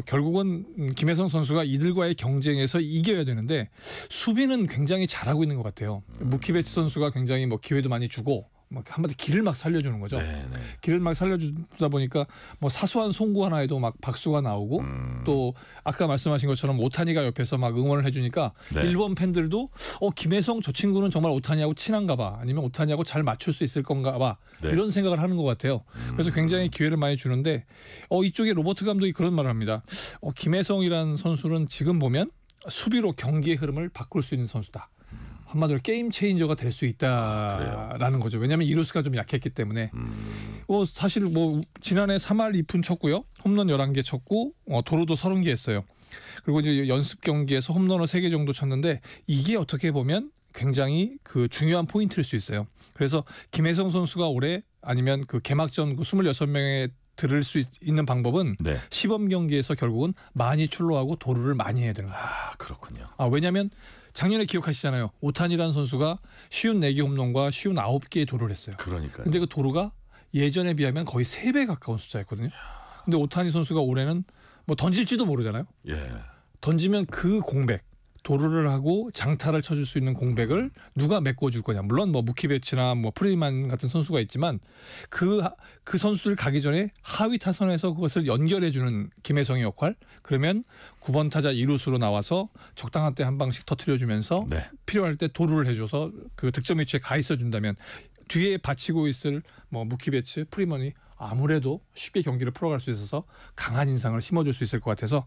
결국은 김혜성 선수가 이들과의 경쟁에서 이겨야 되는데 수비는 굉장히 잘하고 있는 것 같아요. 무키 배치 선수가 굉장히 뭐 기회도 많이 주고 막 한마디 길을 막 살려주는 거죠. 네, 네. 길을 막 살려주다 보니까 뭐 사소한 송구 하나에도 막 박수가 나오고 또 아까 말씀하신 것처럼 오타니가 옆에서 막 응원을 해주니까 네. 일본 팬들도 김혜성 저 친구는 정말 오타니하고 친한가 봐 아니면 오타니하고 잘 맞출 수 있을 건가 봐 네. 이런 생각을 하는 것 같아요. 그래서 굉장히 기회를 많이 주는데 이쪽에 로버트 감독이 그런 말을 합니다. 김혜성이라는 선수는 지금 보면 수비로 경기의 흐름을 바꿀 수 있는 선수다. 한마디로 게임 체인저가 될 수 있다라는 거죠. 왜냐하면 이루스가 좀 약했기 때문에. 사실 뭐 지난해 3할 2푼 쳤고요. 홈런 11개 쳤고 도루도 30개 했어요. 그리고 이제 연습 경기에서 홈런을 3개 정도 쳤는데 이게 어떻게 보면 굉장히 그 중요한 포인트일 수 있어요. 그래서 김혜성 선수가 올해 아니면 그 개막전 26명에 들을 수 있는 방법은 네. 시범 경기에서 결국은 많이 출루하고 도루를 많이 해야 되는 거예요. 그렇군요. 왜냐하면 작년에 기억하시잖아요. 오타니라는 선수가 54개 홈런과 59개의 도루를 했어요. 그러니까요. 근데 그 도루가 예전에 비하면 거의 3배 가까운 숫자였거든요. 근데 오타니 선수가 올해는 뭐 던질지도 모르잖아요. 예. 던지면 그 공백, 도루를 하고 장타를 쳐줄 수 있는 공백을 누가 메꿔줄 거냐. 물론 뭐 무키베치나 뭐 프리만 같은 선수가 있지만 그 선수들 가기 전에 하위 타선에서 그것을 연결해주는 김혜성의 역할. 그러면 9번 타자 2루수로 나와서 적당한 때 한 방씩 터트려주면서 네. 필요할 때 도루를 해줘서 그 득점 위치에 가 있어준다면 뒤에 받치고 있을 뭐 무키베츠, 프리먼이 아무래도 쉽게 경기를 풀어갈 수 있어서 강한 인상을 심어줄 수 있을 것 같아서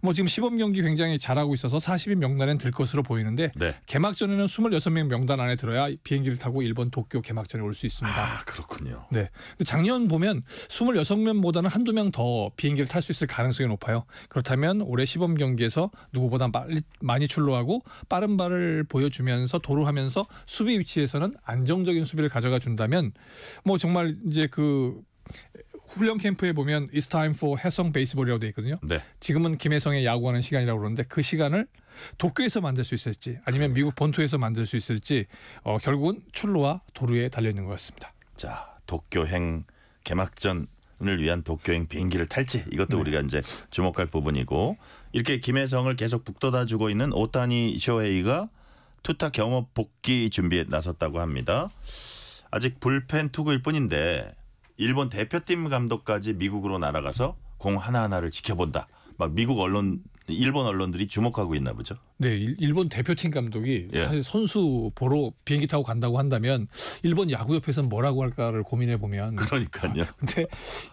뭐 지금 시범 경기 굉장히 잘하고 있어서 40인 명단엔 들 것으로 보이는데 네. 개막전에는 26명 명단 안에 들어야 비행기를 타고 일본 도쿄 개막전에 올 수 있습니다. 그렇군요. 네. 근데 작년 보면 26명보다는 한두 명 더 비행기를 탈 수 있을 가능성이 높아요. 그렇다면 올해 시범 경기에서 누구보다 많이 출루하고 빠른 발을 보여주면서 도루하면서 수비 위치에서는 안정적인 수비를 가져가 준다면 뭐 정말 이제 그 훈련 캠프에 보면 It's time for 해성 베이스볼이라고 되어 있거든요. 네. 지금은 김혜성의 야구하는 시간이라고 그러는데 그 시간을 도쿄에서 만들 수 있을지 아니면 미국 본토에서 만들 수 있을지 결국은 출루와 도루에 달려있는 것 같습니다. 자, 도쿄행 개막전을 위한 도쿄행 비행기를 탈지 이것도 우리가 이제 주목할 부분이고 이렇게 김혜성을 계속 북돋아주고 있는 오타니 쇼헤이가 투타 경업 복귀 준비에 나섰다고 합니다. 아직 불펜 투구일 뿐인데 일본 대표팀 감독까지 미국으로 날아가서 공 하나하나를 지켜본다. 막 미국 언론, 일본 언론들이 주목하고 있나 보죠. 네, 일본 대표팀 감독이 사실 선수 보러 비행기 타고 간다고 한다면 일본 야구협회에서는 뭐라고 할까를 고민해 보면 그러니까요. 근데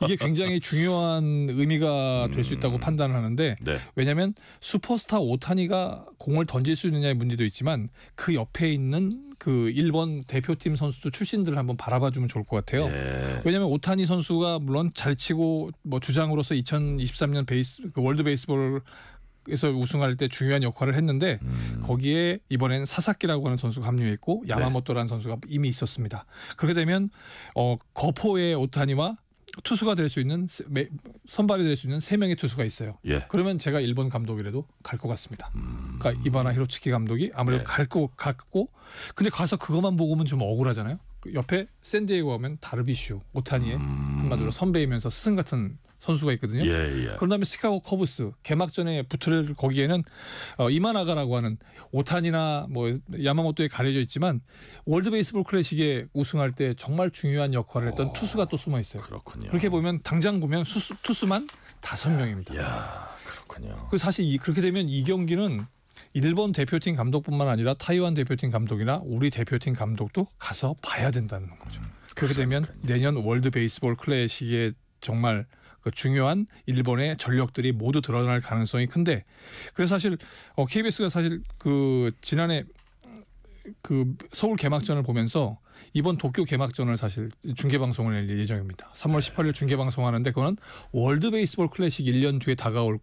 이게 굉장히 중요한 의미가 될 수 있다고 판단을 하는데 네. 왜냐하면 슈퍼스타 오타니가 공을 던질 수 있느냐의 문제도 있지만 그 옆에 있는 그 일본 대표팀 선수도 출신들을 한번 바라봐주면 좋을 것 같아요. 왜냐하면 오타니 선수가 물론 잘 치고 뭐 주장으로서 2023년 월드 베이스볼 에서 우승할 때 중요한 역할을 했는데 거기에 이번에는 사사키라고 하는 선수가 합류했고 야마모토라는 선수가 이미 있었습니다. 그렇게 되면 거포의 오타니와 투수가 될 수 있는 선발이 될 수 있는 3명의 투수가 있어요. 예. 그러면 제가 일본 감독이라도 갈 것 같습니다. 그러니까 이바나 히로츠키 감독이 아무래도 갈 것 같고 근데 가서 그것만 보고 오면 좀 억울하잖아요. 옆에 샌디에이고 가면 다르비슈, 오타니의 한마디로 선배이면서 스승 같은 선수가 있거든요. 그런 다음에 시카고 커브스 개막전에 붙을 거기에는 이마나가라고 하는 오타니나 뭐 야마모토에 가려져 있지만 월드 베이스볼 클래식에 우승할 때 정말 중요한 역할을 했던 투수가 또 숨어 있어요. 그렇군요. 그렇게 보면 당장 보면 투수만 5명입니다. 이야, 그렇군요. 그 사실 그렇게 되면 이 경기는 일본 대표팀 감독뿐만 아니라 타이완 대표팀 감독이나 우리 대표팀 감독도 가서 봐야 된다는 거죠. 그렇게 되면 내년 월드 베이스볼 클래식에 정말 그 중요한 일본의 전력들이 모두 드러날 가능성이 큰데 그래서 사실 KBS가 사실 그 지난해 그 서울 개막전을 보면서 이번 도쿄 개막전을 사실 중계 방송을 낼 예정입니다. 3월 18일 중계 방송하는데 그거는 월드 베이스볼 클래식 1년 뒤에 다가올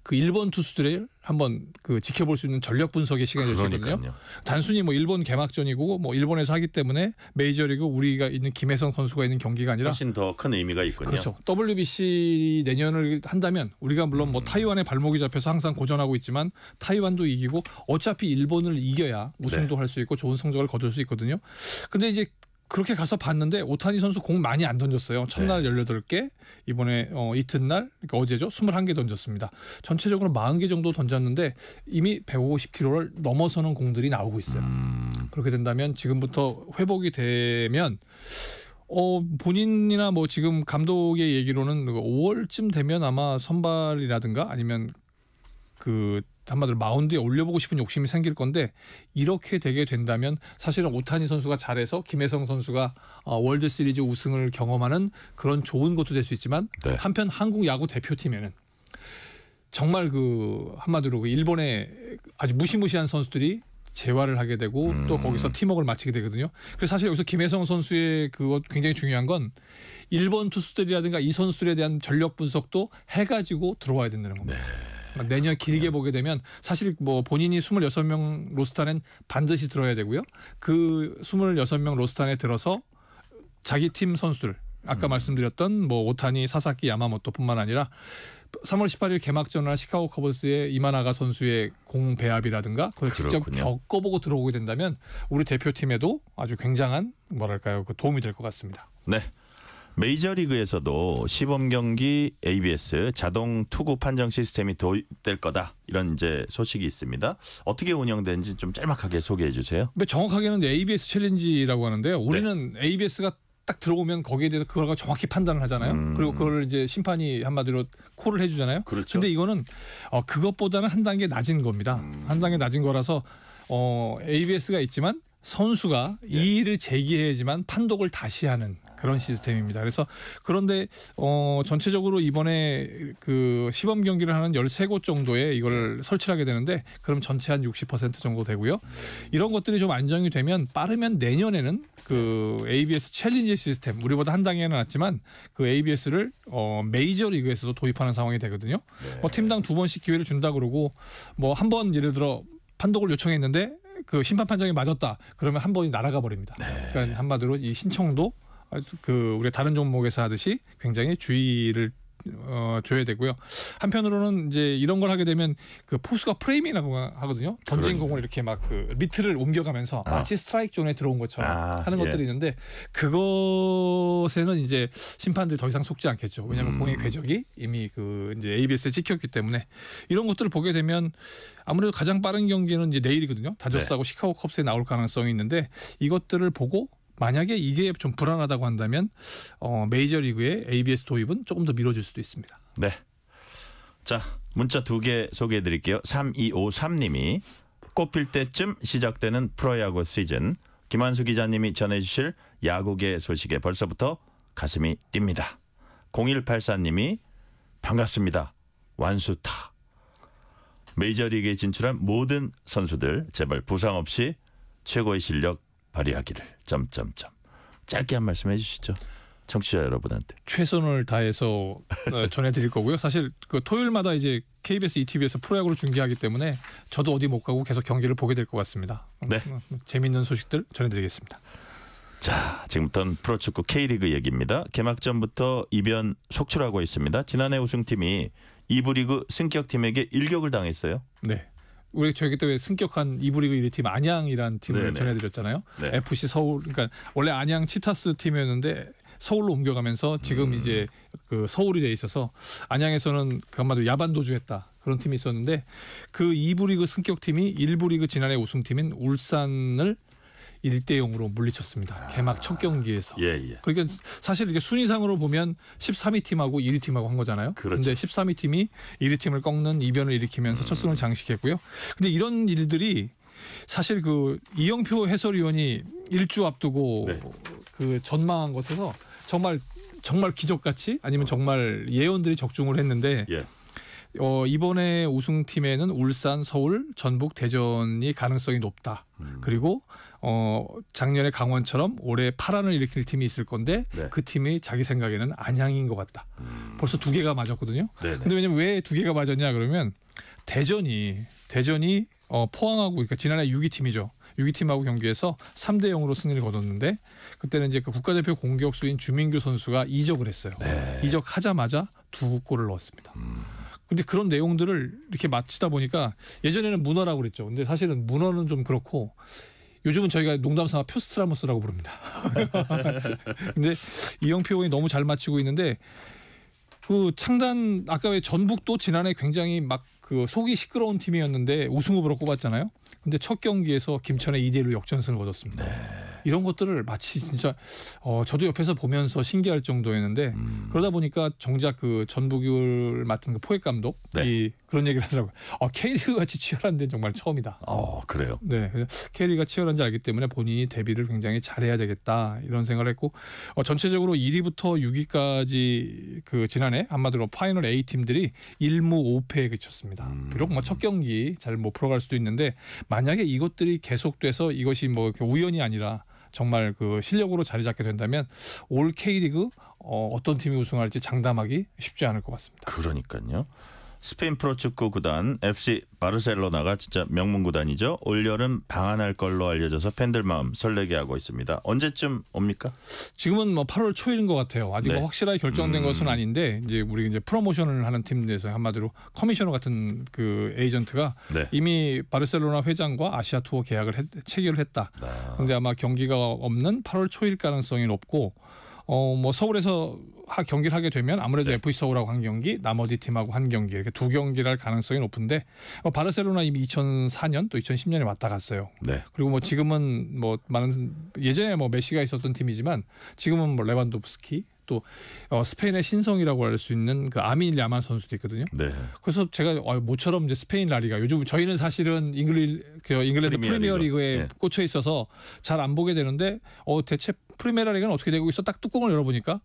그 일본 투수들을 한번 그 지켜볼 수 있는 전력 분석의 시간이 될 수 있거든요. 단순히 뭐 일본 개막전이고 뭐 일본에서 하기 때문에 메이저리그 우리가 있는 김혜성 선수가 있는 경기가 아니라 훨씬 더 큰 의미가 있군요. 그렇죠. WBC 내년을 한다면 우리가 물론 뭐 타이완에 발목이 잡혀서 항상 고전하고 있지만 타이완도 이기고 어차피 일본을 이겨야 우승도 할 수 있고 좋은 성적을 거둘 수 있거든요. 근데 이제 그렇게 가서 봤는데 오타니 선수 공 많이 안 던졌어요. 첫날 18개, 이번에 이튿날 그러니까 어제죠. 21개 던졌습니다. 전체적으로 40개 정도 던졌는데 이미 150km를 넘어서는 공들이 나오고 있어요. 그렇게 된다면 지금부터 회복이 되면 본인이나 뭐 지금 감독의 얘기로는 5월쯤 되면 아마 선발이라든가 아니면 그 한마디로 마운드에 올려보고 싶은 욕심이 생길 건데 이렇게 되게 된다면 사실은 오타니 선수가 잘해서 김혜성 선수가 월드 시리즈 우승을 경험하는 그런 좋은 것도 될 수 있지만 한편 한국 야구 대표팀에는 정말 그 한마디로 그 일본의 아주 무시무시한 선수들이 재활을 하게 되고 또 거기서 팀워크를 마치게 되거든요. 그래서 사실 여기서 김혜성 선수의 그것 굉장히 중요한 건 일본 투수들이라든가 이 선수들에 대한 전력 분석도 해가지고 들어와야 된다는 겁니다. 내년 길게 보게 되면 사실 뭐 본인이 26명 로스터 안엔 반드시 들어야 되고요. 그 26명 로스터 안에 들어서 자기 팀 선수들 아까 말씀드렸던 뭐 오타니, 사사키, 야마모토뿐만 아니라 3월 18일 개막전을 시카고 커브스의 이마나가 선수의 공 배합이라든가 그걸 직접 겪어보고 들어오게 된다면 우리 대표팀에도 아주 굉장한 뭐랄까요 그 도움이 될 것 같습니다. 네. 메이저리그에서도 시범 경기 ABS 자동 투구 판정 시스템이 도입될 거다 이런 이제 소식이 있습니다. 어떻게 운영되는지 좀 짤막하게 소개해 주세요. 정확하게는 ABS 챌린지라고 하는데요. 우리는 ABS가 딱 들어오면 거기에 대해서 그걸 정확히 판단을 하잖아요. 그리고 그걸 이제 심판이 한마디로 콜을 해주잖아요. 그렇죠. 근데 이거는 그것보다는 한 단계 낮은 겁니다. 한 단계 낮은 거라서 ABS가 있지만 선수가 이의를 제기해야지만 판독을 다시 하는 그런 시스템입니다. 그래서 그런데 전체적으로 이번에 그 시범 경기를 하는 13곳 정도에 이걸 설치하게 되는데 그럼 전체 한 60% 정도 되고요. 이런 것들이 좀 안정이 되면 빠르면 내년에는 그 ABS 챌린지 시스템 우리보다 한 단계는 낮지만 그 ABS를 메이저 리그에서도 도입하는 상황이 되거든요. 뭐 팀당 2번씩 기회를 준다 그러고 뭐 한 번 예를 들어 판독을 요청했는데 그 심판 판정이 맞았다. 그러면 한 번이 날아가 버립니다. 그러니까 한마디로 이 신청도 그 우리 다른 종목에서 하듯이 굉장히 주의를 줘야 되고요. 한편으로는 이제 이런 걸 하게 되면 그 포수가 프레이밍이라고 하거든요. 던진 공을 이렇게 막 그 미트를 옮겨가면서 마치 스트라이크 존에 들어온 것처럼 하는 것들이 있는데 그것에는 이제 심판들이 더 이상 속지 않겠죠. 왜냐하면 공의 궤적이 이미 그 이제 ABS에 찍혔기 때문에 이런 것들을 보게 되면 아무래도 가장 빠른 경기는 이제 내일이거든요. 다저스하고 시카고 컵스에 나올 가능성이 있는데 이것들을 보고 만약에 이게 좀 불안하다고 한다면 메이저리그의 ABS 도입은 조금 더 미뤄질 수도 있습니다. 네. 자, 문자 2개 소개해 드릴게요. 3253님이 꽃필 때쯤 시작되는 프로야구 시즌 김한수 기자님이 전해주실 야구계 소식에 벌써부터 가슴이 뜁니다. 0184님이 반갑습니다. 완수타. 메이저리그에 진출한 모든 선수들 제발 부상 없이 최고의 실력 발휘하기를. 짧게 한 말씀 해주시죠. 청취자 여러분한테 최선을 다해서 전해드릴 거고요. 사실 그 토요일마다 이제 KBS ETV에서 프로야구를 중계하기 때문에 저도 어디 못 가고 계속 경기를 보게 될 것 같습니다. 네. 재미있는 소식들 전해드리겠습니다. 자, 지금부터는 프로축구 K리그 얘기입니다. 개막전부터 이변 속출하고 있습니다. 지난해 우승팀이 2부 리그 승격팀에게 일격을 당했어요. 네. 우리 저희 그때 승격한 2부 리그 1위 팀 안양이라는 팀을 네네. 전해드렸잖아요. 네. FC 서울, 그러니까 원래 안양 치타스 팀이었는데 서울로 옮겨가면서 지금 이제 그 서울이 돼 있어서 안양에서는 그 한마디로 야반도주했다 그런 팀이 있었는데 그 2부 리그 승격팀이 1부 리그 지난해 우승팀인 울산을 1대0으로 물리쳤습니다. 개막 첫 경기에서. 예. 그러니까 사실 이게 순위상으로 보면 13위 팀하고 1위 팀하고 한 거잖아요. 그렇죠. 근데 13위 팀이 1위 팀을 꺾는 이변을 일으키면서 첫 승을 장식했고요. 근데 이런 일들이 사실 그 이영표 해설위원이 일주 앞두고 네. 그 전망한 것에서 정말 기적같이 아니면 정말 예언들이 적중을 했는데 예. 이번에 우승팀에는 울산, 서울, 전북, 대전이 가능성이 높다. 그리고 작년에 강원처럼 올해 파란을 일으킬 팀이 있을 건데 네. 그 팀이 자기 생각에는 안양인 것 같다. 벌써 2개가 맞았거든요. 네네. 근데 왜냐면 왜 2개가 맞았냐 그러면 대전이 포항하고 그러니까 지난해 6위 팀이죠. 6위 팀하고 경기에서 3대0으로 승리를 거뒀는데 그때는 이제 그 국가대표 공격수인 주민규 선수가 이적을 했어요. 네. 이적하자마자 2골을 넣었습니다. 근데 그런 내용들을 이렇게 맞히다 보니까 예전에는 문어라고 그랬죠. 근데 사실은 문어는 좀 그렇고 요즘은 저희가 농담삼아 표스트라무스라고 부릅니다. 근데 이영표 의원이 너무 잘 맞히고 있는데 그 창단 아까 왜 전북도 지난해 굉장히 막 그 속이 시끄러운 팀이었는데 우승 후보로 꼽았잖아요. 근데 첫 경기에서 김천의 2대1로 역전승을 거뒀습니다. 네. 이런 것들을 마치 진짜 저도 옆에서 보면서 신기할 정도였는데 그러다 보니까 정작 그 전북을 맡은 그 포획 감독이 네. 그런 얘기를 하더라고요. K리그 같이 치열한 데는 정말 처음이다. 그래요. 네, K리그가 치열한지 알기 때문에 본인이 데뷔를 굉장히 잘해야 되겠다 이런 생각을 했고 전체적으로 1위부터 6위까지 그 지난해 한마디로 파이널 A 팀들이 1무 5패에 그쳤습니다. 비록 뭐 첫 경기 잘 못 풀어갈 수도 있는데 만약에 이것들이 계속돼서 이것이 뭐 우연이 아니라 정말 그 실력으로 자리 잡게 된다면 올 K리그 어떤 팀이 우승할지 장담하기 쉽지 않을 것 같습니다. 그러니까요. 스페인 프로축구 구단 FC 바르셀로나가 진짜 명문 구단이죠. 올여름 방한할 걸로 알려져서 팬들 마음 설레게 하고 있습니다. 언제쯤 옵니까? 지금은 뭐 8월 초일인 것 같아요. 아직 네. 확실하게 결정된 것은 아닌데 이제 우리 이제 프로모션을 하는 팀에서 한마디로 커미셔너 같은 그 에이전트가 네. 이미 바르셀로나 회장과 아시아 투어 계약을 체결을 했다. 그런데 아마 경기가 없는 8월 초일 가능성이 높고 뭐 서울에서 경기를 하게 되면 아무래도 FC 서울하고 한 경기, 나머지 팀하고 한 경기 이렇게 2경기를 할 가능성이 높은데 바르셀로나 이미 2004년 또 2010년에 왔다 갔어요. 네. 그리고 뭐 지금은 뭐 많은 예전에 뭐 메시가 있었던 팀이지만 지금은 뭐 레반도프스키 또 스페인의 신성이라고 할 수 있는 그 아민 야만 선수도 있거든요. 네. 그래서 제가 모처럼 이제 스페인 라리가 요즘 저희는 사실은 잉글랜드 프리미어 리그에 네. 꽂혀 있어서 잘 안 보게 되는데 대체 프리메라 리그는 어떻게 되고 있어? 딱 뚜껑을 열어보니까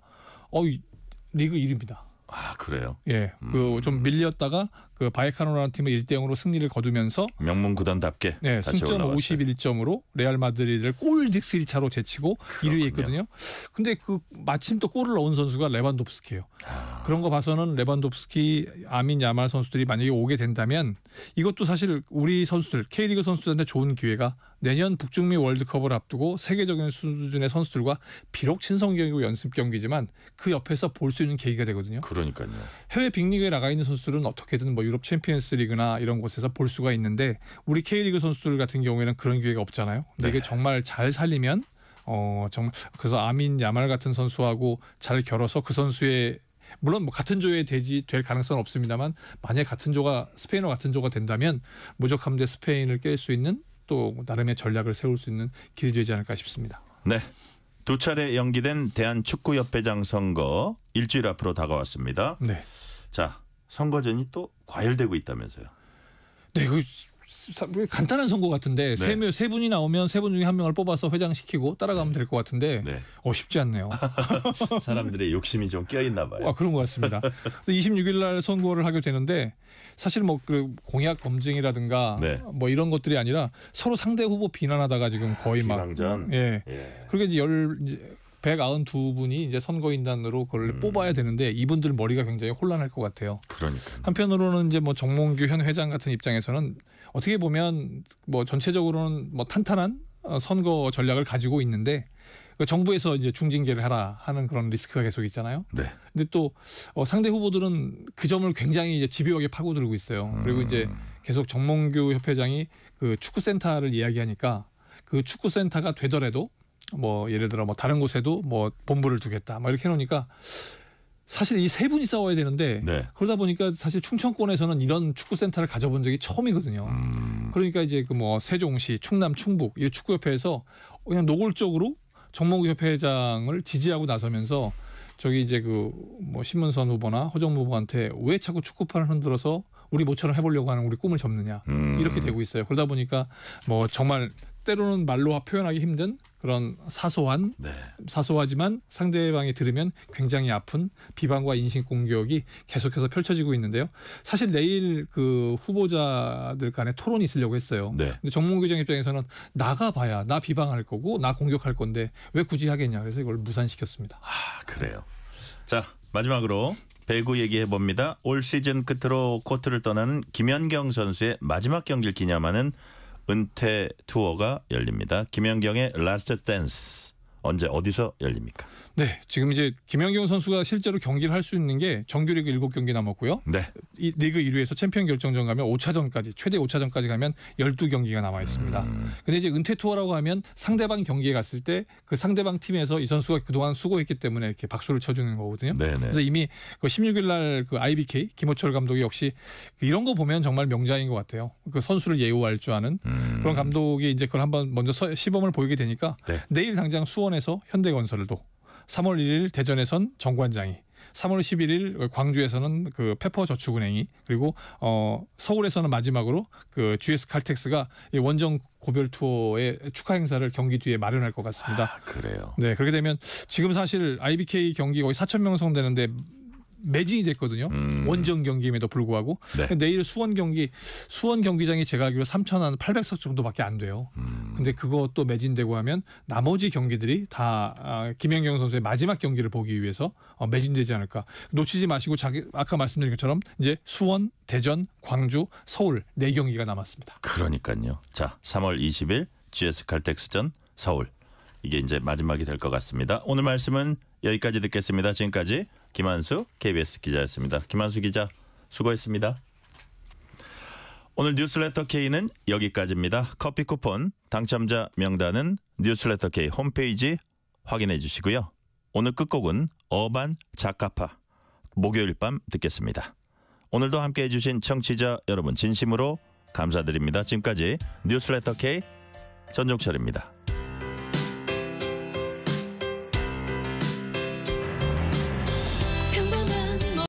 리그 1위입니다. 아 그래요? 예, 그 좀 밀렸다가 그 바이카노라는 팀을 1대0으로 승리를 거두면서 명문 구단답게 네, 다시 승점 올라왔어요. 51점으로 레알 마드리드를 골 득실 차로 제치고 1위에 있거든요. 근데 그 마침 또 골을 넣은 선수가 레반도프스키예요. 그런 거 봐서는 레반도프스키, 아민 야말 선수들이 만약에 오게 된다면 이것도 사실 우리 선수들 K리그 선수들한테 좋은 기회가 내년 북중미 월드컵을 앞두고 세계적인 수준의 선수들과 비록 친선 경기고 연습 경기지만 그 옆에서 볼 수 있는 계기가 되거든요. 그러니까요. 해외 빅리그에 나가 있는 선수들은 어떻게든 뭐 유럽 챔피언스 리그나 이런 곳에서 볼 수가 있는데 우리 K리그 선수들 같은 경우에는 그런 기회가 없잖아요. 근데 이게 정말 잘 살리면 정말 그래서 아민 야말 같은 선수하고 잘 겨뤄서 그 선수의 물론 뭐 같은 조에 될 가능성은 없습니다만 만약 스페인과 같은 조가 된다면 무적함대 스페인을 깰 수 있는 또 나름의 전략을 세울 수 있는 길이 되지 않을까 싶습니다. 네. 2차례 연기된 대한축구협회장 선거 일주일 앞으로 다가왔습니다. 네. 자, 선거전이 또 과열되고 있다면서요. 네, 간단한 선거 같은데 세 분이 나오면 세 분 중에 한 명을 뽑아서 회장시키고 따라가면 될 것 같은데 쉽지 않네요. 사람들의 욕심이 좀 껴있나 봐요. 그런 것 같습니다. 26일 날 선거를 하게 되는데 사실 뭐 그 공약 검증이라든가 뭐 이런 것들이 아니라 서로 상대 후보 비난하다가 지금 거의 비방전. 그러게 이제 192분이 이제 선거인단으로 그걸 뽑아야 되는데 이분들 머리가 굉장히 혼란할 것 같아요. 그러니까. 한편으로는 이제 뭐 정몽규 현 회장 같은 입장에서는 어떻게 보면 뭐 전체적으로는 뭐 탄탄한 선거 전략을 가지고 있는데 정부에서 이제 중징계를 하라 하는 그런 리스크가 계속 있잖아요. 네. 근데 또 상대 후보들은 그 점을 굉장히 이제 집요하게 파고들고 있어요. 그리고 이제 계속 정몽규 협회장이 그 축구센터를 이야기하니까 그 축구센터가 되더라도 뭐 예를 들어 뭐 다른 곳에도 뭐 본부를 두겠다 뭐 이렇게 해놓으니까 사실 이 세 분이 싸워야 되는데 네. 그러다 보니까 사실 충청권에서는 이런 축구센터를 가져본 적이 처음이거든요. 그러니까 이제 그 뭐 세종시, 충남, 충북 이 축구협회에서 그냥 노골적으로 정몽규 협회장을 지지하고 나서면서 저기 이제 그 뭐 신문선 후보나 허정무 후보한테 왜 자꾸 축구판을 흔들어서 우리 모처럼 해보려고 하는 우리 꿈을 접느냐 이렇게 되고 있어요. 그러다 보니까 뭐 정말 때로는 말로 표현하기 힘든 그런 사소하지만 상대방이 들으면 굉장히 아픈 비방과 인신 공격이 계속해서 펼쳐지고 있는데요. 사실 내일 그 후보자들 간에 토론이 있으려고 했어요. 네. 근데 정몽규 장 입장에서는 나가봐야 나 비방할 거고 나 공격할 건데 왜 굳이 하겠냐. 그래서 이걸 무산시켰습니다. 아, 그래요. 자, 마지막으로 배구 얘기해 봅니다. 올 시즌 끝으로 코트를 떠나는 김연경 선수의 마지막 경기를 기념하는 은퇴 투어가 열립니다. 김연경의 라스트 댄스 언제 어디서 열립니까? 네, 지금 이제 김연경 선수가 실제로 경기를 할 수 있는 게 정규리그 7경기 남았고요. 네. 이 리그 1위에서 챔피언 결정전 가면 5차전까지 최대 5차전까지 가면 12경기가 남아 있습니다. 근데 이제 은퇴 투어라고 하면 상대방 경기에 갔을 때 그 상대방 팀에서 이 선수가 그동안 수고했기 때문에 이렇게 박수를 쳐주는 거거든요. 네네. 그래서 이미 그 16일 날 그 IBK 김호철 감독이 역시 이런 거 보면 정말 명장인 것 같아요. 그 선수를 예우할 줄 아는 그런 감독이 이제 그걸 한번 먼저 시범을 보이게 되니까 네. 내일 당장 수원에서 현대건설도 3월 1일 대전에선 정관장이 3월 11일 광주에서는 그 페퍼저축은행이 그리고 서울에서는 마지막으로 그 GS 칼텍스가 이 원정 고별 투어의 축하 행사를 경기 뒤에 마련할 것 같습니다. 아, 그래요. 네, 그렇게 되면 지금 사실 IBK 경기 거의 4,000명 성되는데 매진이 됐거든요. 원정 경기임에도 불구하고 네. 내일 수원 경기장이 제가 알기로 3,800석 정도밖에 안 돼요. 근데 그것도 매진되고 하면 나머지 경기들이 다 김연경 선수의 마지막 경기를 보기 위해서 매진되지 않을까. 놓치지 마시고 아까 말씀드린 것처럼 이제 수원, 대전, 광주, 서울 4경기가 남았습니다. 그러니까요. 자, 3월 20일 GS 칼텍스전 서울. 이게 이제 마지막이 될 것 같습니다. 오늘 말씀은 여기까지 듣겠습니다. 지금까지 김한수 KBS 기자였습니다. 김한수 기자 수고했습니다. 오늘 뉴스레터 K는 여기까지입니다. 커피 쿠폰 당첨자 명단은 뉴스레터 K 홈페이지 확인해 주시고요. 오늘 끝곡은 어반 자카파 목요일 밤 듣겠습니다. 오늘도 함께해 주신 청취자 여러분 진심으로 감사드립니다. 지금까지 뉴스레터 K 전종철입니다.